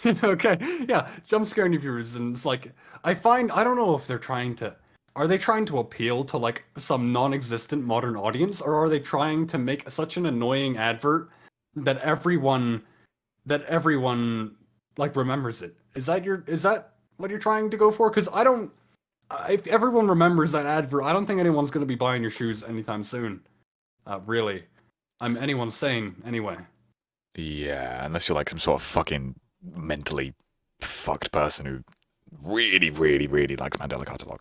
S2: Okay, yeah, jump scaring your viewers, and it's like I don't know if they're trying to, are they trying to appeal to like some non-existent modern audience, or are they trying to make such an annoying advert that everyone like remembers it? Is that what you're trying to go for? Because if everyone remembers that advert, I don't think anyone's going to be buying your shoes anytime soon. Really, anyone's sane anyway.
S1: Yeah, unless you're like some sort of fucking mentally fucked person who really, really, really likes Mandela Catalog.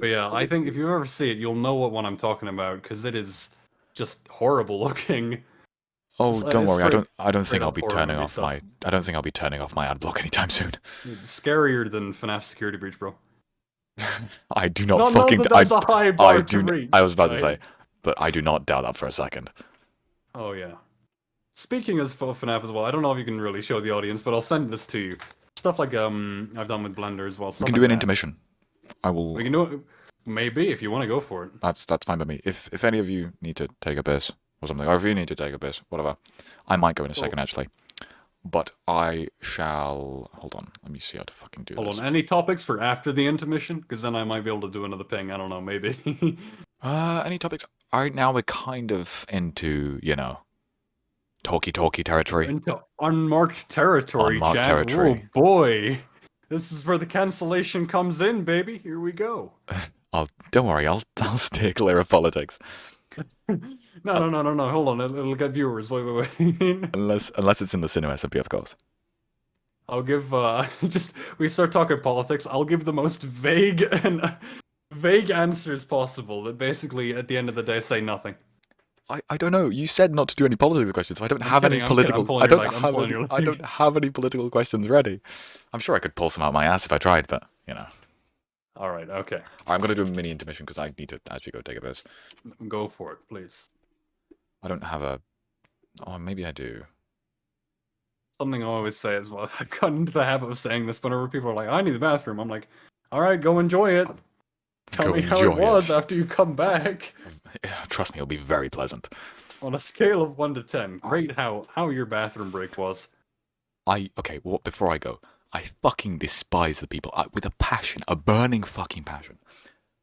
S2: But yeah, I think if you ever see it, you'll know what one I'm talking about because it is just horrible looking.
S1: Oh, don't worry. I don't think I'll be
S2: horror
S1: turning
S2: movie
S1: off
S2: stuff.
S1: I don't think I'll be turning off my ad block anytime soon.
S2: Scarier than FNAF Security Breach, bro.
S1: I do not
S2: No,
S1: fucking.
S2: that's a high bar to reach.
S1: I was about to
S2: right?
S1: say, but I do not doubt that for a second.
S2: Oh yeah. Speaking of FNAF as well, I don't know if you can really show the audience, but I'll send this to you. Stuff like I've done with Blender as well.
S1: We can do an intermission. I will.
S2: We can do it. Maybe if you want to go for it.
S1: That's fine by me. If any of you need to take a piss or something, or if you need to take a piss, whatever, I might go in a second actually. But I shall. Hold on. Let me see how to fucking do this.
S2: Hold on. Any topics for after the intermission? Because then I might be able to do another ping. I don't know. Maybe.
S1: Any topics? Right now we're kind of into, talky territory.
S2: Into unmarked territory,
S1: Unmarked
S2: chat.
S1: territory.
S2: Oh boy. This is where the cancellation comes in, baby. Here we go.
S1: Don't worry, I'll stay clear of politics.
S2: No. Hold on. It'll get viewers. Wait.
S1: Unless it's in the cinema SMP, of course.
S2: I'll give we start talking politics. I'll give the most vague and vague answers possible that basically at the end of the day say nothing.
S1: I don't know. You said not to do any politics questions, so I don't have any political. I don't have any political questions ready. I'm sure I could pull some out my ass if I tried, but
S2: All right. Okay.
S1: I'm gonna do a mini intermission because I need to actually go take a piss.
S2: Go for it, please.
S1: I don't have a. Oh, maybe I do.
S2: Something I always say as well. I've gotten into the habit of saying this whenever people are like, "I need the bathroom." I'm like, "All right, go enjoy it. Tell me how it was after you come back."
S1: Trust me, it'll be very pleasant.
S2: On a scale of 1 to 10, rate how your bathroom break was.
S1: Okay, well, before I go, I fucking despise the people with a passion, a burning fucking passion.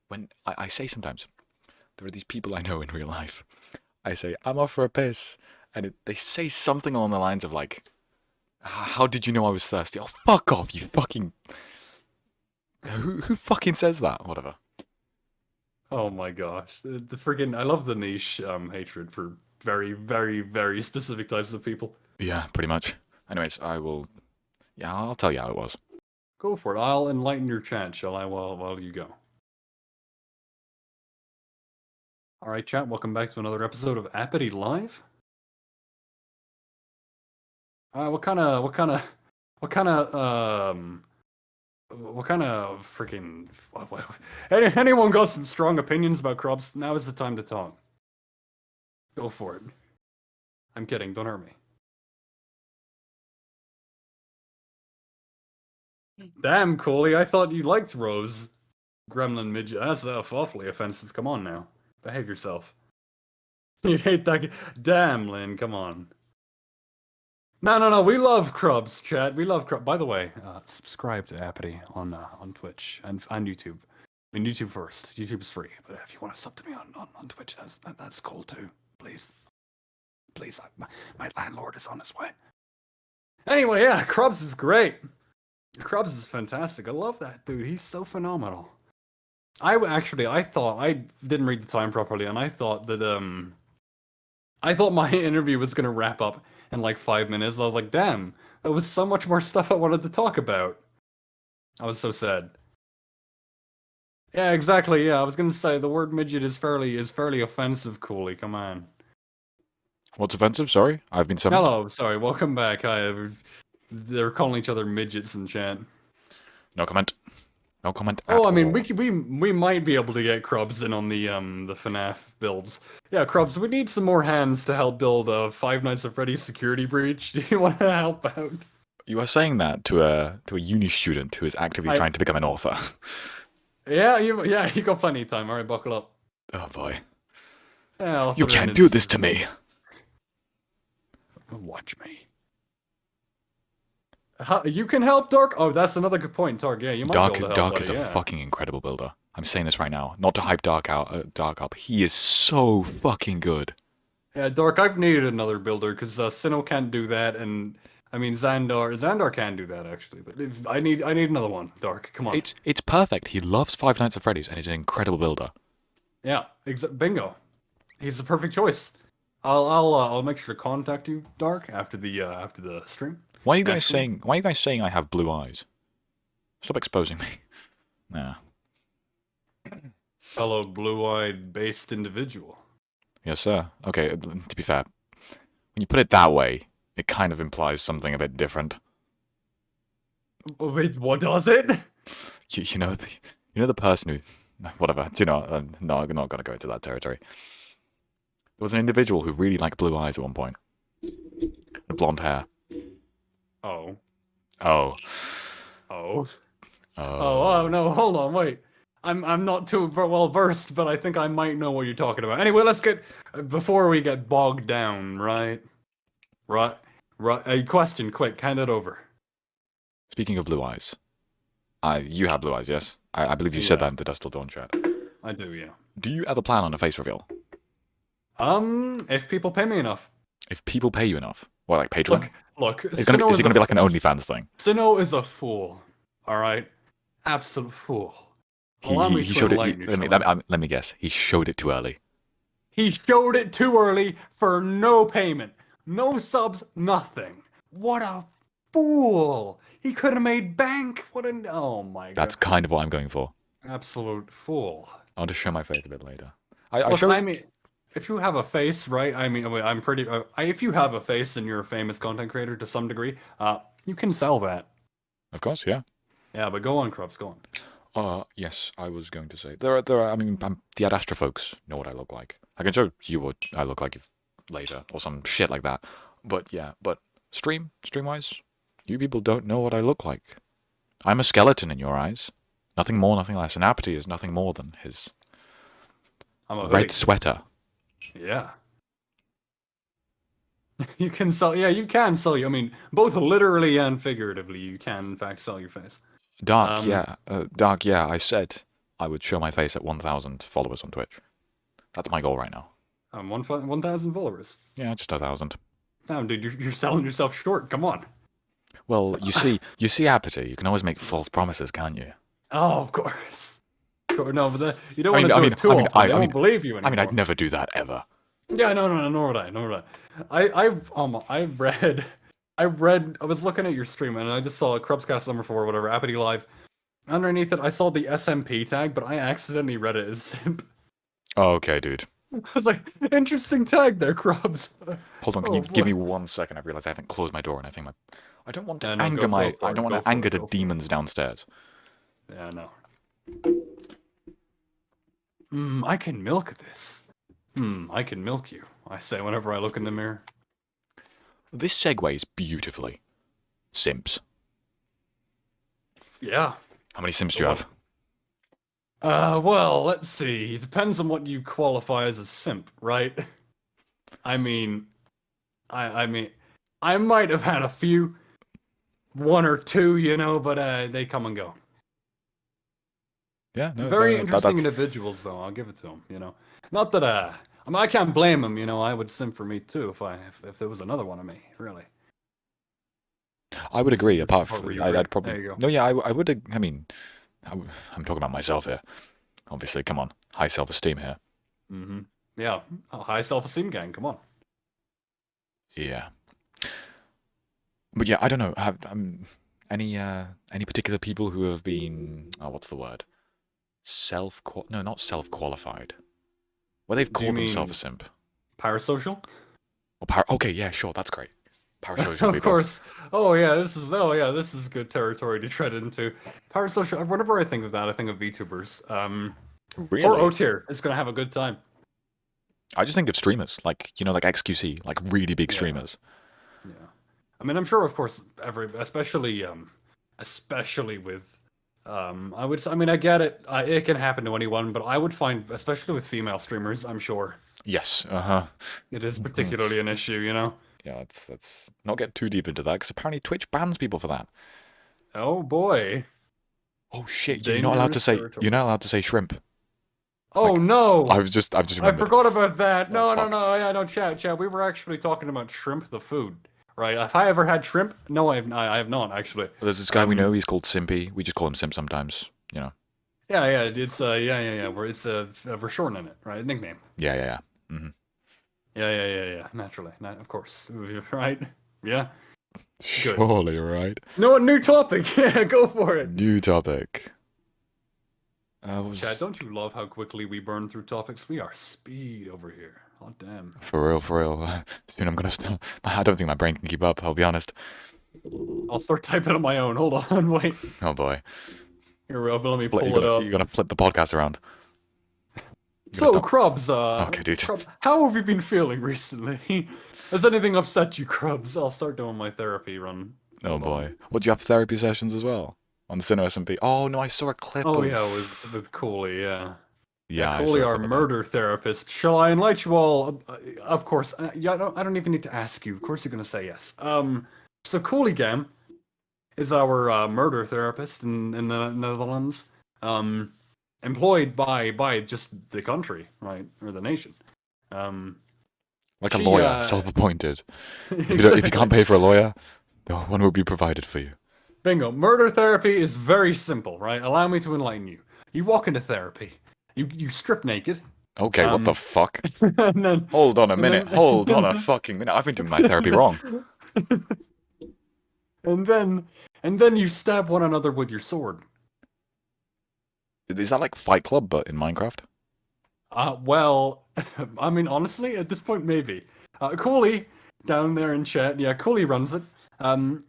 S1: When I say sometimes, there are these people I know in real life. I say, I'm off for a piss. And they say something along the lines of like, how did you know I was thirsty? Oh, fuck off, you fucking... Who fucking says that? Whatever.
S2: Oh my gosh. The friggin' I love the niche hatred for very, very, very specific types of people.
S1: Yeah, pretty much. Anyways, I'll tell you how it was.
S2: Go for it. I'll enlighten your chat, shall I, while you go. Alright, chat, welcome back to another episode of AppityLIVE. What kind of freaking... Anyone got some strong opinions about Krubs? Now is the time to talk. Go for it. I'm kidding. Don't hurt me. Damn, Cooley. I thought you liked Rose. Gremlin midget. That's awfully offensive. Come on now. Behave yourself. You hate that. Damn, Lynn. Come on. No. We love Crubs, chat. We love Crubs. By the way, subscribe to Appity on Twitch and on YouTube. I mean, YouTube first. YouTube's free, but if you want to sub to me on Twitch, that's cool too. Please, my landlord is on his way. Anyway, yeah, Crubs is great. Crubs is fantastic. I love that dude. He's so phenomenal. I thought I didn't read the time properly, and I thought that my interview was gonna wrap up in like 5 minutes. I was like, damn, there was so much more stuff I wanted to talk about. I was so sad. Yeah, exactly. Yeah, I was gonna say the word midget is fairly offensive. Cooley, come on.
S1: What's offensive? Sorry, I've been summoned.
S2: Hello, sorry. Welcome back. Hi. They're calling each other midgets in chat.
S1: No comment. No comment.
S2: Oh, I mean,
S1: all.
S2: we might be able to get Crubs in on the FNAF builds. Yeah, Crubs, we need some more hands to help build Five Nights at Freddy's security breach. Do you want to help out?
S1: You are saying that to a uni student who is actively trying to become an author.
S2: Yeah, you got plenty of time. All right, buckle up.
S1: Oh boy.
S2: Yeah,
S1: you can't do this to me.
S2: Watch me. You can help Dark. Oh, that's another good point, Dark. Yeah, you might be able to help.
S1: Dark is a fucking incredible builder. I'm saying this right now, not to hype Dark up. He is so fucking good.
S2: Yeah, Dark. I've needed another builder because Sinnoh can't do that, and I mean Xandar can do that actually. But I need another one. Dark, come on.
S1: It's perfect. He loves Five Nights at Freddy's, and he's an incredible builder.
S2: Yeah, bingo. He's the perfect choice. I'll make sure to contact you, Dark, after the stream.
S1: Why are you guys saying I have blue eyes? Stop exposing me. Nah.
S2: Fellow blue-eyed based individual.
S1: Yes, sir. Okay, to be fair, when you put it that way, it kind of implies something a bit different.
S2: Wait, what does it?
S1: You know the person who, whatever. You know, I'm not gonna go into that territory. There was an individual who really liked blue eyes at one point, and blonde hair.
S2: Oh. No, hold on, wait. I'm not too well versed, but I think I might know what you're talking about. Anyway, let's get before we get bogged down, right. A question, quick, hand it over.
S1: Speaking of blue eyes, you have blue eyes, yes? I believe you said that in the Dust Till Dawn chat.
S2: I do, yeah.
S1: Do you have a plan on a face reveal?
S2: If people pay me enough.
S1: If people pay you enough? What, like Patreon?
S2: Look.
S1: Is it gonna be like an OnlyFans thing?
S2: Sinnoh is a fool. Alright? Absolute fool.
S1: He showed it. Let me guess. He showed it too early.
S2: He showed it too early for no payment. No subs, nothing. What a fool. He could have made bank. Oh my god.
S1: That's kind of what I'm going for.
S2: Absolute fool.
S1: I'll just show my face a bit later.
S2: I mean, if you have a face, right? I mean, I'm pretty. If you have a face and you're a famous content creator to some degree, you can sell that.
S1: Of course, yeah.
S2: Yeah, but go on, Krubs, go
S1: on. Yes, I was going to say there are. I mean, the Ad Astra folks know what I look like. I can show you what I look like later or some shit like that. But yeah, stream-wise, you people don't know what I look like. I'm a skeleton in your eyes. Nothing more, nothing less. And Appity is nothing more than his red sweater.
S2: Yeah. You can sell. Yeah, you can sell. I mean, both literally and figuratively, you can in fact sell your face.
S1: Dark, yeah. I said I would show my face at 1,000 followers on Twitch. That's my goal right now.
S2: 1,000 followers.
S1: Yeah, just 1,000.
S2: Damn, dude, you're selling yourself short. Come on.
S1: Well, you see, Appity, you can always make false promises, can't you?
S2: Oh, of course. No, but you don't want to do it too often. I don't believe you anymore.
S1: I mean, I'd never do that ever.
S2: Yeah, no, nor would I. I was looking at your stream and I just saw cruubsCast number 4, whatever, AppityLIVE. Underneath it, I saw the SMP tag, but I accidentally read it as simp.
S1: Oh, okay, dude.
S2: I was like, interesting tag there, Krubs.
S1: Hold on, can you give me 1 second? I realize I haven't closed my door, and I think I don't want to anger the demons downstairs.
S2: Yeah, no. I can milk this. I can milk you, I say whenever I look in the mirror.
S1: This segues beautifully. Simps.
S2: Yeah.
S1: How many simps do you have?
S2: Well, let's see. It depends on what you qualify as a simp, right? I mean, I mean, I might have had a few, one or two, you know, but they come and go.
S1: Yeah, no,
S2: Very
S1: no,
S2: interesting
S1: that's...
S2: individuals, though. I'll give it to them. You know, not that I mean, I can't blame them. You know, I would simp for me too if there was another one of me. Really.
S1: I would agree.
S2: It's the
S1: Apart
S2: part where
S1: from,
S2: you agree.
S1: I'd probably...
S2: There you go.
S1: No, yeah, I would... I mean, I'm talking about myself here. Obviously, come on. High self-esteem here.
S2: Yeah. Oh, high self-esteem gang. Come on.
S1: Yeah. But yeah, I don't know. Have any particular people who have been... Oh, what's the word? No, not self-qualified. Well, they've
S2: Do you
S1: called themselves
S2: mean
S1: a simp.
S2: parasocial?
S1: Okay, yeah, sure, that's great. Parasocial
S2: Of
S1: people.
S2: course. This is good territory to tread into. Parasocial. Whenever I think of that, I think of VTubers.
S1: Really?
S2: Or O tier. It's gonna have a good time.
S1: I just think of streamers, like, you know, like XQC, like really big streamers.
S2: Yeah. I mean, I'm sure, of course, especially with, I mean, I get it. It can happen to anyone, but I would find, especially with female streamers, I'm sure
S1: Yes,
S2: it is particularly an issue, you know?
S1: Yeah, let's not get too deep into that, because apparently Twitch bans people for that.
S2: Oh boy.
S1: Oh shit, you're not allowed to say, shrimp.
S2: Oh
S1: Like,
S2: no!
S1: I've just
S2: I
S1: remembered.
S2: forgot about that.
S1: Oh,
S2: No, chat. We were actually talking about shrimp, the food, right? Have I ever had shrimp? No, I have not actually.
S1: Well, there's this guy we know. He's called Simpy. We just call him Simp sometimes. You know.
S2: Yeah. It's we're shortening it, right? Nickname.
S1: Yeah. Mm-hmm.
S2: Yeah. Naturally, of course, right? Yeah. Good.
S1: Surely, right?
S2: No, new topic. Yeah, go for it.
S1: New topic.
S2: Chad, don't you love how quickly we burn through topics? We are speed over here. Oh damn.
S1: For real. Soon I'm gonna start. I don't think my brain can keep up. I'll be honest.
S2: I'll start typing on my own. Hold on, wait.
S1: Oh boy.
S2: Here, let me pull it up.
S1: You're gonna flip the podcast around.
S2: So, Krubs,
S1: okay, dude.
S2: Krubs, how have you been feeling recently? Has anything upset you, Krubs? I'll start doing my therapy run.
S1: Oh boy. What, do you have therapy sessions as well? On the Cine SMP? Oh no, I saw a clip of...
S2: yeah, with Cooley, yeah.
S1: Yeah,
S2: Cooley, our murder therapist. Shall I enlighten you all? Of course. Yeah, I don't even need to ask you. Of course you're gonna say yes. So Cooley Gam is our murder therapist in the Netherlands. Employed by just the country, right, or the nation.
S1: Like a lawyer, self-appointed.
S2: Exactly.
S1: If you can't pay for a lawyer, one will be provided for you.
S2: Bingo. Murder therapy is very simple, right? Allow me to enlighten you. You walk into therapy. You strip naked.
S1: Okay, what the fuck?
S2: And then,
S1: Hold on a minute. Hold on a fucking minute. I've been doing my therapy wrong.
S2: And then you stab one another with your sword.
S1: Is that like Fight Club, but in Minecraft?
S2: Well, I mean, honestly, at this point, maybe. Cooley, down there in chat, yeah, Cooley runs it.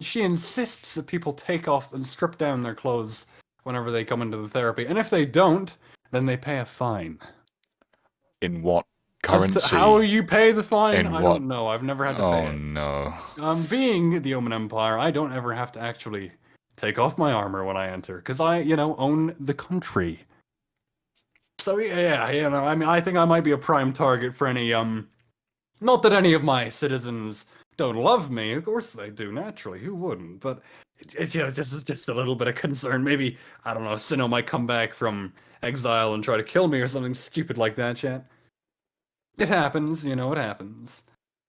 S2: She insists that people take off and strip down their clothes whenever they come into the therapy. And if they don't, then they pay a fine.
S1: In what currency?
S2: How you pay the fine?
S1: In
S2: I
S1: what?
S2: don't know. I've never had to pay it.
S1: Oh, no.
S2: Being the Omen Empire, I don't ever have to actually take off my armor when I enter, because I, own the country. So yeah, I mean, I think I might be a prime target for any, not that any of my citizens don't love me, of course they do, naturally, who wouldn't, but it's just a little bit of concern. Maybe, I don't know, Sinnoh might come back from exile and try to kill me or something stupid like that, chat. It happens, it happens.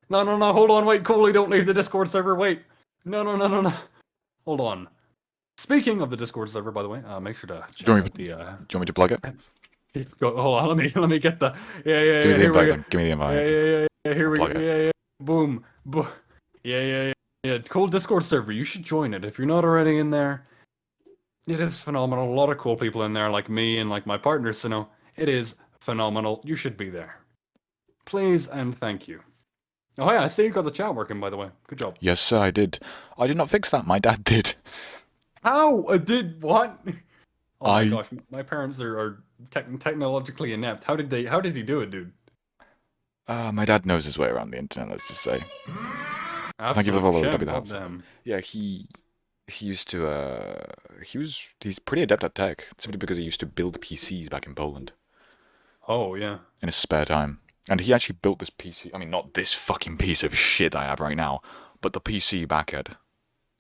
S2: No, hold on, wait, Cooley, don't leave the Discord server, wait. No. Hold on. Speaking of the Discord server, by the way, make sure to check out the...
S1: Do you want me to plug it?
S2: Hold on, let me get the...
S1: Give me the invite, then. Give me the invite.
S2: Yeah, here we go.
S1: Plug it.
S2: Yeah. Boom. Yeah. Cool Discord server, you should join it if you're not already in there. It is phenomenal. A lot of cool people in there, like me and like my partner, Sinnoh. It is phenomenal. You should be there. Please and thank you. Oh yeah, I see you got the chat working, by the way. Good job.
S1: Yes, sir, I did. I did not fix that. My dad did.
S2: How? Did what? Oh my gosh, my parents are technologically inept. How did he do it, dude?
S1: My dad knows his way around the internet, let's just say. Thank you for the
S2: Absolute
S1: follow,
S2: shame.
S1: W the House.
S2: Goddamn.
S1: Yeah, he used to, he's pretty adept at tech, simply because he used to build PCs back in Poland
S2: Oh, yeah.
S1: in his spare time. And he actually built this PC, I mean, not this fucking piece of shit I have right now, but the PC back at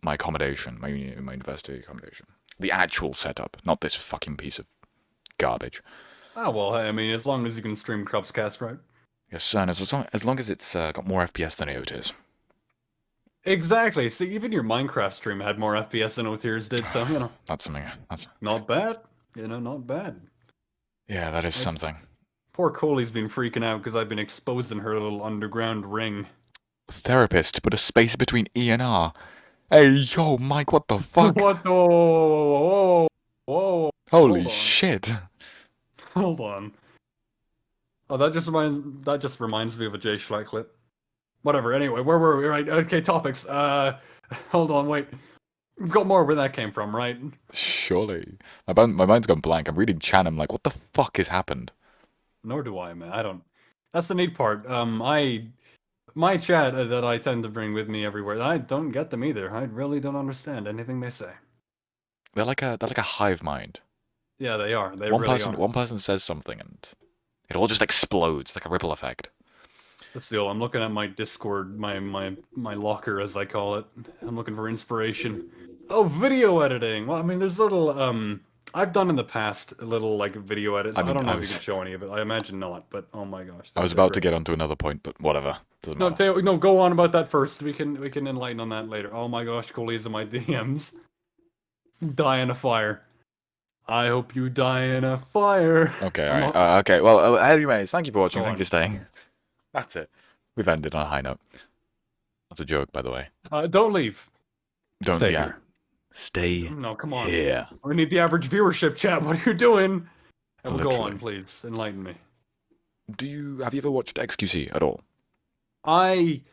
S1: my accommodation, my university accommodation. The actual setup, not this fucking piece of garbage.
S2: Ah, well, I mean, as long as you can stream cruubsCast, right?
S1: Yes, sir, and as long as it's got more FPS than OTIS.
S2: Exactly. See, even your Minecraft stream had more FPS than Others did, so, you know.
S1: That's something, that's...
S2: Not bad. You know, not bad.
S1: Yeah, that is something.
S2: Poor Coley's been freaking out because I've been exposing her little underground ring.
S1: Therapist, put a space between E and R. Hey, yo, Mike, what the fuck?
S2: What the? Whoa, whoa.
S1: Holy shit.
S2: Hold on. Oh, that just reminds me of a Jay Schlatt clip. Whatever. Anyway, where were we? Right. Okay. Topics. Hold on. Wait. We've got more where that came from, right?
S1: Surely. My mind's gone blank. I'm reading chat. I'm like, what the fuck has happened?
S2: Nor do I, man. I don't. That's the neat part. My chat that I tend to bring with me everywhere. I don't get them either. I really don't understand anything they say.
S1: They're like a hive mind.
S2: Yeah, they are. They
S1: one
S2: really
S1: person
S2: are.
S1: one person says something and it all just explodes like a ripple effect.
S2: Let's see. I'm looking at my Discord, my locker as I call it. I'm looking for inspiration. Oh, video editing. Well, I mean, there's little I've done in the past little like video edits. I don't know if you can show any of it. I imagine not, but oh my gosh.
S1: I was about to get onto another point, but whatever. Doesn't matter.
S2: No, go on about that first. We can enlighten on that later. Oh my gosh, Coolies in my DMs. Die in a fire. I hope you die in a fire.
S1: Okay, alright. Okay, well, anyways, thank you for watching. Thank you for staying. That's it. We've ended on a high note. That's a joke, by the way.
S2: Don't leave.
S1: Don't
S2: Stay
S1: be
S2: here.
S1: Stay
S2: No, come on.
S1: here.
S2: We need the average viewership, chat. What are you doing? And we'll go
S1: Literally.
S2: on, please. Enlighten me.
S1: Have you ever watched XQC at all?
S2: I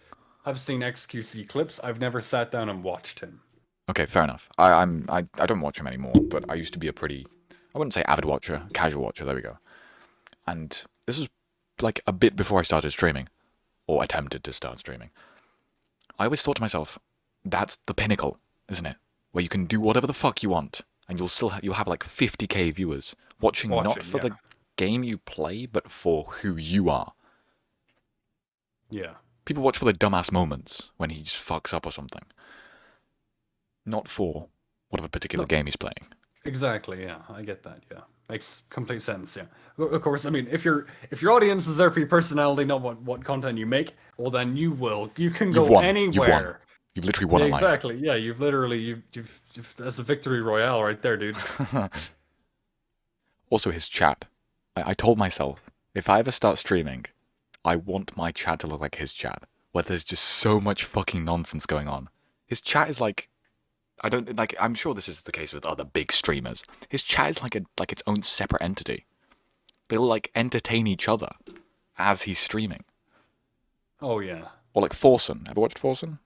S2: have seen XQC clips. I've never sat down and watched him.
S1: Okay, fair enough. I don't watch him anymore, but I used to be a pretty, I wouldn't say avid watcher, casual watcher, there we go. And this was like a bit before I started streaming, or attempted to start streaming. I always thought to myself, that's the pinnacle, isn't it? Where you can do whatever the fuck you want, and you'll have like 50k viewers watching not for the game you play, but for who you are.
S2: Yeah.
S1: People watch for the dumbass moments when he just fucks up or something. Not for whatever particular game he's playing.
S2: Exactly, yeah. I get that, yeah. Makes complete sense, yeah. Of course, I mean, if your audience is there for your personality, not what content you make, well then you can go anywhere.
S1: You've won. You've literally won a life.
S2: Exactly, yeah, you've that's a victory royale right there, dude.
S1: Also, his chat. I told myself, if I ever start streaming, I want my chat to look like his chat, where there's just so much fucking nonsense going on. His chat is like, I'm sure this is the case with other big streamers. His chat is like its own separate entity. They'll like entertain each other as he's streaming.
S2: Oh yeah.
S1: Or like Forsen. Ever watched Forsen?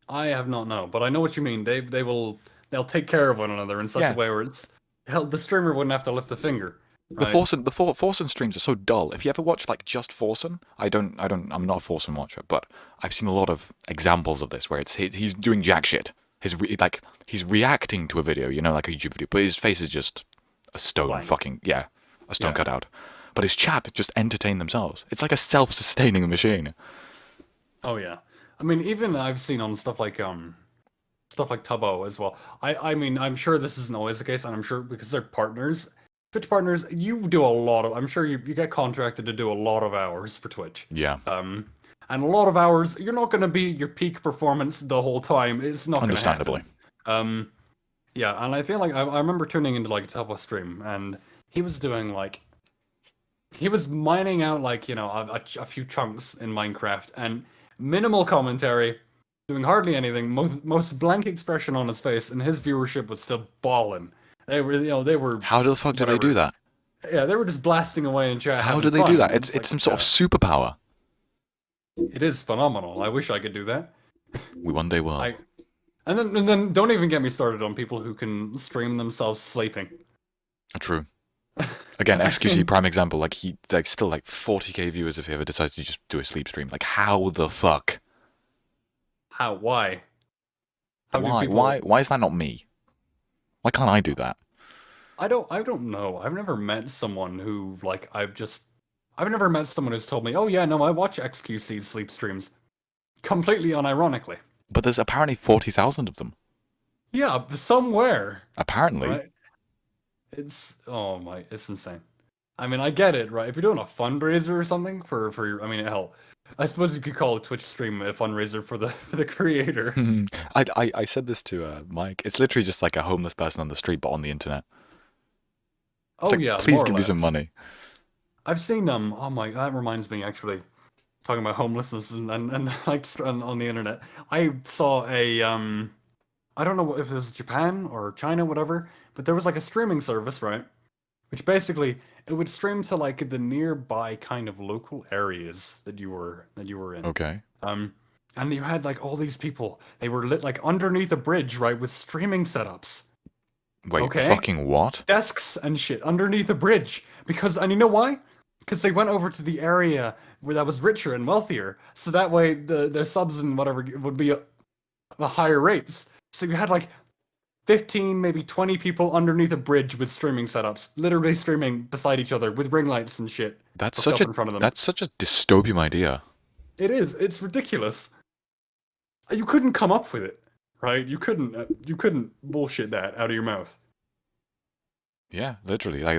S2: I have not, no, but I know what you mean. They'll take care of one another in such a way where the streamer wouldn't have to lift a finger. Right?
S1: The Forsen streams are so dull. If you ever watch like just Forsen, I'm not a Forsen watcher, but I've seen a lot of examples of this where he's doing jack shit. He's reacting to a video, you know, like a YouTube video, but his face is just a stone a stone cutout. But his chat just entertain themselves. It's like a self-sustaining machine.
S2: Oh yeah. I mean, even I've seen on stuff like Tubbo as well. I mean, I'm sure this isn't always the case, and I'm sure because they're partners, Twitch partners, you do a lot of. I'm sure you get contracted to do a lot of hours for Twitch.
S1: Yeah.
S2: And a lot of hours, you're not going to be your peak performance the whole time. It's not
S1: understandably.
S2: Yeah, and I feel like I remember tuning into like a Tubbo stream, and he was doing like. He was mining out like, you know, a few chunks in Minecraft and minimal commentary, doing hardly anything, most blank expression on his face, and his viewership was still balling. They were.
S1: How the fuck do they do that?
S2: Yeah, they were just blasting away in chat.
S1: How do they do that? It's some sort of superpower.
S2: It is phenomenal. I wish I could do that.
S1: We one day will.
S2: And then don't even get me started on people who can stream themselves sleeping.
S1: True. Again,
S2: I
S1: XQC
S2: mean,
S1: prime example. Like he like still like 40k viewers if he ever decides to just do a sleep stream. Like how the fuck?
S2: how? Why? How do
S1: Why?
S2: people?
S1: Why is that not me? Why can't I do that?
S2: I don't know. I've never met someone who like I've never met someone who's told me, "Oh yeah, no, I watch XQC's sleep streams." Completely unironically.
S1: But there's apparently 40,000 of them.
S2: Yeah, somewhere,
S1: Apparently.
S2: right? It's oh my, it's insane. I mean, I get it, right? If you're doing a fundraiser or something for your, I mean, hell, I suppose you could call a Twitch stream a fundraiser for the for the creator.
S1: I said this to Mike. It's literally just like a homeless person on the street, but on the internet. It's
S2: Oh
S1: like,
S2: yeah,
S1: please
S2: more or
S1: give me some
S2: less.
S1: money.
S2: I've seen oh my, that reminds me actually, talking about homelessness and like on the internet. I saw a I don't know if it was Japan or China, whatever, but there was like a streaming service, right? Which basically it would stream to like the nearby kind of local areas that you were in.
S1: Okay.
S2: Um, and you had like all these people. They were lit like underneath a bridge, right, with streaming setups.
S1: Wait,
S2: Okay,
S1: fucking what?
S2: desks and shit underneath the bridge. Because and you know why? Because they went over to the area where that was richer and wealthier, so that way their subs and whatever would be a higher rates. So you had like 15, maybe 20 people underneath a bridge with streaming setups, literally streaming beside each other with ring lights and shit
S1: That's
S2: hooked
S1: such
S2: up
S1: a
S2: in front of them.
S1: that's such a dystopian idea.
S2: It is. It's ridiculous. You couldn't come up with it, right? You couldn't bullshit that out of your mouth.
S1: Yeah, literally. Like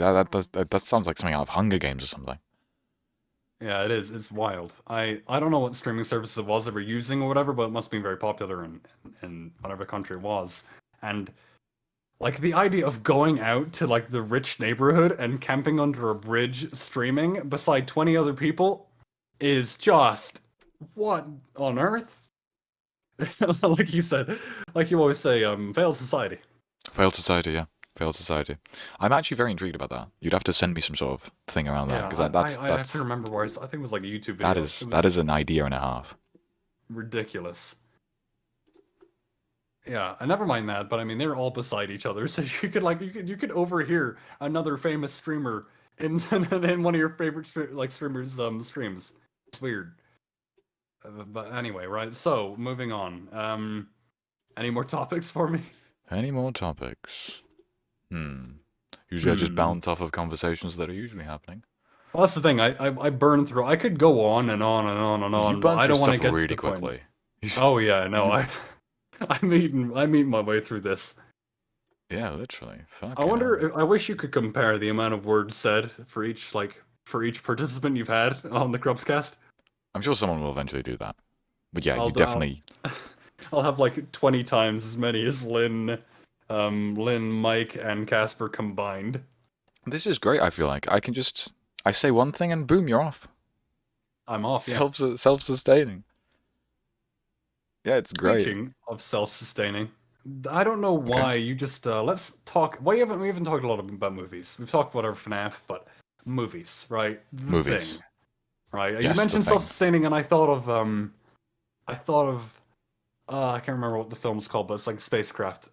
S1: that sounds like something out of Hunger Games or something.
S2: Yeah, it is. It's wild. I don't know what streaming services it was they were using or whatever, but it must have been very popular in whatever country it was. And like the idea of going out to like the rich neighborhood and camping under a bridge streaming beside 20 other people is just what on earth? Like you said, like you always say, failed society.
S1: Failed society, yeah. Failed society. I'm actually very intrigued about that. You'd have to send me some sort of thing around that
S2: Yeah,
S1: because
S2: I have to remember where I think it was like a YouTube video. It
S1: that is
S2: was
S1: an idea and a half.
S2: ridiculous. Yeah, and never mind that, but I mean they're all beside each other, so you could like you could overhear another famous streamer in in one of your favorite streamers streams. It's weird. But anyway, right? So, moving on. Any more topics for me?
S1: Any more topics? Usually I just
S2: Hmm.
S1: bounce off of conversations that are usually happening.
S2: Well, that's the thing. I burn through. I could go on and on and on and
S1: You
S2: on, but
S1: burn
S2: I
S1: through
S2: don't want to
S1: stuff
S2: get to
S1: really
S2: the point.
S1: quickly.
S2: Oh yeah, no,
S1: You,
S2: I'm eating my way through this.
S1: yeah, literally.
S2: I
S1: Fucking hell.
S2: wonder. I wish you could compare the amount of words said for each participant you've had on the cruubsCast.
S1: I'm sure someone will eventually do that. But yeah,
S2: I'll
S1: you
S2: do- I'll
S1: definitely.
S2: I'll have like 20 times as many as Lynn, Mike, and Casper combined.
S1: This is great. I feel like I say one thing and boom, you're off.
S2: I'm off. Yeah.
S1: Self-sustaining. Yeah, it's great.
S2: Speaking of self-sustaining, I don't know
S1: Okay,
S2: why you just let's talk. We haven't talked a lot about movies. We've talked about our FNAF, but movies, right? The
S1: movies.
S2: thing, right? You
S1: Yes, the
S2: mentioned
S1: thing.
S2: self-sustaining, and I thought of I can't remember what the film's called, but it's like spacecraft,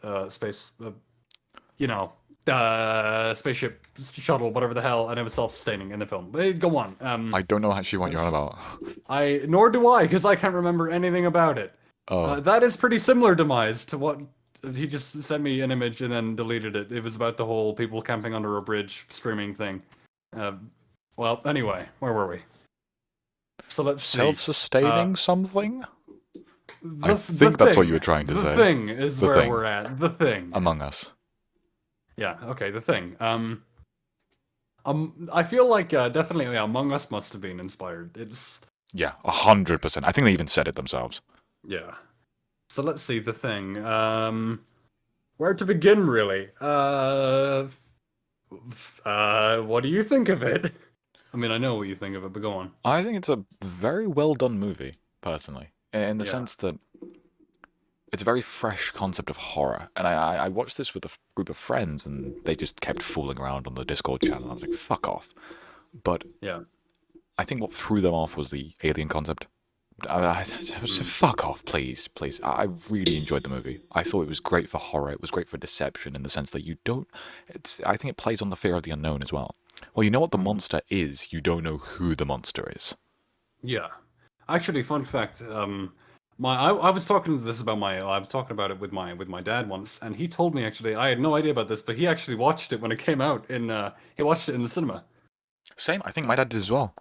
S2: you know, spaceship shuttle, whatever the hell, and it was self-sustaining in the film. But go on.
S1: I don't know actually what you're on
S2: Let's-
S1: about.
S2: nor do I, because I can't remember anything about it.
S1: Oh,
S2: That is pretty similar demise to what he just sent me an image and then deleted it. It was about the whole people camping under a bridge streaming thing. Uh, well, anyway, where were we? So let's see.
S1: self-sustaining something? I
S2: The
S1: think that's what
S2: thing.
S1: you were trying to
S2: The
S1: say.
S2: thing is
S1: The
S2: where
S1: thing.
S2: we're at. The thing.
S1: Among Us.
S2: Yeah. Okay. The thing. I feel like definitely yeah, Among Us must have been inspired. It's
S1: Yeah, 100%. I think they even said it themselves.
S2: yeah. So let's see the thing. Where to begin, really? What do you think of it? I mean, I know what you think of it, but go on.
S1: I think it's a very well done movie, personally, in the
S2: Yeah.
S1: sense that it's a very fresh concept of horror. And I watched this with a group of friends, and they just kept fooling around on the Discord channel. I was like, fuck off. But
S2: Yeah.
S1: I think what threw them off was the alien concept. Fuck off, please, please. I really enjoyed the movie. I thought it was great for horror. It was great for deception in the sense that you don't. I think it plays on the fear of the unknown as well. Well, you know what the monster is. You don't know who the monster is.
S2: Yeah. Actually, fun fact. I was talking this about I was talking about it with my dad once, and he told me actually I had no idea about this, but he actually watched it when it came out he watched it in the cinema.
S1: Same. I think my dad did as well.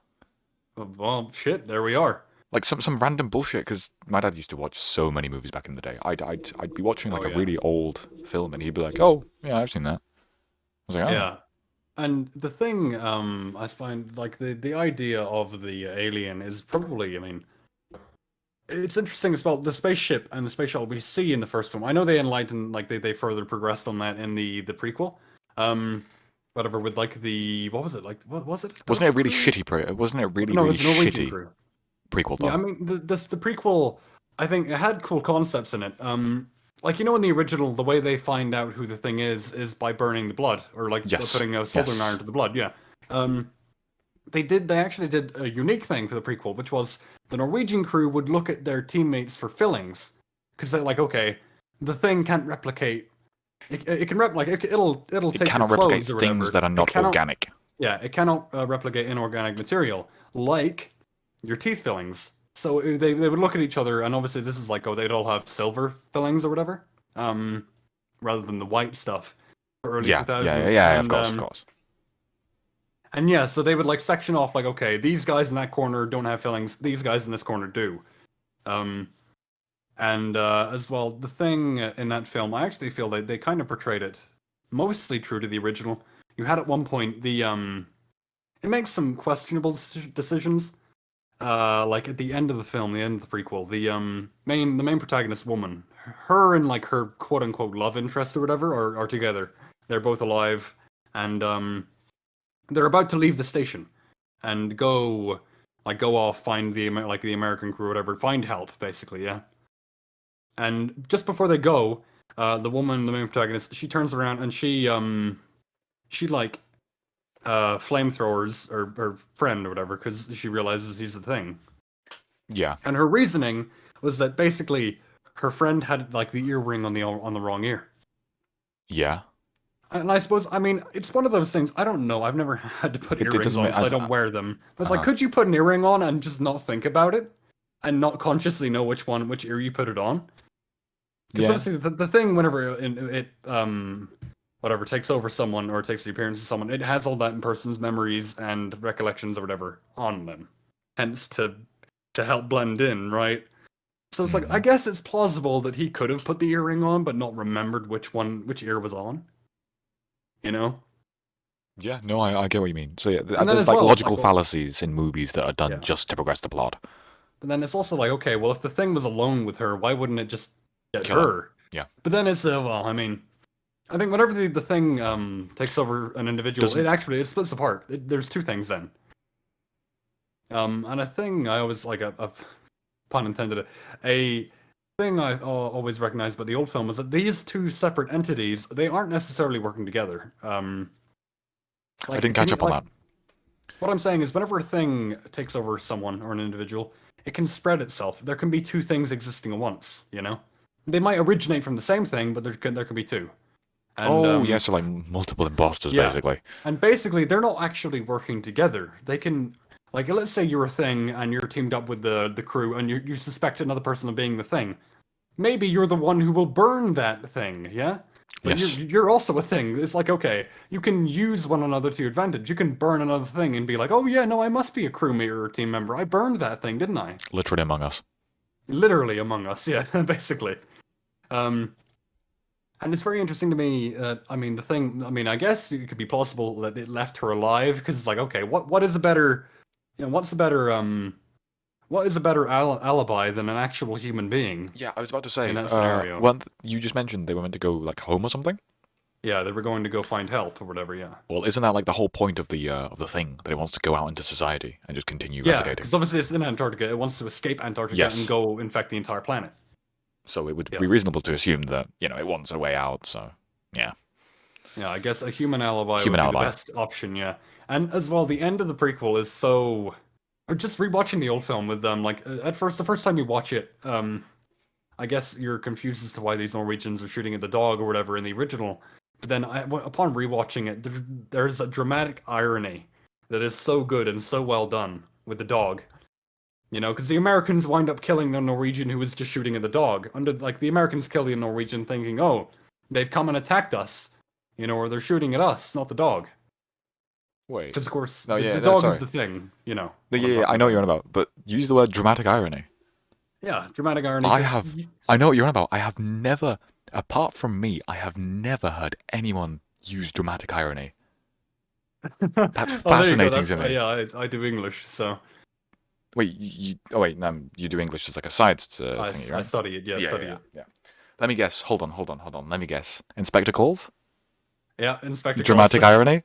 S2: Well, shit, there we are.
S1: Like some random bullshit, because my dad used to watch so many movies back in the day. I'd be watching like
S2: Oh,
S1: a
S2: yeah.
S1: really old film, and he'd be like, "Oh, yeah, I've seen that." I was like, "Oh,
S2: Yeah. And the thing, I find like the idea of the alien is probably, I mean, it's interesting as well. The spaceship and the space shuttle we see in the first film. I know they enlightened, like they further progressed on that in the prequel. Whatever with like the what was it like? What was it?
S1: wasn't it a really shitty Wasn't it a really
S2: No, it
S1: really
S2: was the Norwegian
S1: shitty
S2: crew.
S1: prequel
S2: Yeah, I
S1: though?
S2: mean the prequel. I think it had cool concepts in it. Like in the original, the way they find out who the thing is by burning the blood or like
S1: Yes,
S2: putting a soldering iron
S1: yes,
S2: to the blood. Yeah. Um, they actually did a unique thing for the prequel, which was the Norwegian crew would look at their teammates for fillings because they're like, okay, the thing can't replicate. It can it'll
S1: it
S2: take your
S1: cannot replicate
S2: clothes or
S1: things
S2: whatever.
S1: that are
S2: It
S1: not
S2: cannot,
S1: organic.
S2: yeah, it cannot replicate inorganic material like your teeth fillings. So they would look at each other, and obviously this is like, oh, they'd all have silver fillings or whatever, rather than the white stuff for early
S1: Yeah,
S2: 2000s.
S1: yeah, of
S2: And
S1: course, of course.
S2: and yeah, so they would like section off like, okay, these guys in that corner don't have fillings, these guys in this corner do. Um, and as well, the thing in that film, I actually feel they kind of portrayed it mostly true to the original. You had at one point it makes some questionable decisions. Like at the end of the film, the end of the prequel, the main protagonist woman, her and like her quote unquote love interest or whatever are together. They're both alive, and they're about to leave the station and go off, find the American crew or whatever, find help basically, yeah. And just before they go, the woman, the main protagonist, she turns around and she like flamethrowers her friend or whatever because she realizes he's a thing.
S1: Yeah,
S2: And her reasoning was that basically her friend had like the earring on the wrong ear.
S1: yeah.
S2: And I suppose, I mean, it's one of those things. I don't know. I've never had to put
S1: It
S2: earrings
S1: doesn't
S2: on,
S1: make
S2: so I
S1: as
S2: don't wear them. But it's
S1: uh-huh.
S2: like, could you put an earring on and just not think about it, and not consciously know which ear you put it on? Because
S1: Yeah,
S2: obviously, the thing whenever it whatever takes over someone or takes the appearance of someone, it has all that person's memories and recollections or whatever on them, hence to help blend in, right? So it's like, I guess it's plausible that he could have put the earring on but not remembered which ear was on. You know?
S1: yeah. No, I get what you mean. So yeah,
S2: And then
S1: there's
S2: as
S1: like
S2: well, it's
S1: logical
S2: like, well,
S1: fallacies in movies that are done
S2: yeah.
S1: just to progress the plot.
S2: But then it's also like, okay, well, if the thing was alone with her, why wouldn't it just get
S1: Kill her.
S2: her?
S1: Yeah.
S2: But then it's well, I mean, I think whenever the thing takes over an individual, it splits apart. There's two things then. And a thing I always like a pun intended, a thing I always recognized about the old film was that these two separate entities, they aren't necessarily working together.
S1: I didn't catch up on that.
S2: What I'm saying is, whenever a thing takes over someone or an individual, it can spread itself. There can be two things existing at once. You know, they might originate from the same thing, but there can be two. And,
S1: yeah, so like multiple imposters,
S2: yeah.
S1: basically.
S2: And basically, they're not actually working together. They can, like, let's say you're a thing and you're teamed up with the crew, and you suspect another person of being the thing. Maybe you're the one who will burn that thing. Yeah. But
S1: Yes.
S2: you're also a thing. It's like, okay, you can use one another to your advantage. You can burn another thing and be like, oh yeah, no, I must be a crewmate or a team member. I burned that thing, didn't I?
S1: Literally Among Us.
S2: Literally Among Us, yeah, basically. And it's very interesting to me. I mean, the thing. I mean, I guess it could be plausible that it left her alive because it's like, okay, what is a better, what is a better alibi than an actual human being?
S1: Yeah, I was about to say.
S2: In that scenario.
S1: You just mentioned they were meant to go like home or something.
S2: Yeah, they were going to go find help or whatever. Yeah.
S1: Well, isn't that like the whole point of the thing that it wants to go out into society and just continue
S2: Yeah,
S1: replicating?
S2: because obviously it's in Antarctica. It wants to escape Antarctica
S1: Yes.
S2: and go infect the entire planet.
S1: So it would
S2: Yeah.
S1: be reasonable to assume that it wants a way out. So yeah.
S2: Yeah, I guess a human alibi
S1: Human
S2: would be
S1: alibi.
S2: the best option, yeah. And as well, the end of the prequel is so Or just rewatching the old film with them, like at first, the first time you watch it, I guess you're confused as to why these Norwegians are shooting at the dog or whatever in the original. But then, upon rewatching it, there's a dramatic irony that is so good and so well done with the dog. You know, because the Americans wind up killing the Norwegian who was just shooting at the dog. Like the Americans kill the Norwegian thinking, oh, they've come and attacked us, you know, or they're shooting at us, not the dog.
S1: Wait.
S2: Because of course,
S1: No, yeah,
S2: the
S1: no,
S2: dog
S1: sorry.
S2: is the thing, you know.
S1: No,
S2: what I'm
S1: yeah, I
S2: talking
S1: know what you're
S2: about.
S1: on about, but use the word dramatic irony.
S2: Yeah, dramatic irony.
S1: I know what you're on about. I have never, apart from me, I have never heard anyone use dramatic irony. That's
S2: Oh, there you go.
S1: fascinating to me.
S2: Yeah, I do English, so
S1: Wait, oh wait, you do English as like a side thing,
S2: I
S1: right?
S2: study it. Yeah, study
S1: yeah,
S2: it.
S1: yeah. Let me guess. Hold on. Let me guess. Inspector Calls?
S2: Yeah, Inspector
S1: Dramatic
S2: Calls.
S1: irony?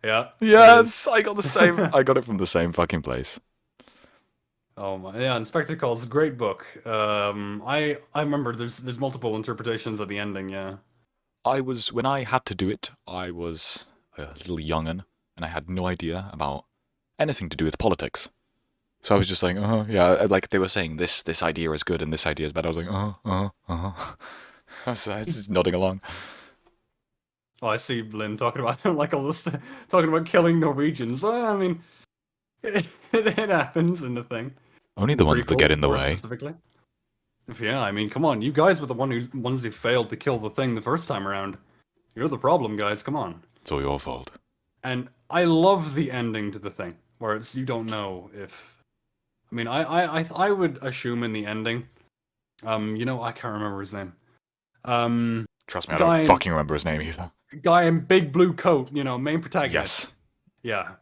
S2: Yeah.
S1: Yes, I got the same. I got it from the same fucking place.
S2: Oh my, yeah, Inspector Calls, great book. I remember there's multiple interpretations of the ending. Yeah.
S1: When I had to do it, I was a little young'un, and I had no idea about anything to do with politics. So I was just like, yeah, like they were saying this idea is good and this idea is bad. I was like, I was just nodding along.
S2: Oh, I see Lynn talking about like all this, talking about killing Norwegians. Well, I mean, it happens in the thing.
S1: Only the ones that get in the
S2: more
S1: way.
S2: specifically. Yeah, I mean, come on, you guys were the ones who failed to kill the thing the first time around. You're the problem, guys. Come on.
S1: It's all your fault.
S2: And I love the ending to the thing, where it's you don't know if. I mean, I would assume in the ending, you know, I can't remember his name.
S1: Trust me, I don't fucking remember his name either.
S2: Guy in big blue coat, you know, main protagonist.
S1: Yes.
S2: Yeah.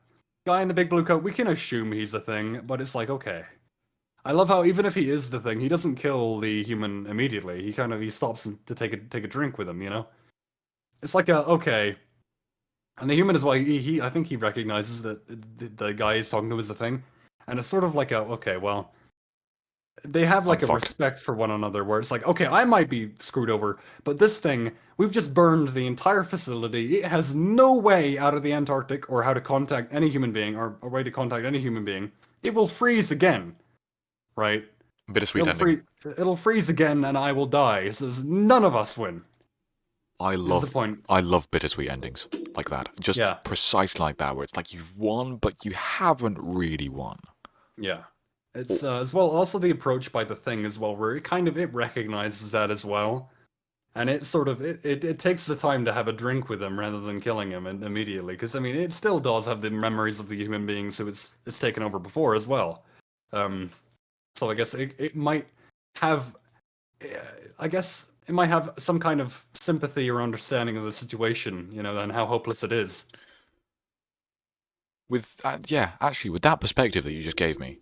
S2: Guy in the big blue coat, we can assume he's the thing, but it's like, okay. I love how even if he is the thing, he doesn't kill the human immediately. He stops to take a drink with him, you know? It's like okay. And the human as well, he I think he recognizes that the guy he's talking to is the thing. And it's sort of like okay, well, they have like a respect for one another where it's like, okay, I might be screwed over, but this thing, we've just burned the entire facility. It has no way out of the Antarctic or how to contact any human being or a way to contact any human being. It will freeze again, right?
S1: Bittersweet ending.
S2: It'll freeze again and I will die. So none of us win.
S1: I love bittersweet endings like that. Just precisely like that, where it's like you've won, but you haven't really won.
S2: Yeah. It's as well also the approach by the thing as well, where it recognizes that as well, and it sort of it takes the time to have a drink with him rather than killing him immediately, because I mean it still does have the memories of the human beings who it's taken over before as well. So I guess it might have, I guess it might have some kind of sympathy or understanding of the situation, you know, and how hopeless it is.
S1: With actually, with that perspective that you just gave me,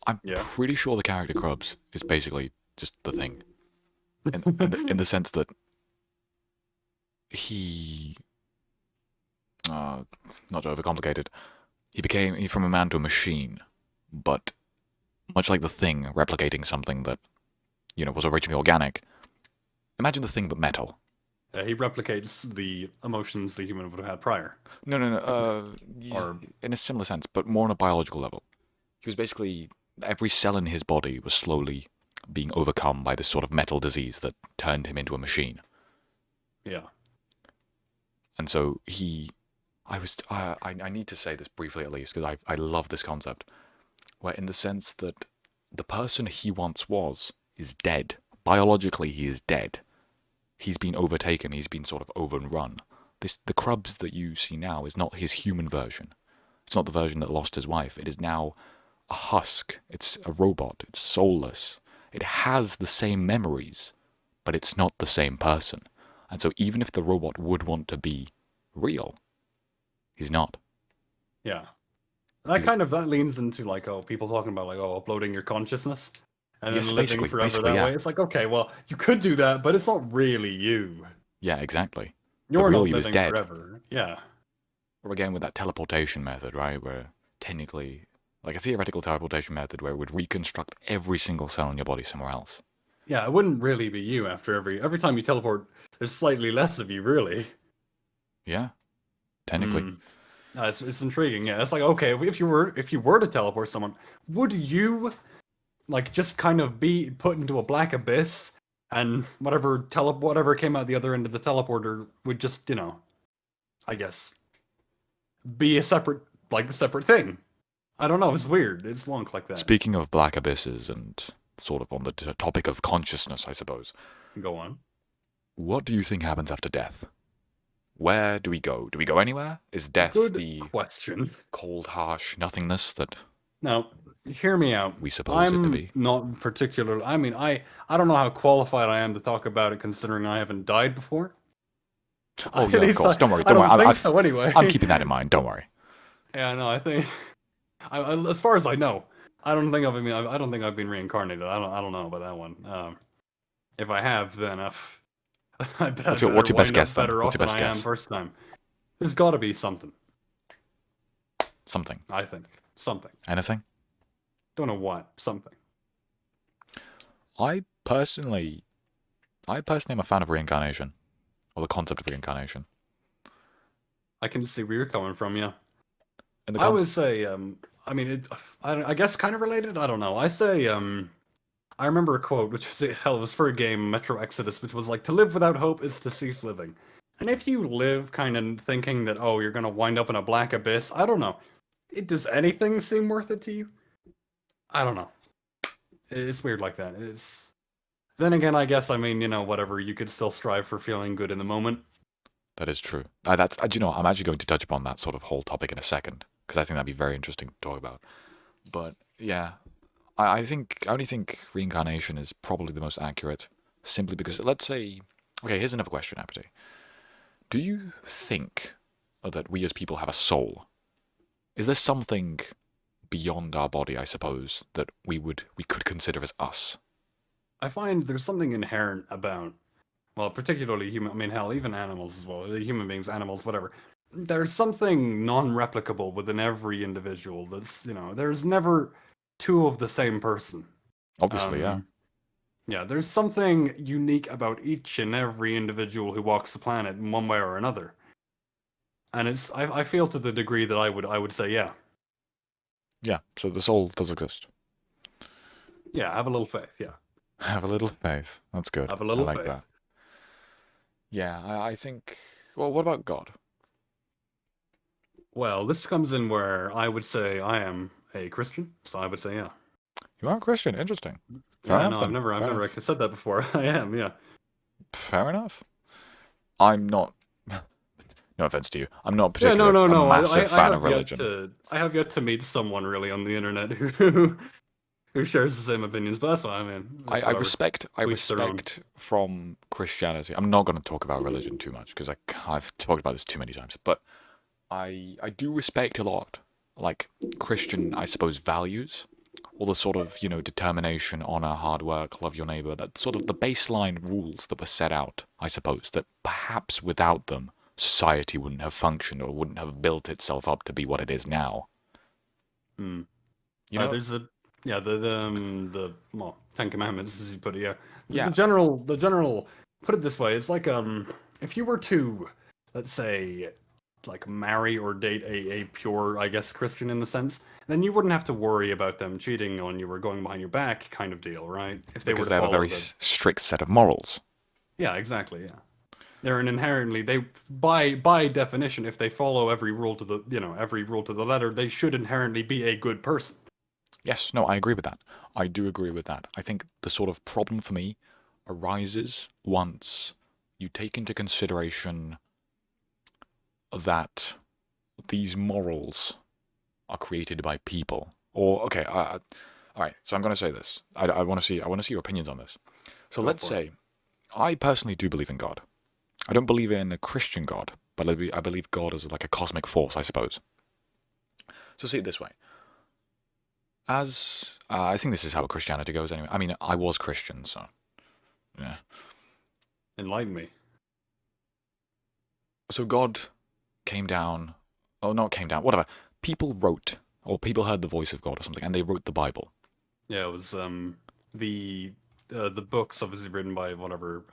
S1: I'm pretty sure the character Cruubs is basically just the thing, in the sense that he, not to overcomplicate it, he from a man to a machine, but much like the thing replicating something that, you know, was originally organic. Imagine the thing but metal.
S2: He replicates the emotions the human would have had prior.
S1: No. Or in a similar sense, but more on a biological level. He was basically, every cell in his body was slowly being overcome by this sort of metal disease that turned him into a machine.
S2: Yeah.
S1: And so I need to say this briefly at least, because I love this concept, where in the sense that the person he once was is dead. Biologically, he is dead. He's been overtaken, he's been sort of overrun. The Cruubs that you see now is not his human version. It's not the version that lost his wife. It is now a husk. It's a robot. It's soulless. It has the same memories, but it's not the same person. And so even if the robot would want to be real, he's not.
S2: Yeah. That leans into like, people talking about like, uploading your consciousness and then living forever that way. It's like, okay, well, you could do that, but it's not really you.
S1: Yeah, exactly.
S2: You're not living forever. Yeah.
S1: Or again with that teleportation method, right? Where technically, like a theoretical teleportation method where it would reconstruct every single cell in your body somewhere else.
S2: Yeah, it wouldn't really be you after every time you teleport, there's slightly less of you, really.
S1: Yeah, technically.
S2: It's intriguing. Yeah, it's like, okay, if you were to teleport someone, would you like just kind of be put into a black abyss, and whatever came out the other end of the teleporter would just, I guess, be a separate thing. I don't know. It's weird. It's wonk like that.
S1: Speaking of black abysses and sort of on the topic of consciousness, I suppose.
S2: Go on.
S1: What do you think happens after death? Where do we go? Do we go anywhere? Is death the
S2: question.
S1: cold, harsh nothingness that
S2: Now, hear me out.
S1: we suppose it to be?
S2: I'm not particularly. I mean, I don't know how qualified I am to talk about it, considering I haven't died before.
S1: Oh
S2: At
S1: yeah, of
S2: least
S1: course. Don't worry.
S2: I
S1: Don't worry.
S2: don't think so anyway.
S1: I'm keeping that in mind. Don't worry.
S2: Yeah, no, I think. As far as I know, I don't think I've been reincarnated. I don't know about that one. If I have, then I bet
S1: What's your best guess then?
S2: better
S1: What's
S2: off
S1: your
S2: than
S1: best
S2: I am
S1: guess?
S2: first time. There's got to be something.
S1: Something.
S2: I think something.
S1: Anything?
S2: Don't know what. Something.
S1: I personally am a fan of reincarnation, or the concept of reincarnation.
S2: I can see where you're coming from. Yeah.
S1: In the
S2: I would say, I mean, I guess kind of related. I don't know. I say, I remember a quote, which was, it was for a game, Metro Exodus, which was like, to live without hope is to cease living. And if you live kind of thinking that, oh, you're going to wind up in a black abyss, I don't know. Does anything seem worth it to you? I don't know. It's weird like that. Then again, I guess, I mean, whatever, you could still strive for feeling good in the moment.
S1: That is true. Do you know, I'm actually going to touch upon that sort of whole topic in a second, because I think that'd be very interesting to talk about. But yeah, I only think reincarnation is probably the most accurate, simply because, let's say, okay, here's another question, Appity. Do you think that we as people have a soul? Is there something beyond our body, I suppose, that we could consider as us?
S2: I find there's something inherent about, well, particularly human, I mean, hell, even animals as well, human beings, animals, whatever. There's something non-replicable within every individual that's, there's never two of the same person.
S1: Obviously, yeah.
S2: Yeah, there's something unique about each and every individual who walks the planet in one way or another. And I feel to the degree that I would say, yeah.
S1: Yeah, so the soul does exist.
S2: Yeah, have a little faith, yeah.
S1: Have a little faith. That's good.
S2: Have a little
S1: I like
S2: faith.
S1: that. Yeah, I think... Well, what about God?
S2: Well, this comes in where I would say I am a Christian, so I would say, yeah.
S1: You are a Christian. Interesting. Fair
S2: Yeah,
S1: enough,
S2: no,
S1: then.
S2: I've never actually said that before. I am, yeah.
S1: Fair enough. I'm not... No offense to you. I'm not
S2: Yeah,
S1: particularly
S2: no.
S1: a massive fan of
S2: have
S1: religion.
S2: I have yet to meet someone really on the internet who shares the same opinions, but that's fine, I mean.
S1: I
S2: whatever.
S1: respect from Christianity. I'm not going to talk about religion too much, because I've talked about this too many times, but I do respect a lot, like, Christian, I suppose, values. All the sort of, determination, honor, hard work, love your neighbor, that sort of the baseline rules that were set out, I suppose, that perhaps without them, society wouldn't have functioned or wouldn't have built itself up to be what it is now.
S2: There's the well, Ten Commandments, as you put it, yeah.
S1: Yeah.
S2: The general, put it this way, it's like, if you were to, let's say, like, marry or date a pure, I guess, Christian in the sense, then you wouldn't have to worry about them cheating on you or going behind your back kind of deal, right? If they
S1: Because
S2: were to
S1: they have a
S2: follow
S1: very strict set of morals.
S2: Yeah, exactly, yeah. They're an inherently, by definition, if they follow every rule to the letter, they should inherently be a good person.
S1: Yes, no, I agree with that. I do agree with that. I think the sort of problem for me arises once you take into consideration that these morals are created by people. Or, okay, all right, so I'm going to say this. I want to see your opinions on this. So let's say, I personally do believe in God. I don't believe in a Christian God, but I believe God is like a cosmic force, I suppose. So see it this way. As I think this is how Christianity goes anyway. I mean, I was Christian, so yeah.
S2: Enlighten me.
S1: So God came down. Oh, not came down. Whatever. People wrote, or people heard the voice of God or something, and they wrote the Bible.
S2: Yeah, it was the the books, obviously written by whatever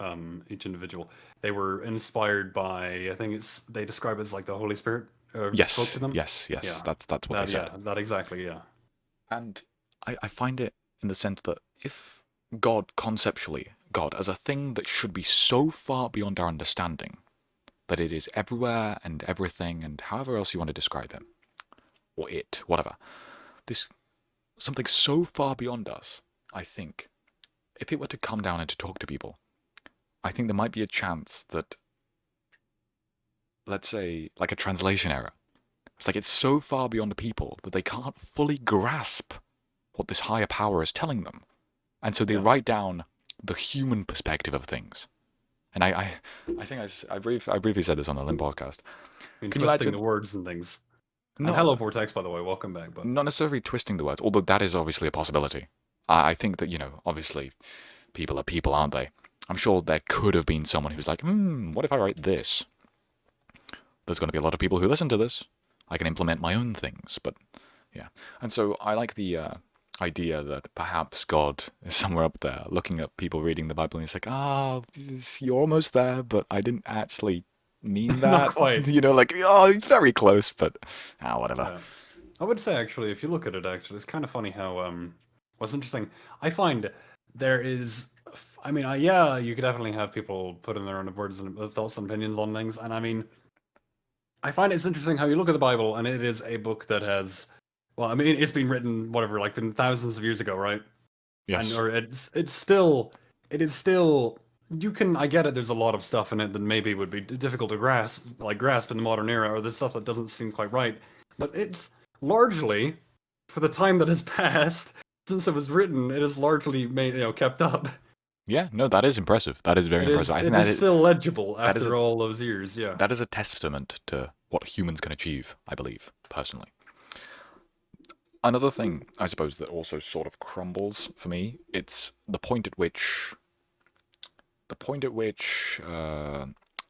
S2: each individual, they were inspired by. I think they describe it as like the Holy Spirit spoke
S1: Yes,
S2: to them.
S1: yes, yes.
S2: Yeah,
S1: That's what they said.
S2: that exactly. Yeah,
S1: And I find it in the sense that if God, conceptually, God as a thing that should be so far beyond our understanding, that it is everywhere and everything and however else you want to describe him, or it, whatever, this something so far beyond us, I think, if it were to come down and to talk to people, I think there might be a chance that, let's say, like a translation error. It's like it's so far beyond the people that they can't fully grasp what this higher power is telling them. And so they write down the human perspective of things. And I think I briefly said this on the Limb podcast.
S2: Can
S1: you imagine
S2: the words and things?
S1: No,
S2: and hello, Vortex, by the way, welcome back. But
S1: not necessarily twisting the words, although that is obviously a possibility. I think that, obviously, people are people, aren't they? I'm sure there could have been someone who's like, what if I write this? There's going to be a lot of people who listen to this. I can implement my own things, but yeah. And so I like the idea that perhaps God is somewhere up there looking at people reading the Bible and he's like, you're almost there, but I didn't actually mean that.
S2: Not quite.
S1: Very close, but whatever.
S2: Yeah. I would say, actually, if you look at it, actually, it's kind of funny how, what's interesting, I find there is, I mean, you could definitely have people put in their own words and thoughts and opinions on things, and I mean, I find it's interesting how you look at the Bible, and it is a book that has, well, I mean, it's been written, whatever, like, been thousands of years ago, right?
S1: Yes.
S2: And, or it is still, I get it, there's a lot of stuff in it that maybe would be difficult to grasp in the modern era, or there's stuff that doesn't seem quite right, but it's largely, for the time that has passed since it was written, it is largely kept up.
S1: Yeah, no, that is impressive. That is very impressive.
S2: I think it is still legible after all those years, yeah.
S1: That is a testament to what humans can achieve, I believe, personally. Another thing, I suppose, that also sort of crumbles for me, it's the point at which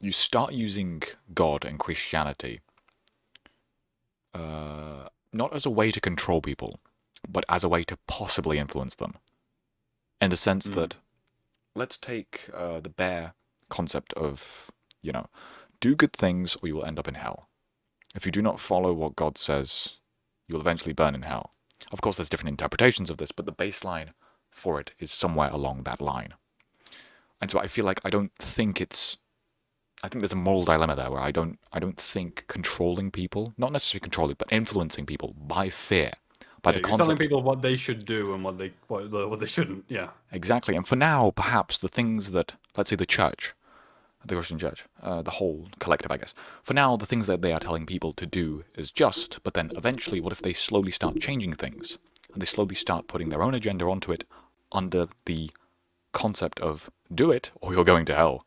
S1: you start using God and Christianity not as a way to control people, but as a way to possibly influence them. In the sense that, let's take the bare concept of, do good things or you will end up in hell. If you do not follow what God says, you will eventually burn in hell. Of course, there's different interpretations of this, but the baseline for it is somewhere along that line. And so I feel like I think there's a moral dilemma there where I don't think controlling people, not necessarily controlling, but influencing people by fear, by the concept,
S2: telling people what they should do and what they shouldn't. Yeah,
S1: exactly. And for now, perhaps the things that, let's say, the church, the Christian church, the whole collective, I guess. For now, the things that they are telling people to do is just, but then eventually, what if they slowly start changing things and they slowly start putting their own agenda onto it under the concept of do it or you're going to hell?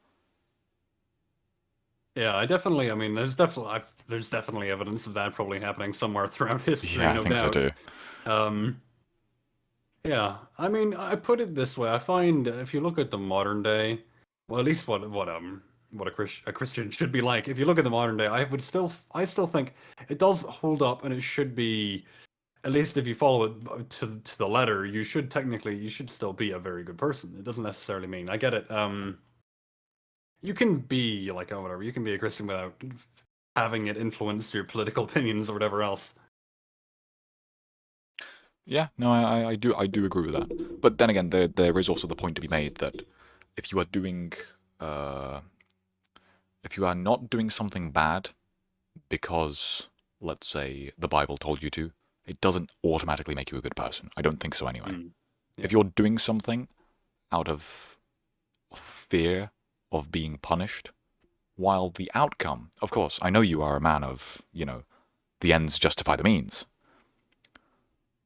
S2: Yeah, I mean, there's definitely evidence of that probably happening somewhere throughout history.
S1: Yeah,
S2: no
S1: I think
S2: doubt.
S1: so too.
S2: Yeah, I mean, I put it this way. I find if you look at the modern day, well, at least what a Christian should be like. If you look at the modern day, I still think it does hold up, and it should be, at least if you follow it to the letter, you should still be a very good person. It doesn't necessarily mean, I get it. You can be like, whatever, you can be a Christian without having it influence your political opinions or whatever else.
S1: Yeah, no, I do agree with that. But then again, there is also the point to be made that if you are not doing something bad because, let's say, the Bible told you to, it doesn't automatically make you a good person. I don't think so anyway.
S2: Yeah.
S1: If you're doing something out of fear of being punished, while the outcome, of course, I know you are a man of, the ends justify the means.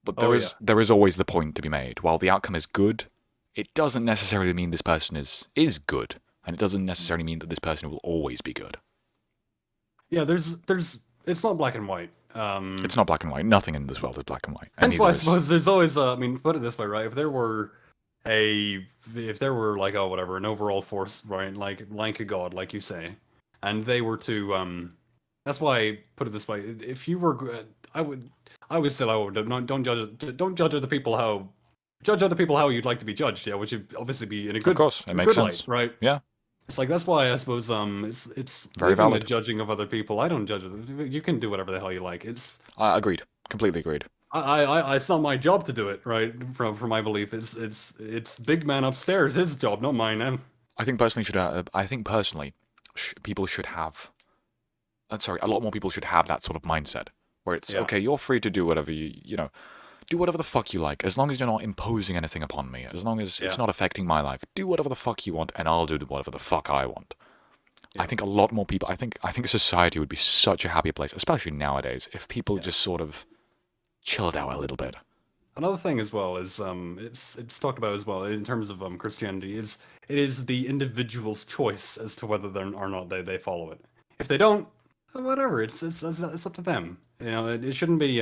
S1: But there is always the point to be made. While the outcome is good, it doesn't necessarily mean this person is good, and it doesn't necessarily mean that this person will always be good.
S2: Yeah, it's not black and white.
S1: It's not black and white. Nothing in this world is black and white.
S2: That's why I suppose there's always, I mean, put it this way, right? If there were like, whatever, an overall force, right, like a god, like you say, and they were to, that's why I put it this way: if you were, don't judge other people how judge other people how you'd like to be judged. Yeah, which would obviously be in a
S1: Of
S2: good,
S1: course, it
S2: a
S1: makes
S2: good light,
S1: sense.
S2: right?
S1: Yeah,
S2: It's like that's why I suppose it's
S1: very
S2: leaving the
S1: valid.
S2: judging of other people. I don't judge them. You can do whatever the hell you like.
S1: Agreed. Completely agreed.
S2: It's not my job to do it, right? From my belief, it's big man upstairs his job, not mine.
S1: I think personally people should have. Sorry, a lot more people should have that sort of mindset where it's
S2: Yeah,
S1: okay. You're free to do whatever you know. Do whatever the fuck you like, as long as you're not imposing anything upon me. As long as it's
S2: yeah,
S1: not affecting my life. Do whatever the fuck you want, and I'll do whatever the fuck I want. I
S2: yeah,
S1: think a lot more people. I think society would be such a happier place, especially nowadays, if people
S2: yeah.
S1: just sort of chilled out a little bit.
S2: Another thing as well is it's talked about as well in terms of Christianity is it is the individual's choice as to whether they or not they follow it. If they don't, whatever, it's up to them. You know, it shouldn't be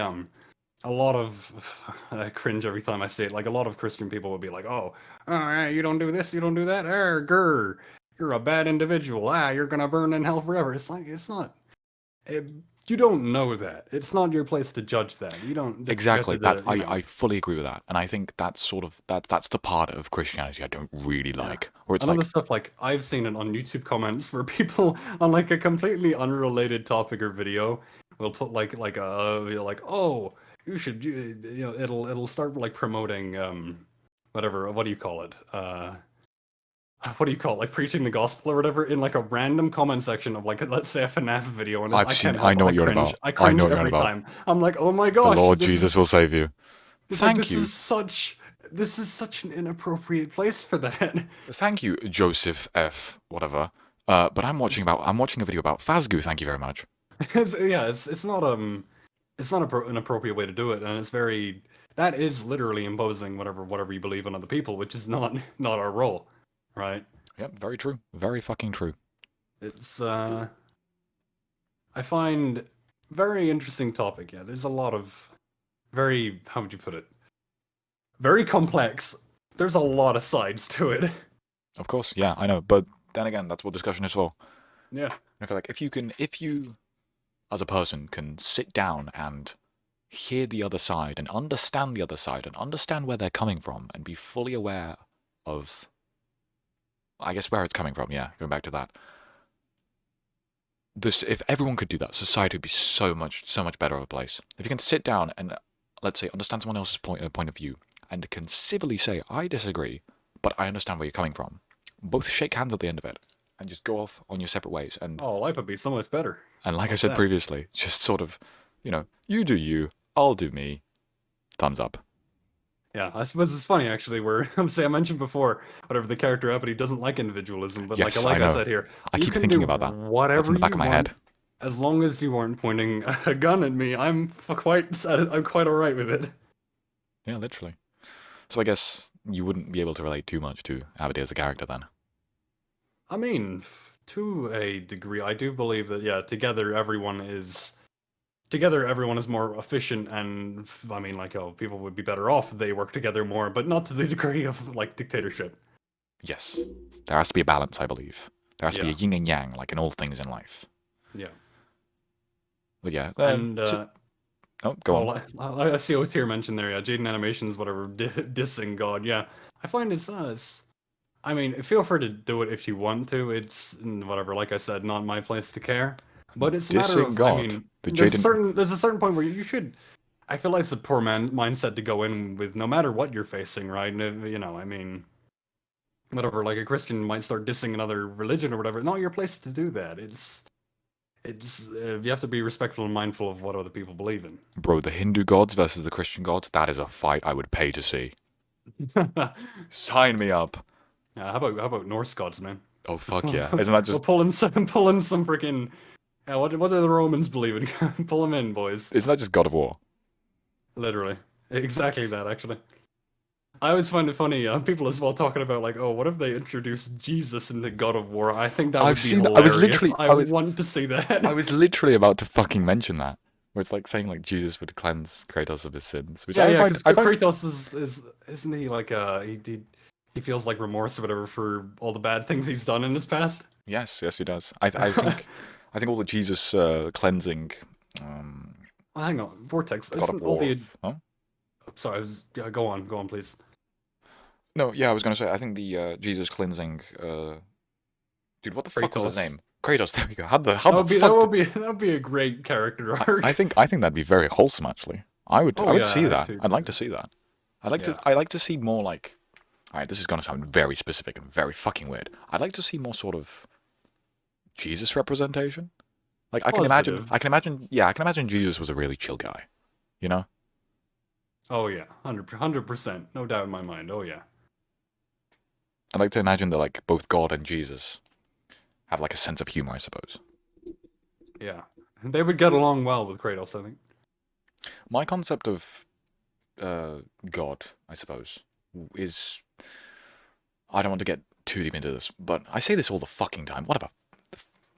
S2: a lot of I cringe every time I say it. Like a lot of Christian people would be like, "Oh, you don't do this, you don't do that. Grr, you're a bad individual. You're gonna burn in hell forever." It's like it's not. It, you don't know that. It's not your place to judge that. You don't get
S1: Exactly.
S2: to, you know.
S1: I fully agree with that, and I think that's sort of that's the part of Christianity I don't really
S2: Yeah.
S1: like, where it's
S2: Another
S1: like,
S2: stuff like I've seen it on YouTube comments where people on like a completely unrelated topic or video will put like a like oh you should you know it'll start like promoting whatever what do you call it what do you call it like preaching the gospel or whatever in like a random comment section of like let's say a FNAF video and
S1: I've
S2: I
S1: seen.
S2: can't
S1: I
S2: help
S1: know
S2: but
S1: what you're on
S2: cringe.
S1: about.
S2: I
S1: I
S2: cringe
S1: know what you're on
S2: every
S1: about.
S2: time. I'm like oh my
S1: The
S2: gosh
S1: Lord
S2: this
S1: Jesus
S2: is
S1: will save you.
S2: it's like
S1: Thank you.
S2: this is such an inappropriate place for that.
S1: Thank you, Joseph F. Whatever. But I'm watching a video about Fazgu. Thank you very much.
S2: It's not an appropriate way to do it, and it's very that is literally imposing whatever you believe on other people, which is not not our role, right?
S1: Yep, very true. Very fucking true.
S2: It's I find very interesting topic. Yeah, there's a lot of very how would you put it? Very complex. There's a lot of sides to it.
S1: Of course, yeah, I know. But then again, that's what discussion is for.
S2: Yeah,
S1: I feel like if you as a person can sit down and hear the other side and understand the other side and understand where they're coming from and be fully aware of, I guess, where it's coming from. Yeah, going back to that. If everyone could do that, society would be so much better of a place. If you can sit down and, let's say, understand someone else's point of view and can civilly say, I disagree, but I understand where you're coming from. Both shake hands at the end of it and just go off on your separate ways. And
S2: oh, life would be so much better.
S1: like I said previously, just sort of, you do you, I'll do me. Thumbs up.
S2: Yeah, I suppose it's funny actually. Where I mentioned before, whatever the character Appity doesn't like individualism, but
S1: Yes,
S2: like
S1: I know.
S2: I said here,
S1: I
S2: you
S1: keep
S2: can
S1: thinking
S2: do
S1: about that.
S2: whatever
S1: That's in the back
S2: you
S1: of my
S2: want,
S1: head.
S2: as long as you weren't pointing a gun at me. I'm quite alright with it.
S1: Yeah, literally. So I guess you wouldn't be able to relate too much to Abadi as a character then.
S2: I mean, to a degree, I do believe that yeah, together everyone is more efficient, and I mean, like oh, people would be better off if they work together more, but not to the degree of like dictatorship.
S1: Yes. There has to be a balance, I believe. There has to be a
S2: Yeah,
S1: yin and yang, like in all things in life.
S2: yeah,
S1: But yeah.
S2: and
S1: Oh, go on.
S2: well, I see what's here mentioned there. Yeah, Jaden Animations, whatever, dissing God. Yeah, I find it's. I mean, feel free to do it if you want to. It's whatever. Like I said, not my place to care. But it's a matter
S1: Dissing
S2: of.
S1: God.
S2: I mean,
S1: The
S2: there's a certain point where you should. I feel like it's a poor mindset to go in with, no matter what you're facing, right? And, you know, I mean, whatever. Like a Christian might start dissing another religion or whatever. Not your place to do that. It's you have to be respectful and mindful of what other people believe in.
S1: Bro, the Hindu gods versus the Christian gods, that is a fight I would pay to see. Sign me up.
S2: How about Norse gods, man?
S1: Oh, fuck yeah. Isn't that just...
S2: We'll pull in some freaking. Yeah, what do the Romans believe in? Pull them in, boys.
S1: Isn't that just God of War?
S2: Literally, exactly that. Actually, I always find it funny. People as well talking about like, oh, what if they introduced Jesus into God of War? I think that would be hilarious. I want to see that.
S1: I was literally about to fucking mention that. Where it's like saying like Jesus would cleanse Kratos of his sins. Which
S2: yeah, because Kratos is isn't he like he feels like remorse or whatever for all the bad things he's done in his past.
S1: Yes, he does. I think I think all the Jesus cleansing.
S2: Hang on, Vortex.
S1: God of
S2: Isn't all
S1: War.
S2: the
S1: Huh?
S2: sorry, go on, please.
S1: No, yeah, I was gonna say, I think the Jesus cleansing, dude, what the fuck was his
S2: Kratos.
S1: name? Kratos. There we go. How the
S2: That
S1: fuck?
S2: would be that would be a great character
S1: I
S2: arc.
S1: think that'd be very wholesome, actually. I
S2: Oh
S1: would
S2: yeah,
S1: see
S2: I
S1: that.
S2: too.
S1: I'd like to see that.
S2: Yeah.
S1: I like to see more like. Alright, this is gonna sound very specific and very fucking weird. I'd like to see more sort of Jesus representation. Like
S2: Positive.
S1: I can imagine Jesus was a really chill guy. You know?
S2: Oh yeah, 100%, no doubt in my mind. Oh yeah.
S1: I'd like to imagine that like both God and Jesus have like a sense of humor, I suppose.
S2: Yeah. They would get along well with Kratos, I think.
S1: My concept of God, I suppose, is I don't want to get too deep into this, but I say this all the fucking time. Whatever.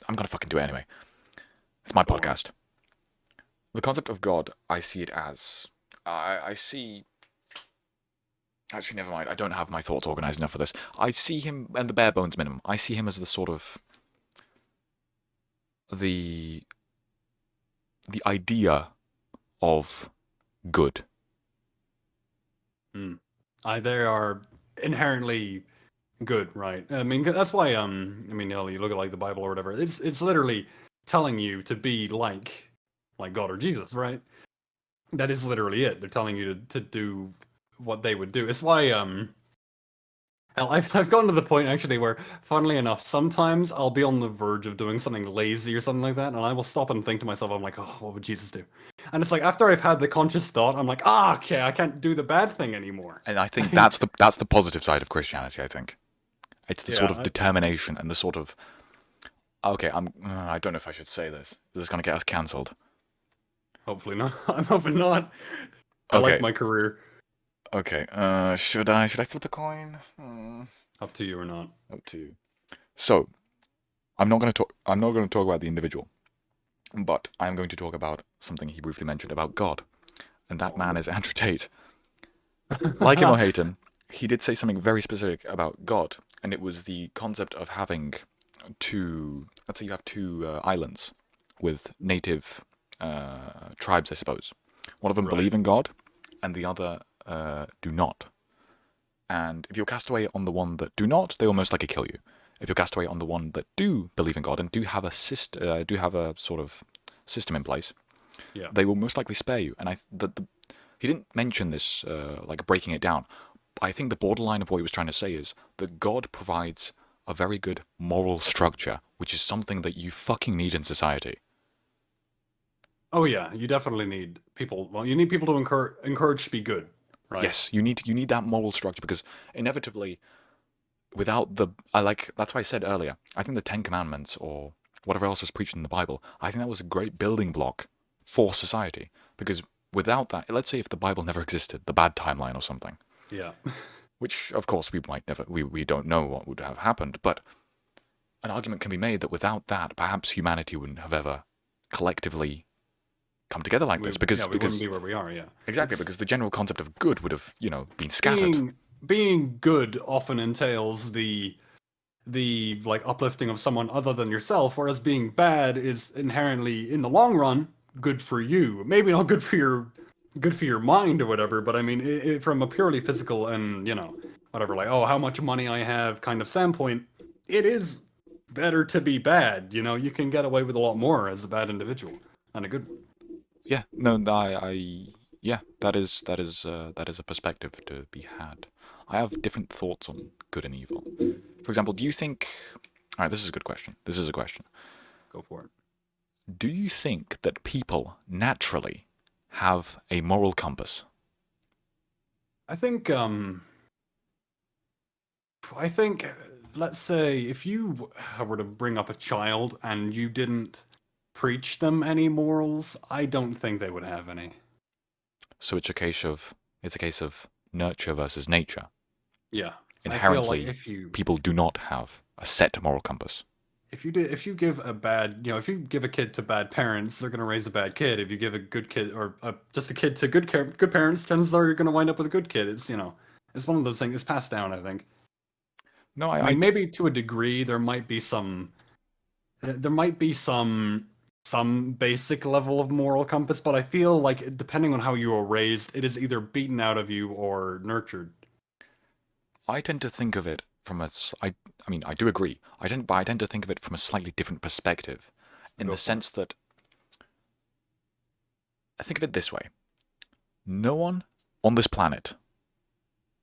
S1: I'm gonna fucking do it anyway. It's my
S2: Go on.
S1: podcast. The concept of God, I see it as I see. Actually, never mind. I don't have my thoughts organized enough for this. I see him, and the bare bones minimum. I see him as the sort of the idea of good.
S2: They are inherently good, right? I mean, that's why I mean, you look at like the Bible or whatever. It's literally telling you to be like God or Jesus, right? That is literally it. They're telling you to do what they would do. It's why hell, I've gotten to the point actually where, funnily enough, sometimes I'll be on the verge of doing something lazy or something like that, and I will stop and think to myself, I'm like, oh, what would Jesus do? And it's like after I've had the conscious thought, I'm like, okay, I can't do the bad thing anymore.
S1: And I think that's the positive side of Christianity. I think it's the sort
S2: Yeah,
S1: of determination and the sort of okay. I don't know if I should say this. This is gonna get us cancelled.
S2: hopefully not. I'm hoping not. I
S1: Okay.
S2: like my career.
S1: Okay. Should I flip a coin?
S2: Up to you or not.
S1: Up to you. So, I'm not going to talk about the individual, but I'm going to talk about something he briefly mentioned about God, and that man is Andrew Tate. Like him or hate him, he did say something very specific about God, and it was the concept of having two. Let's say you have two islands with native tribes, I suppose. One of them
S2: Right.
S1: believe in God, and the other do not. And if you're cast away on the one that do not, they will most likely kill you. If you're cast away on the one that do believe in God and do have a sort of system in place,
S2: Yeah.
S1: they will most likely spare you. And he didn't mention this like breaking it down. I think the borderline of what he was trying to say is that God provides a very good moral structure, which is something that you fucking need in society.
S2: Oh yeah, you definitely need people. Well, you need people to encourage to be good, right?
S1: Yes, you need that moral structure because inevitably, without that's why I said earlier. I think the Ten Commandments or whatever else is preached in the Bible, I think that was a great building block for society because without that, let's say if the Bible never existed, the bad timeline or something,
S2: Yeah.
S1: which of course we might never, we don't know what would have happened, but an argument can be made that without that, perhaps humanity wouldn't have ever collectively come together like this because
S2: we wouldn't be where we are. Yeah.
S1: exactly because the general concept of good would have been scattered.
S2: Being good often entails the like uplifting of someone other than yourself, whereas being bad is inherently in the long run good for you. Maybe not good for your mind or whatever, but I mean from a purely physical and whatever, like, oh, how much money I have kind of standpoint, it is better to be bad. You can get away with a lot more as a bad individual than a good one.
S1: Yeah, no, yeah, that is a perspective to be had. I have different thoughts on good and evil. For example, do you think? All right, this is a good question. This is a question.
S2: Go for it.
S1: Do you think that people naturally have a moral compass?
S2: I think let's say if you were to bring up a child and you didn't preach them any morals, I don't think they would have any.
S1: So it's a case of nurture versus nature.
S2: Yeah.
S1: Inherently,
S2: I feel like if you
S1: people do not have a set moral compass.
S2: if you give a bad, if you give a kid to bad parents, they're gonna raise a bad kid. If you give a good kid or just a kid to good parents, chances are you're gonna wind up with a good kid. It's one of those things. It's passed down, I think.
S1: No,
S2: I mean, maybe to a degree there might be some some basic level of moral compass, but I feel like depending on how you were raised, it is either beaten out of you or nurtured.
S1: I tend to think of it from I mean, I do agree. But I tend to think of it from a slightly different perspective, in
S2: Go
S1: the
S2: for it.
S1: sense that I think of it this way: no one on this planet,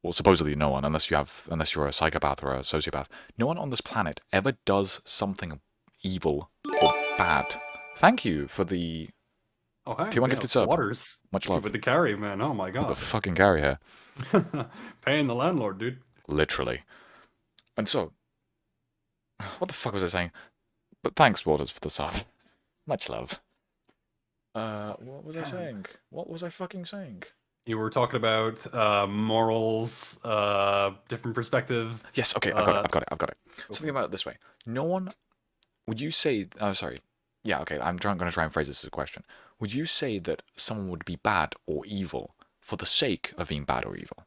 S1: well, supposedly no one, unless you're a psychopath or a sociopath, no one on this planet ever does something evil or bad. Thank you for the
S2: Oh, hey,
S1: T1
S2: yeah,
S1: gifted sub.
S2: Waters.
S1: Much
S2: With
S1: love.
S2: the carry, man. Oh my
S1: With the
S2: god.
S1: fucking carry here,
S2: Paying the landlord, dude.
S1: literally. And so, what the fuck was I saying? But thanks, Waters, for the sub. Much love. What was I saying? What was I fucking saying?
S2: You were talking about morals, different perspective.
S1: Yes, okay, I've got it.
S2: Go
S1: So
S2: for
S1: think about it this way. No one, would you say, oh, sorry. Yeah, okay, going to try and phrase this as a question. Would you say that someone would be bad or evil for the sake of being bad or evil?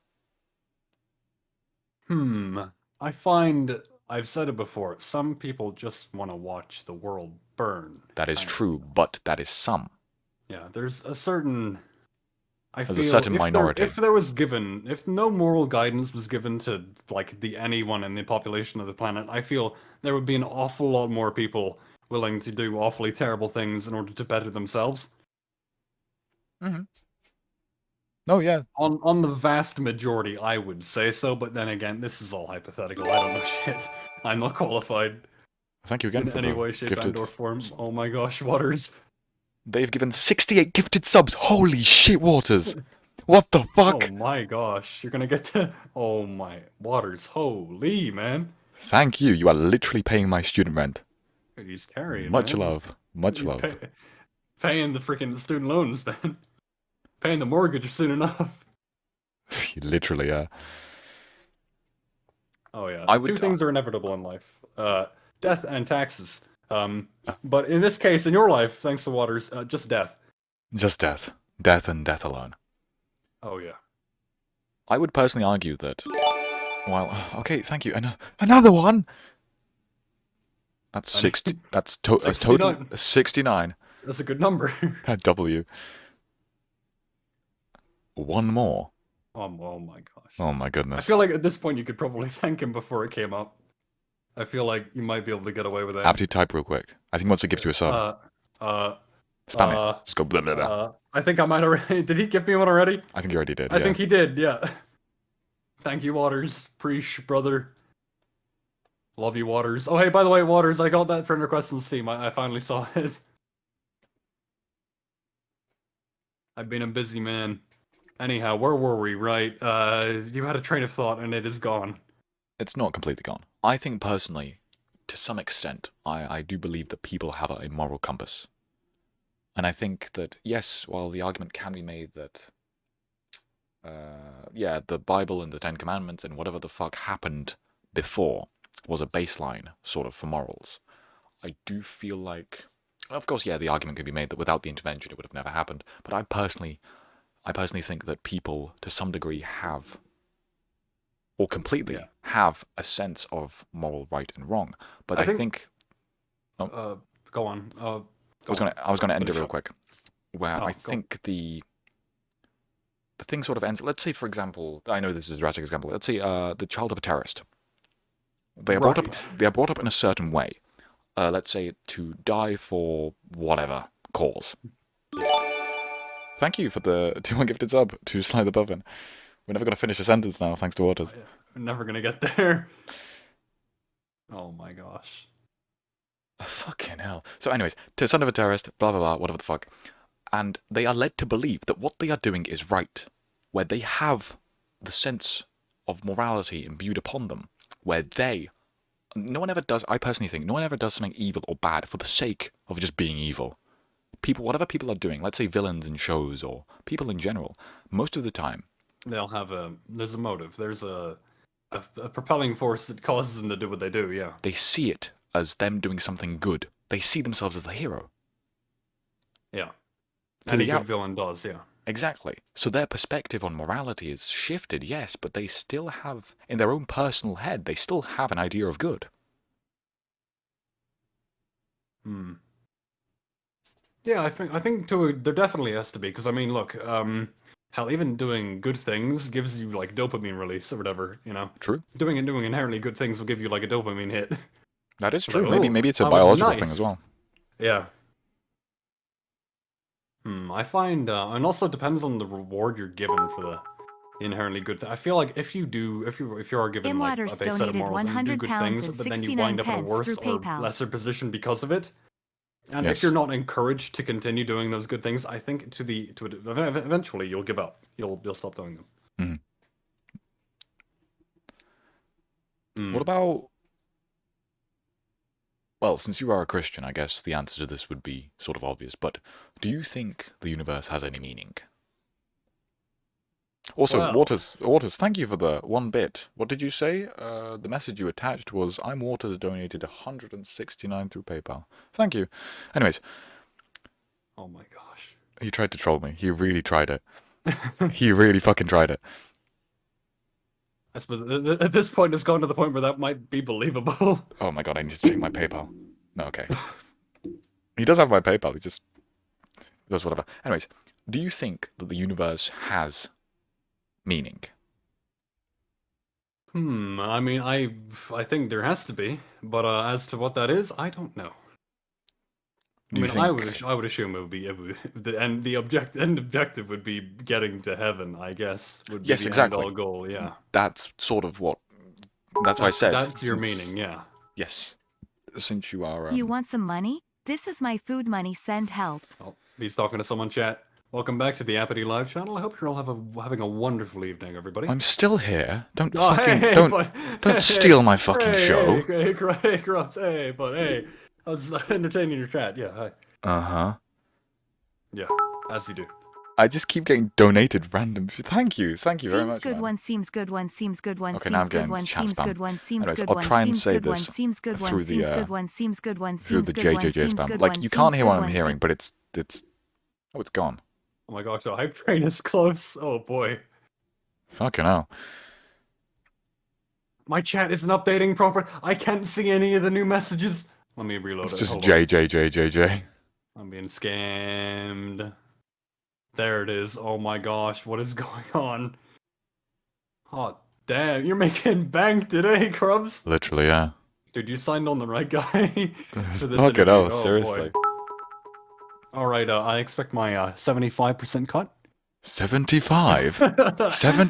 S2: I find I've said it before. Some people just want to watch the world burn.
S1: That is
S2: kind of.
S1: true, but that is some.
S2: Yeah, there's a certain. I
S1: There's a
S2: feel
S1: certain minority.
S2: if there was given, if no moral guidance was given to like the anyone in the population of the planet, I feel there would be an awful lot more people willing to do awfully terrible things in order to better themselves.
S1: Mm-hmm. Oh, yeah.
S2: On the vast majority, I would say so, but then again, this is all hypothetical. I don't know shit. I'm not qualified
S1: Thank you again
S2: in
S1: for
S2: any
S1: the
S2: way, shape,
S1: gifted.
S2: and/or form. Oh my gosh, Waters.
S1: They've given 68 gifted subs. Holy shit, Waters. What the
S2: Oh
S1: fuck?
S2: my gosh, you're gonna get to. Oh my Waters, holy man.
S1: Thank you. You are literally paying my student rent.
S2: He's carrying,
S1: Much
S2: man.
S1: love. Much
S2: He's
S1: love.
S2: paying the freaking student loans, man. Paying the mortgage soon enough.
S1: You literally are.
S2: Oh yeah.
S1: I would.
S2: Two things are inevitable in life: death and taxes. But in this case, in your life, thanks to Waters, just death.
S1: Just death. Death and death alone.
S2: Oh yeah.
S1: I would personally argue that. Well, okay, thank you. Another one. That's 60. That's total 69.
S2: That's a good number.
S1: W. One more.
S2: Oh my gosh.
S1: Oh my
S2: I
S1: goodness.
S2: feel like at this point you could probably thank him before it came up. I feel like you might be able to get away with that.
S1: Appity, type real quick. I think he wants to give you a sub. Spam it. Just go blah blah blah.
S2: I think I might already. Did he give me one already?
S1: I think you already did.
S2: I think he did. Yeah. Thank you, Waters. Preach, brother. Love you, Waters. Oh, hey, by the way, Waters, I got that friend request on Steam. I finally saw it. I've been a busy man. Anyhow, where were we? Right. You had a train of thought and it is gone.
S1: It's not completely gone. I think personally, to some extent, I do believe that people have a moral compass. And I think that, yes, while the argument can be made that, yeah, the Bible and the Ten Commandments and whatever the fuck happened before was a baseline, sort of, for morals, I do feel like, of course, yeah, the argument could be made that without the intervention it would have never happened, but I personally think that people, to some degree, have, or completely have, a sense of moral right and wrong. But I think
S2: go on.
S1: I was gonna end it real quick, where I
S2: go
S1: think the thing sort of ends. Let's say, for example, I know this is a drastic example. Let's say the child of a terrorist. They are brought up. They are brought up in a certain way. Let's say to die for whatever cause. Thank you for the T1 gifted sub to slide the button. We're never gonna finish a sentence now, thanks to Waters.
S2: We're never gonna get there. Oh my gosh.
S1: Fucking hell. So anyways, to son of a terrorist, blah blah blah, whatever the fuck. And they are led to believe that what they are doing is right, where they have the sense of morality imbued upon them, where no one ever does, I personally think, no one ever does something evil or bad for the sake of just being evil. Whatever people are doing, let's say villains in shows or people in general, most of the time,
S2: they'll have there's a motive. There's a propelling force that causes them to do what they do, yeah.
S1: They see it as them doing something good. They see themselves as the hero.
S2: Yeah. Any good villain does, yeah.
S1: Exactly. So their perspective on morality is shifted, yes, but they still have, in their own personal head, they still have an idea of good.
S2: Yeah, I think there definitely has to be, because I mean, look, Hell, even doing good things gives you like dopamine release or whatever, you know.
S1: True.
S2: Doing inherently good things will give you like a dopamine hit.
S1: That is
S2: It's
S1: true.
S2: like, oh,
S1: Maybe it's a
S2: that was
S1: biological thing as
S2: nice.
S1: well.
S2: Yeah. I find, and also depends on the reward you're given for the inherently good thing. I feel like if you are given like a
S3: Imwaters
S2: base set of
S3: donated
S2: morals and you do
S3: 100
S2: good
S3: pounds
S2: things,
S3: and
S2: but then you
S3: 69
S2: wind up in a
S3: pence
S2: worse
S3: through
S2: or
S3: PayPal.
S2: lesser position because of it, and
S1: Yes.
S2: if you're not encouraged to continue doing those good things, I think eventually you'll give up. You'll stop doing them.
S1: What about... Well, since you are a Christian, I guess the answer to this would be sort of obvious, but do you think the universe has any meaning? Also,
S2: Well.
S1: Waters, thank you for the 1 bit. What did you say? The message you attached was, I'm Waters donated 169 through PayPal. Thank you. Anyways.
S2: Oh my gosh.
S1: He tried to troll me. He really tried it. He really fucking tried it.
S2: I suppose at this point it's gone to the point where that might be believable.
S1: Oh my god, I need to check my PayPal. No, okay. He does have my PayPal, he just does whatever. Anyways, do you think that the universe has meaning?
S2: I mean, I think there has to be, but as to what that is, I don't know. I would assume the objective would be getting to heaven, I guess. Would be
S1: Yes,
S2: the
S1: exactly.
S2: end all goal, yeah.
S1: That's sort of what... That's what I said.
S2: That's your meaning, yeah.
S1: Yes. Since you are...
S3: You want some money? This is my food money, send help.
S2: Oh, he's talking to someone, chat. Welcome back to the AppityLIVE channel. I hope you're all having a wonderful evening, everybody.
S1: I'm still here. Don't
S2: Oh,
S1: fucking...
S2: hey,
S1: don't steal my fucking show.
S2: Hey, Grubs, hey, I was entertaining your chat, yeah, hi.
S1: Uh-huh.
S2: Yeah, as you do.
S1: I just keep getting donated random... Thank you very much,
S3: Seems good
S1: man.
S3: one, seems good one, seems good one,
S1: Okay,
S3: seems
S1: now I'm
S3: good
S1: getting
S3: one,
S1: chat
S3: seems
S1: spam.
S3: good one, seems
S1: Anyways,
S3: good
S1: I'll
S3: one,
S1: try and
S3: seems
S1: say
S3: good one,
S1: this
S3: seems good one,
S1: through the,
S3: seems good one, seems good one,
S1: through
S3: seems
S1: the
S3: good one,
S1: JJJ
S3: seems
S1: spam.
S3: good
S1: Like,
S3: one,
S1: you can't
S3: seems
S1: hear
S3: good
S1: what I'm
S3: one,
S1: hearing, but it's... Oh, it's gone.
S2: Oh my gosh, the hype train is close. Oh boy.
S1: Fucking hell.
S2: My chat isn't updating proper. I can't see any of the new messages. Let me reload
S1: It's
S2: it.
S1: just
S2: Hold on.
S1: JJJJJ.
S2: I'm being scammed. There it is. Oh my gosh, what is going on? Oh, damn, you're making bank today, Crubs.
S1: Literally, yeah.
S2: Dude, you signed on the right guy for this
S1: Fucking
S2: interview.
S1: hell,
S2: Oh,
S1: seriously.
S2: boy. Alright, I expect my 75% cut.
S1: 75?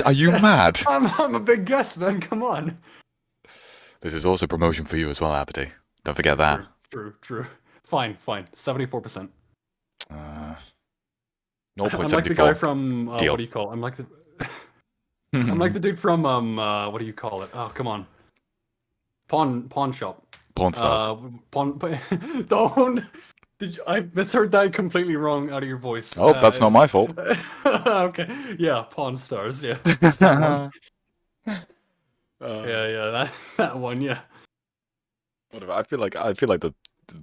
S1: Are you mad?
S2: I'm a big guest, man, come on.
S1: This is also promotion for you as well, Appity. Don't forget that.
S2: True. Fine. 74%.
S1: 0.74.
S2: I'm like the guy from
S1: Deal.
S2: what do you call it? I'm like the I'm like the dude from what do you call it? Oh, come on. Pawn shop.
S1: Porn stars.
S2: Don't. I misheard that completely wrong out of your voice.
S1: Oh, that's not my fault.
S2: Okay. Yeah, Pawn Stars. Yeah. Yeah. That one. Yeah.
S1: Whatever. I feel like the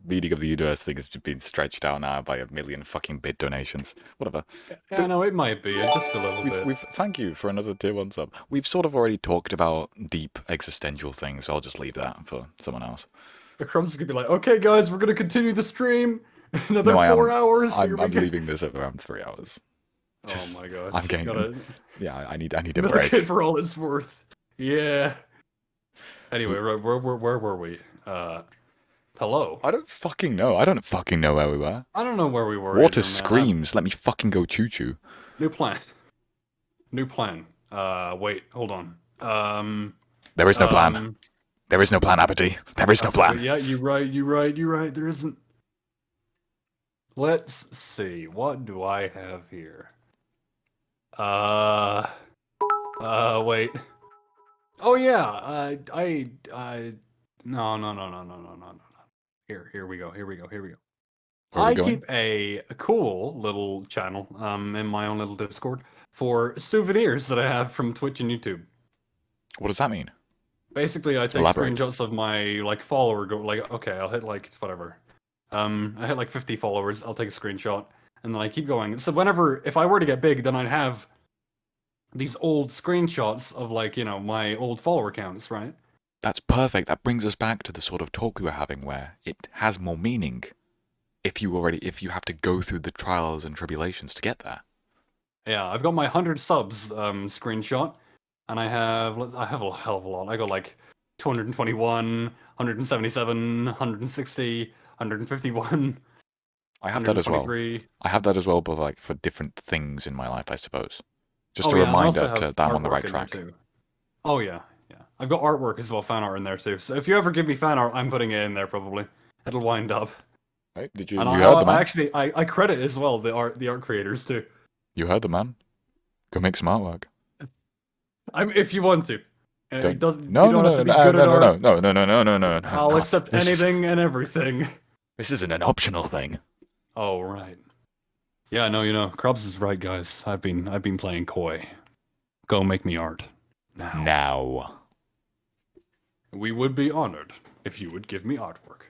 S1: meaning of the universe thing has been stretched out now by 1 million fucking bit donations. Whatever.
S2: Yeah, no, it might be just a little bit.
S1: Thank you for another tier 1 sub. We've sort of already talked about deep existential things, so I'll just leave that for someone else.
S2: The Crumbs is gonna be like, okay, guys, we're gonna continue the stream. Another
S1: No,
S2: 4 hours.
S1: I'm leaving this at around 3 hours.
S2: Oh my gosh.
S1: I'm getting... Yeah, I need a break.
S2: Milk it for all it's worth. Yeah. Anyway, where were we? Hello.
S1: I don't fucking know. I don't fucking know where we were.
S2: I don't know where we were.
S1: Water
S2: either,
S1: screams. Let me fucking go choo-choo.
S2: New plan. Wait, hold on.
S1: There is no plan. There is no plan, Appity. There is no plan.
S2: Yeah, you're right. There isn't. Let's see. What do I have here? Wait. Oh yeah. No. Here we go. I keep a cool little channel in my own little Discord for souvenirs that I have from Twitch and YouTube.
S1: What does that mean?
S2: Basically, I take
S1: Elaborate.
S2: screenshots of my follower. Okay, I'll hit whatever. I hit 50 followers. I'll take a screenshot, and then I keep going. So if I were to get big, then I'd have these old screenshots of my old follower counts, right?
S1: That's perfect. That brings us back to the sort of talk we were having where it has more meaning if you have to go through the trials and tribulations to get there.
S2: Yeah, I've got my 100 subs screenshot, and I have a hell of a lot. I got like 221, 177, 160, 151,
S1: I have that as well.
S2: 123.
S1: I have that as well, but like for different things in my life, I suppose. Just
S2: Oh
S1: a
S2: yeah, and I
S1: reminder
S2: also have
S1: that I'm on the
S2: artwork
S1: right
S2: in there
S1: track.
S2: too. Oh yeah, yeah. I've got artwork as well, fan art in there too. So if you ever give me fan art, I'm putting it in there probably. It'll wind up.
S1: Right? Did you?
S2: And
S1: You heard the man.
S2: actually I credit as well the art creators too.
S1: You heard the man. Go make some artwork.
S2: If you want to. It
S1: Don't-
S2: doesn't.
S1: No,
S2: You don't
S1: no,
S2: have
S1: no,
S2: to be
S1: no,
S2: good
S1: no,
S2: at
S1: no,
S2: art.
S1: no, no, no, no, no, no, no.
S2: I'll
S1: no.
S2: accept
S1: This is-
S2: anything and everything.
S1: This isn't an optional thing.
S2: Oh right. Yeah, no, Krubs is right, guys. I've been playing coy. Go make me art.
S1: Now.
S2: We would be honored if you would give me artwork.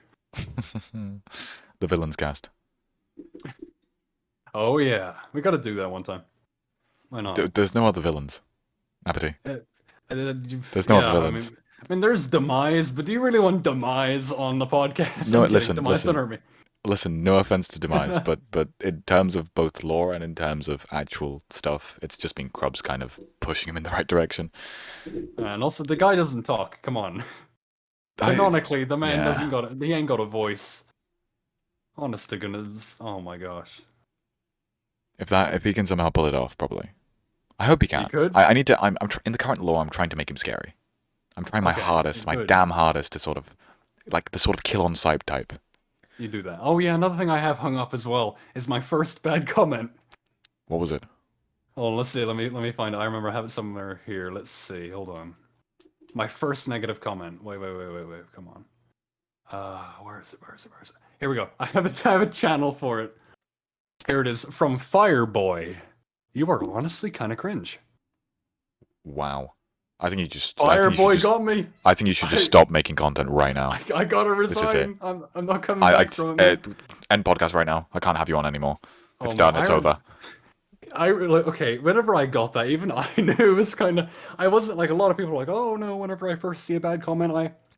S1: The villains cast.
S2: Oh yeah, we got to do that one time. Why not?
S1: There's no other villains. Appity.
S2: There's
S1: no other villains.
S2: I mean, there's Demise, but do you really want Demise on the podcast?
S1: No,
S2: I'm kidding,
S1: listen,
S2: Demise,
S1: listen.
S2: don't hurt me.
S1: Listen, no offense to Demise, but in terms of both lore and in terms of actual stuff, it's just been Krubs kind of pushing him in the right direction.
S2: And also, the guy doesn't talk. Come on. Canonically, the man he ain't got a voice. Honest to goodness. Oh my gosh.
S1: If he can somehow pull it off, probably. I hope he can.
S2: He could?
S1: I need to. In the current lore, I'm trying to make him scary. I'm trying my
S2: Okay,
S1: hardest, my
S2: good.
S1: damn hardest, to sort of like the sort of kill on sight type.
S2: You do that. Oh yeah, another thing I have hung up as well is my first bad comment.
S1: What was it?
S2: Oh, let's see. Let me find it. I remember I have it somewhere here. Let's see. Hold on. My first negative comment. Wait. Come on. Where is it? Here we go. I have a channel for it. Here it is. From Fireboy. You are honestly kind of cringe.
S1: Wow. I think you just.
S2: Fireboy got me.
S1: I think you should just stop making content right now.
S2: I gotta
S1: is it.
S2: resign. I'm not coming back from it.
S1: End podcast right now. I can't have you on anymore. It's
S2: Oh,
S1: done.
S2: man,
S1: It's over.
S2: Okay, whenever I got that, even I knew it was kind of. I wasn't like a lot of people are like, oh no, whenever I first see a bad comment,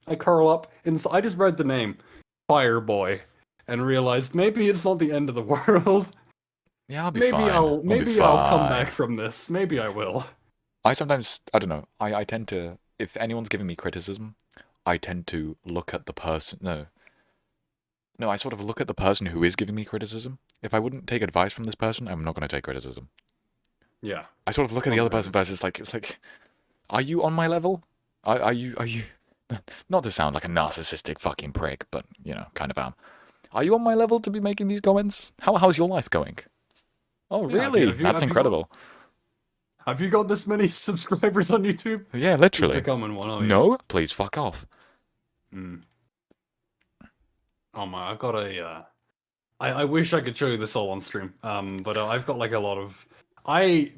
S2: I curl up. And so I just read the name, Fireboy, and realized maybe it's not the end of the world.
S1: Yeah, I'll be fine.
S2: Maybe I'll come back from this. Maybe I will.
S1: I sometimes, I don't know, I tend to, if anyone's giving me criticism, I tend to look at the person, no, I sort of look at the person who is giving me criticism. If I wouldn't take advice from this person, I'm not going to take criticism.
S2: Yeah.
S1: I sort of look at the other person first, it's like, are you on my level? Are you, not to sound like a narcissistic fucking prick, but, kind of am. Are you on my level to be making these comments? How's your life going? Oh,
S2: Yeah,
S1: really? That's incredible.
S2: Have you got this many subscribers on YouTube?
S1: Yeah,
S2: He's
S1: literally.
S2: becoming one. Oh, yeah.
S1: No? Please fuck off.
S2: Oh my, I've got a. I wish I could show you this all on stream. But I've got like a lot of.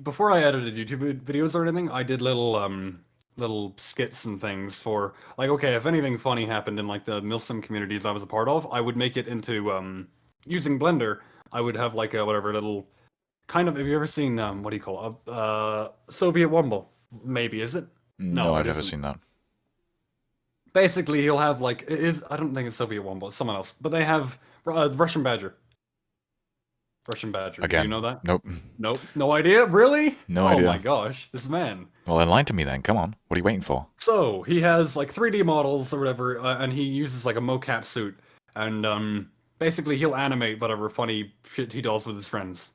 S2: Before I edited YouTube videos or anything, I did little skits and things for like, okay, if anything funny happened in like the Milsim communities I was a part of, I would make it into using Blender. I would have like a whatever little kind of. Have you ever seen what do you call it? Soviet Womble? Maybe is it?
S1: No, I've never
S2: isn't.
S1: seen that.
S2: Basically, he'll have like it is. I don't think it's Soviet Womble. It's someone else. But they have Russian Badger. Russian Badger.
S1: Again.
S2: Do you know that?
S1: Nope.
S2: Nope. No idea? Really?
S1: No idea.
S2: Oh my gosh, this man.
S1: Well, enlighten me then. Come on. What are you waiting for?
S2: So he has like 3D models or whatever, and he uses like a mocap suit, and basically he'll animate whatever funny shit he does with his friends.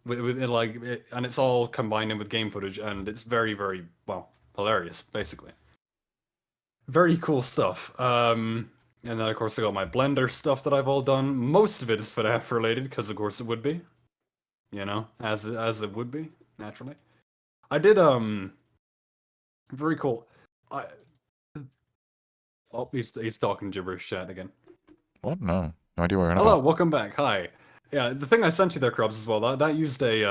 S2: With and it's all combined in with game footage, and it's very, very hilarious, basically. Very cool stuff. And then of course I got my Blender stuff that I've all done. Most of it is FNAF related, because of course it would be. As it would be, naturally. I did very cool. He's talking gibberish chat again.
S1: What? No idea where we're
S2: Hello, welcome back. Hi. Yeah, the thing I sent you there, Krubs, as well. That used a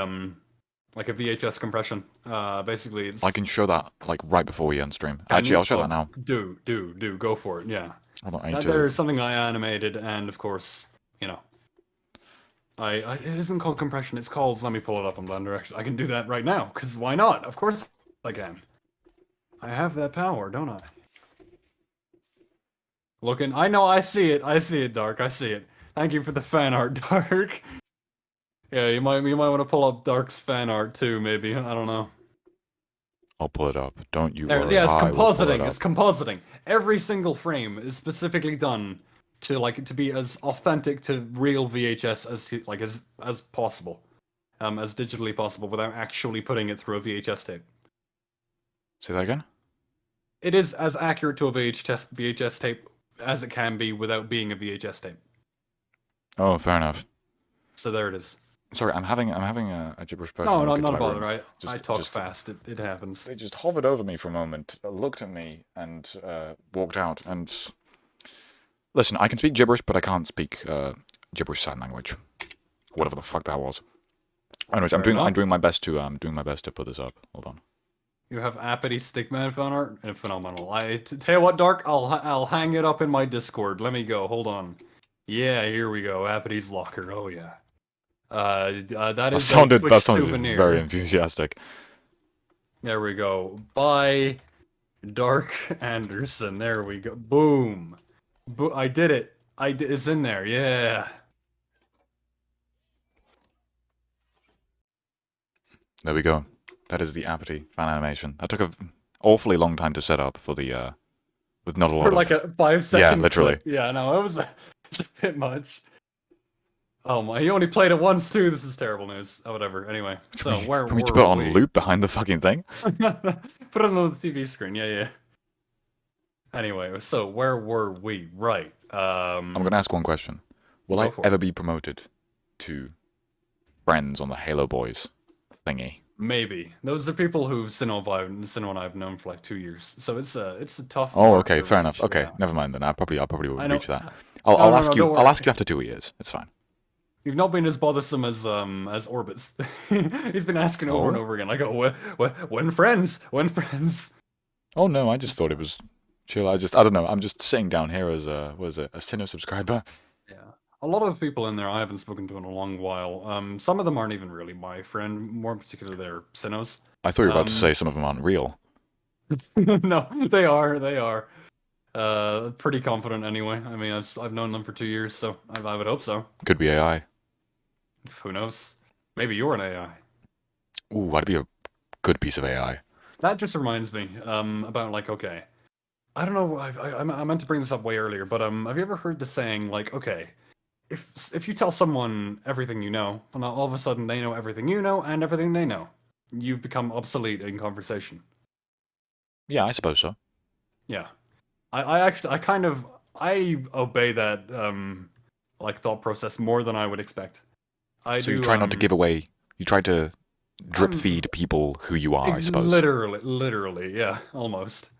S2: like a VHS compression. Basically, it's.
S1: I can show that like right before we end stream. Actually, I'll show that now.
S2: Do go for it. Yeah.
S1: Hold on,
S2: There's something I animated, and of course, it isn't called compression. It's called. Let me pull it up on Blender. Actually, I can do that right now. Cause why not? Of course I can. I have that power, don't I? Looking. I know. I see it. I see it, Dark. I see it. Thank you for the fan art, Dark. Yeah, you might want to pull up Dark's fan art too, maybe. I don't know.
S1: I'll pull it up. Don't you
S2: There,
S1: worry.
S2: yeah, it's
S1: I will pull it
S2: compositing.
S1: up.
S2: It's compositing. Every single frame is specifically done to be as authentic to real VHS as possible, as digitally possible, without actually putting it through a VHS tape.
S1: Say that again?
S2: It is as accurate to a VHS tape as it can be without being a VHS tape.
S1: Oh, fair enough.
S2: So there it is.
S1: Sorry, I'm having a gibberish person.
S2: No,
S1: walk
S2: not
S1: into
S2: a
S1: my
S2: bother.
S1: room.
S2: I talk fast. It happens.
S1: They just hovered over me for a moment, looked at me, and walked out. And listen, I can speak gibberish, but I can't speak gibberish sign language, whatever the fuck that was. Anyways, I'm doing my best to put this up. Hold on.
S2: You have Appity Stickman fan art and phenomenal. Tell you what, Dark, I'll hang it up in my Discord. Let me go. Hold on. Yeah, here we go. Appity's locker. Oh yeah. That is
S1: That
S2: Twitch
S1: sounded
S2: souvenir.
S1: very enthusiastic.
S2: There we go. By Dark Anderson. There we go. Boom. I did it. It's in there. Yeah.
S1: There we go. That is the Appity fan animation. That took an awfully long time to set up for the with not a lot
S2: For
S1: of
S2: like a 5-second.
S1: Yeah, literally.
S2: clip. Yeah, no, it's a bit much. Oh my, he only played it once too. This is terrible news. Oh, whatever. Anyway, so where
S1: Can we
S2: were
S1: put it on
S2: we?
S1: loop behind the fucking thing?
S2: Put it on the TV screen. Yeah. Anyway, so where were we? Right.
S1: I'm gonna ask one question. Will I
S2: Go for it.
S1: ever be promoted to friends on the Halo Boys thingy?
S2: Maybe those are people who Sinnoh and I have known for like 2 years. So it's a tough.
S1: Oh,
S2: mark
S1: okay,
S2: to
S1: fair enough.
S2: reach,
S1: Okay,
S2: yeah.
S1: never mind then. I probably will
S2: I know-
S1: reach that.
S2: No,
S1: I'll
S2: no,
S1: ask
S2: don't
S1: you.
S2: worry.
S1: I'll ask you after 2 years. It's fine.
S2: You've not been as bothersome as Orbits. He's been asking over and
S1: Oh?
S2: over again. Like, oh, when friends? When friends?
S1: Oh no, I just thought it was chill. I don't know. I'm just sitting down here as a Sinnoh subscriber.
S2: Yeah. A lot of people in there I haven't spoken to in a long while. Some of them aren't even really my friend. More in particular, they're Sinnohs.
S1: I thought you were about to say some of them aren't real.
S2: No, they are. Pretty confident anyway. I mean, I've known them for 2 years, so I would hope so.
S1: Could be AI.
S2: Who knows? Maybe you're an AI.
S1: Ooh, that'd be a good piece of AI.
S2: That just reminds me about like, okay, I don't know. I meant to bring this up way earlier, but have you ever heard the saying like, okay, if you tell someone everything you know, well, now all of a sudden they know everything you know and everything they know, you've become obsolete in conversation.
S1: Yeah, I suppose so.
S2: Yeah, I obey that like thought process more than I would expect.
S1: So you try not to give away. You try to drip feed people who you are, I suppose.
S2: Literally, yeah, almost.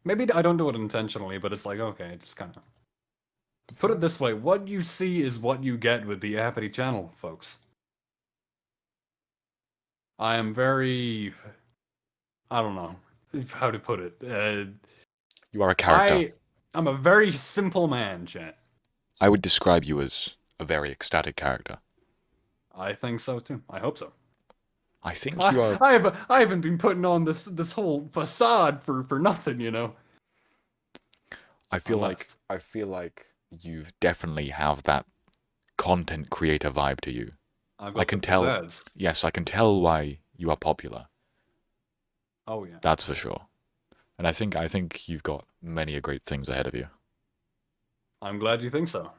S2: Maybe I don't do it intentionally, but it's like, okay, just kind of. Put it this way, what you see is what you get with the Appity channel, folks. I am very... I don't know how to put it.
S1: You are a character.
S2: I'm a very simple man, chat.
S1: I would describe you as a very ecstatic character.
S2: I think so too. I hope so.
S1: I think you are.
S2: I haven't been putting on this whole facade for nothing, you know.
S1: I feel like you definitely have that content creator vibe to you. I can tell.
S2: Pizzazz.
S1: Yes, I can tell why you are popular.
S2: Oh yeah.
S1: That's for sure. And I think you've got many great things ahead of you.
S2: I'm glad you think so.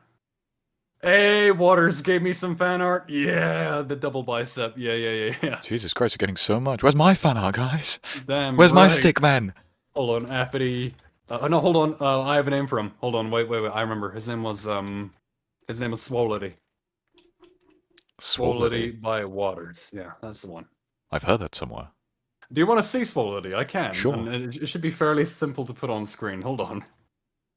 S2: Hey, Waters gave me some fan art. Yeah, the double bicep. Yeah.
S1: Jesus Christ, you're getting so much. Where's my fan art, guys?
S2: Damn.
S1: Where's my
S2: right.
S1: stick man?
S2: Hold on, Appity. No, hold on. I have a name for him. Hold on. Wait. I remember. His name was Swolity. Swolity by Waters. Yeah, that's the one.
S1: I've heard that somewhere.
S2: Do you want to see Swolity? I can.
S1: Sure.
S2: And it should be fairly simple to put on screen. Hold on.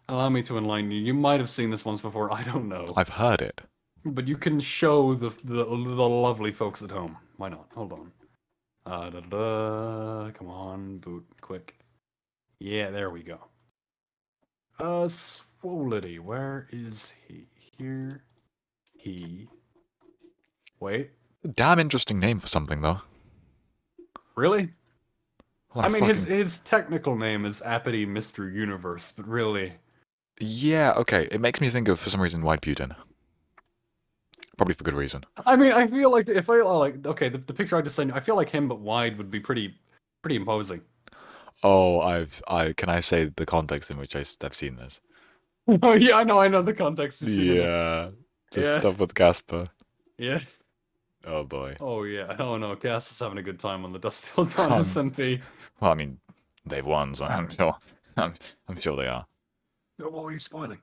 S2: Allow me to enlighten you. You might have seen this once before. I don't know.
S1: I've heard it.
S2: But you can show the lovely folks at home. Why not? Hold on. Come on, boot, quick. Yeah, there we go. Swolity, where is he? Here. He. Wait.
S1: Damn interesting name for something, though.
S2: Really?
S1: What
S2: I
S1: a
S2: mean,
S1: fucking-
S2: his technical name is Appity Mr. Universe, but really.
S1: Yeah, okay. It makes me think of, for some reason, White Putin. Probably for good reason.
S2: I mean, I feel like if I like, okay, the picture I just sent you, I feel like him but wide would be pretty imposing.
S1: Oh, can I say the context in which I've seen this?
S2: Oh yeah, I know the context. You've seen it.
S1: Yeah, the
S2: Yeah.
S1: stuff with Casper.
S2: Yeah.
S1: Oh boy.
S2: Oh yeah. Oh no, Cass is having a good time on the Dust Till Dawn
S1: Um,
S2: SMP.
S1: Well, I mean, they've won, so I'm sure. I'm sure they are.
S2: Oh, what were you spoiling?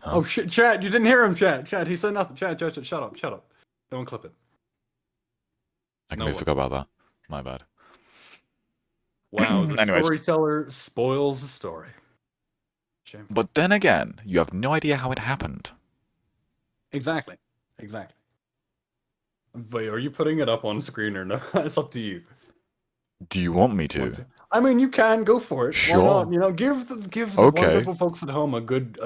S1: Huh?
S2: Oh shit, Chad, you didn't hear him, Chad, he said nothing. Chad, shut up. Don't clip it.
S1: I
S2: No
S1: completely
S2: one.
S1: forgot about that. My bad.
S2: Wow, the
S1: Anyways.
S2: storyteller spoils the story. Shameful.
S1: But then again, you have no idea how it happened.
S2: Exactly. But are you putting it up on screen or no? It's up to you.
S1: Do you want me to?
S2: I mean, you can go for it.
S1: Sure.
S2: Why not? You know, give the
S1: Okay.
S2: wonderful folks at home a good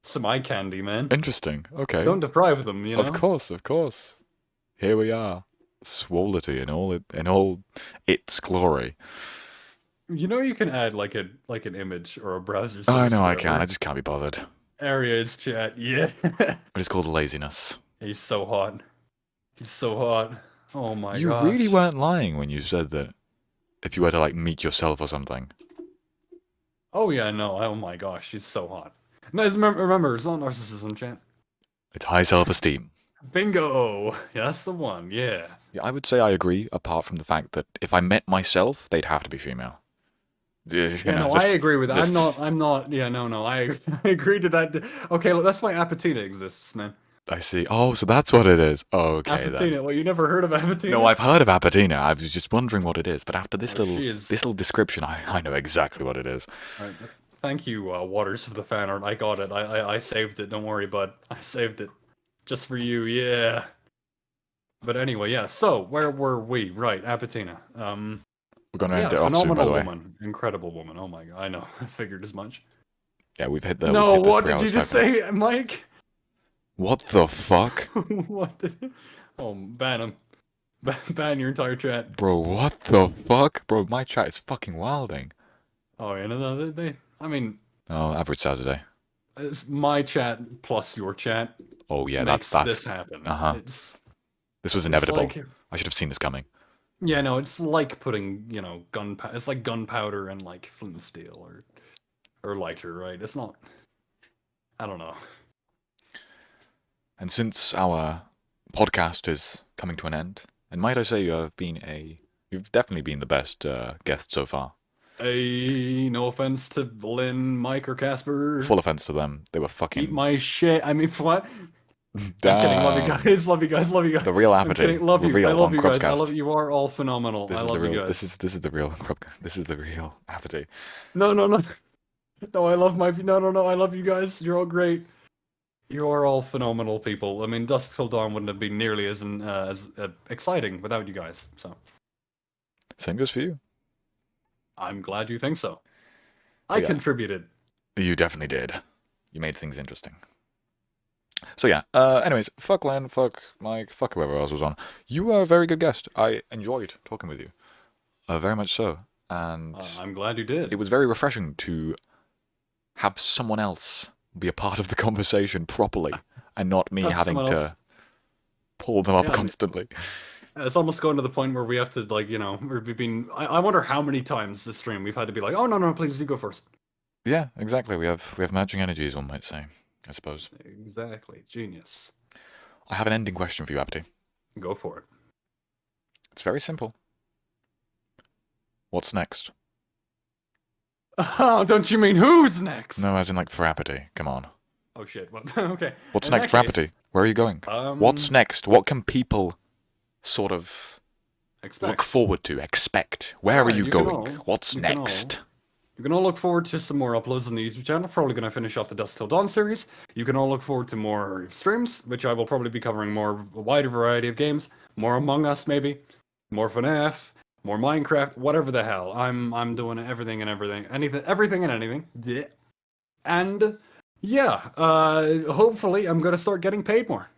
S2: some eye candy, man.
S1: Interesting. Okay.
S2: Don't deprive them. You know.
S1: Of course. Here we are, Swolity in all its glory.
S2: You know, you can add like an image or a browser.
S1: Oh, I
S2: source
S1: know I
S2: where
S1: can. I just can't be bothered.
S2: areas chat. Yeah.
S1: But it's called laziness.
S2: He's so hot. Oh my
S1: You
S2: gosh.
S1: really weren't lying when you said that. If you were to like meet yourself or something.
S2: Oh yeah, no. Oh my gosh, he's so hot. No, remember, it's not narcissism, chat.
S1: It's high self-esteem.
S2: Bingo. Yeah, that's the one. Yeah.
S1: Yeah, I would say I agree. Apart from the fact that if I met myself, they'd have to be female.
S2: I agree with that. I'm not. Yeah, no. I agree to that. Okay, look, that's why Appitina exists, man.
S1: I see. Oh, so that's what it is. Oh, okay then.
S2: Appitina. Well, you never heard of Appitina?
S1: No, I've heard of Appitina. I was just wondering what it is, but after this
S2: Oh,
S1: little description, I know exactly what it is.
S2: All right, thank you, Waters, for the fan art. I got it. I saved it. Don't worry, bud. I saved it just for you. Yeah. But anyway, yeah. So where were we? Right, Appitina.
S1: We're gonna
S2: Yeah,
S1: end it off soon, by
S2: phenomenal
S1: the way.
S2: woman, incredible woman. Oh my god, I know. I figured as much.
S1: Yeah, we've hit the.
S2: No,
S1: we've hit the
S2: what
S1: 3
S2: did you
S1: hours,
S2: just
S1: 5 minutes.
S2: say, Mike?
S1: What the fuck?
S2: What? Oh, ban him. Ban your entire chat.
S1: Bro, what the fuck? Bro, my chat is fucking wilding.
S2: Oh yeah, no, I mean,
S1: Oh, average Saturday.
S2: it's my chat plus your chat.
S1: Oh yeah,
S2: makes
S1: that's
S2: this happen.
S1: uh-huh.
S2: It's
S1: This was inevitable.
S2: like-
S1: I should have seen this coming.
S2: yeah, no, it's like putting, it's like gunpowder and like flint and steel or lighter, right? It's not. I don't know.
S1: And since our podcast is coming to an end, and might I say you've definitely been the best guest so far.
S2: Hey, no offense to Lynn, Mike, or Casper.
S1: Full offense to them, they were fucking.
S2: Eat my shit. I mean, what?
S1: Damn.
S2: I'm kidding. Love you guys. Love you guys. Love you guys.
S1: The real
S2: I'm
S1: Appity.
S2: kidding. Love you. I
S1: Revealed
S2: love
S1: on
S2: you guys. I
S1: cruubsCast.
S2: love you. You are all phenomenal.
S1: This
S2: I
S1: is
S2: love
S1: the real.
S2: you guys.
S1: This is the real. This is the real Appity.
S2: No. No, I love my. No. I love you guys. You're all great. You are all phenomenal people. I mean, Dusk Till Dawn wouldn't have been nearly as exciting without you guys. So
S1: Same goes for you.
S2: I'm glad you think so. I
S1: Yeah.
S2: contributed.
S1: You definitely did. You made things interesting. So yeah. Anyways, fuck Len, fuck Mike, fuck whoever else was on. You are a very good guest. I enjoyed talking with you. Very much so. And
S2: I'm glad you did.
S1: it was very refreshing to have someone else be a part of the conversation properly, and not me
S2: Have
S1: having
S2: someone
S1: to
S2: else-
S1: pull them up
S2: Yeah,
S1: constantly.
S2: It's almost going to the point where we have to, like, we've been. I wonder how many times this stream we've had to be like, oh no, please you go first.
S1: Yeah, exactly. We have matching energies, one might say. I suppose.
S2: Exactly, genius.
S1: I have an ending question for you, Apity.
S2: Go for it.
S1: It's very simple. What's next?
S2: Oh, don't you mean who's next?
S1: No, as in like for Apity. Come on.
S2: Oh shit. What? Okay.
S1: What's
S2: In
S1: next
S2: that
S1: for
S2: case,
S1: Apity? Where are you going? What's next? What can people sort of
S2: expect?
S1: look forward to, expect? Where are
S2: Alright,
S1: you
S2: you can
S1: going?
S2: all-
S1: What's
S2: you can
S1: next?
S2: You can all look forward to some more uploads on the YouTube channel. Probably going to finish off the Dusk Till Dawn series. You can all look forward to more streams, which I will probably be covering a wider variety of games. More Among Us, maybe. More FNAF. More Minecraft. Whatever the hell. I'm doing everything and everything. Everything and anything. Yeah. And yeah, hopefully I'm going to start getting paid more.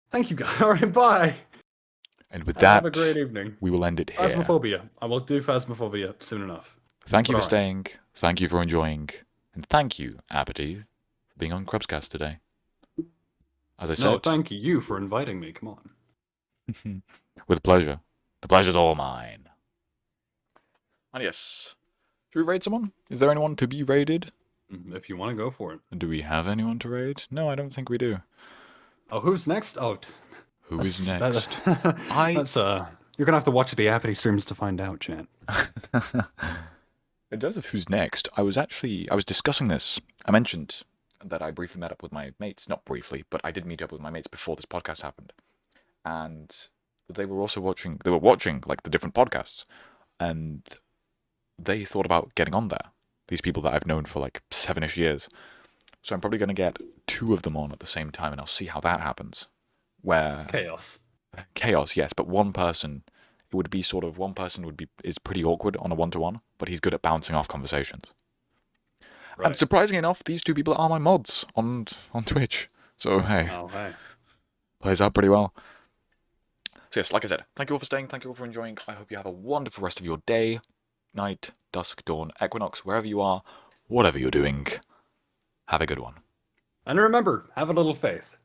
S2: Thank you guys. All right, bye.
S1: And with
S2: Have a
S1: that,
S2: great evening.
S1: we will end it here.
S2: Phasmophobia. I will do Phasmophobia soon enough.
S1: Thank you for
S2: Alright.
S1: staying. Thank you for enjoying. And thank you, Apity, for being on cruubsCast today. as I
S2: No,
S1: said,
S2: thank you for inviting me. Come on.
S1: with pleasure. The pleasure's all mine. And yes, should we raid someone? Is there anyone to be raided?
S2: If you want to go for it.
S1: Do we have anyone to raid? No, I don't think we do.
S2: Oh, who's next? Oh,
S1: Who is
S2: that's-
S1: next?
S2: That's you're gonna have to watch the Appity streams to find out, chat.
S1: In terms of who's next, I was discussing this. I mentioned that I briefly met up with my mates. Not briefly, but I did meet up with my mates before this podcast happened. And they were also watching, like, the different podcasts. And they thought about getting on there. These people that I've known for, like, 7-ish years. So I'm probably going to get 2 of them on at the same time, and I'll see how that happens. Where... Chaos, yes, but one person, it would be sort of, one person is pretty awkward on a one-to-one, but he's good at bouncing off conversations.
S2: Right.
S1: And surprisingly enough, these 2 people are my mods on Twitch. So, hey.
S2: Oh, hey.
S1: Plays out pretty well. So yes, like I said, thank you all for staying, thank you all for enjoying. I hope you have a wonderful rest of your day, night, dusk, dawn, equinox, wherever you are, whatever you're doing. Have a good one.
S2: And remember, have a little faith.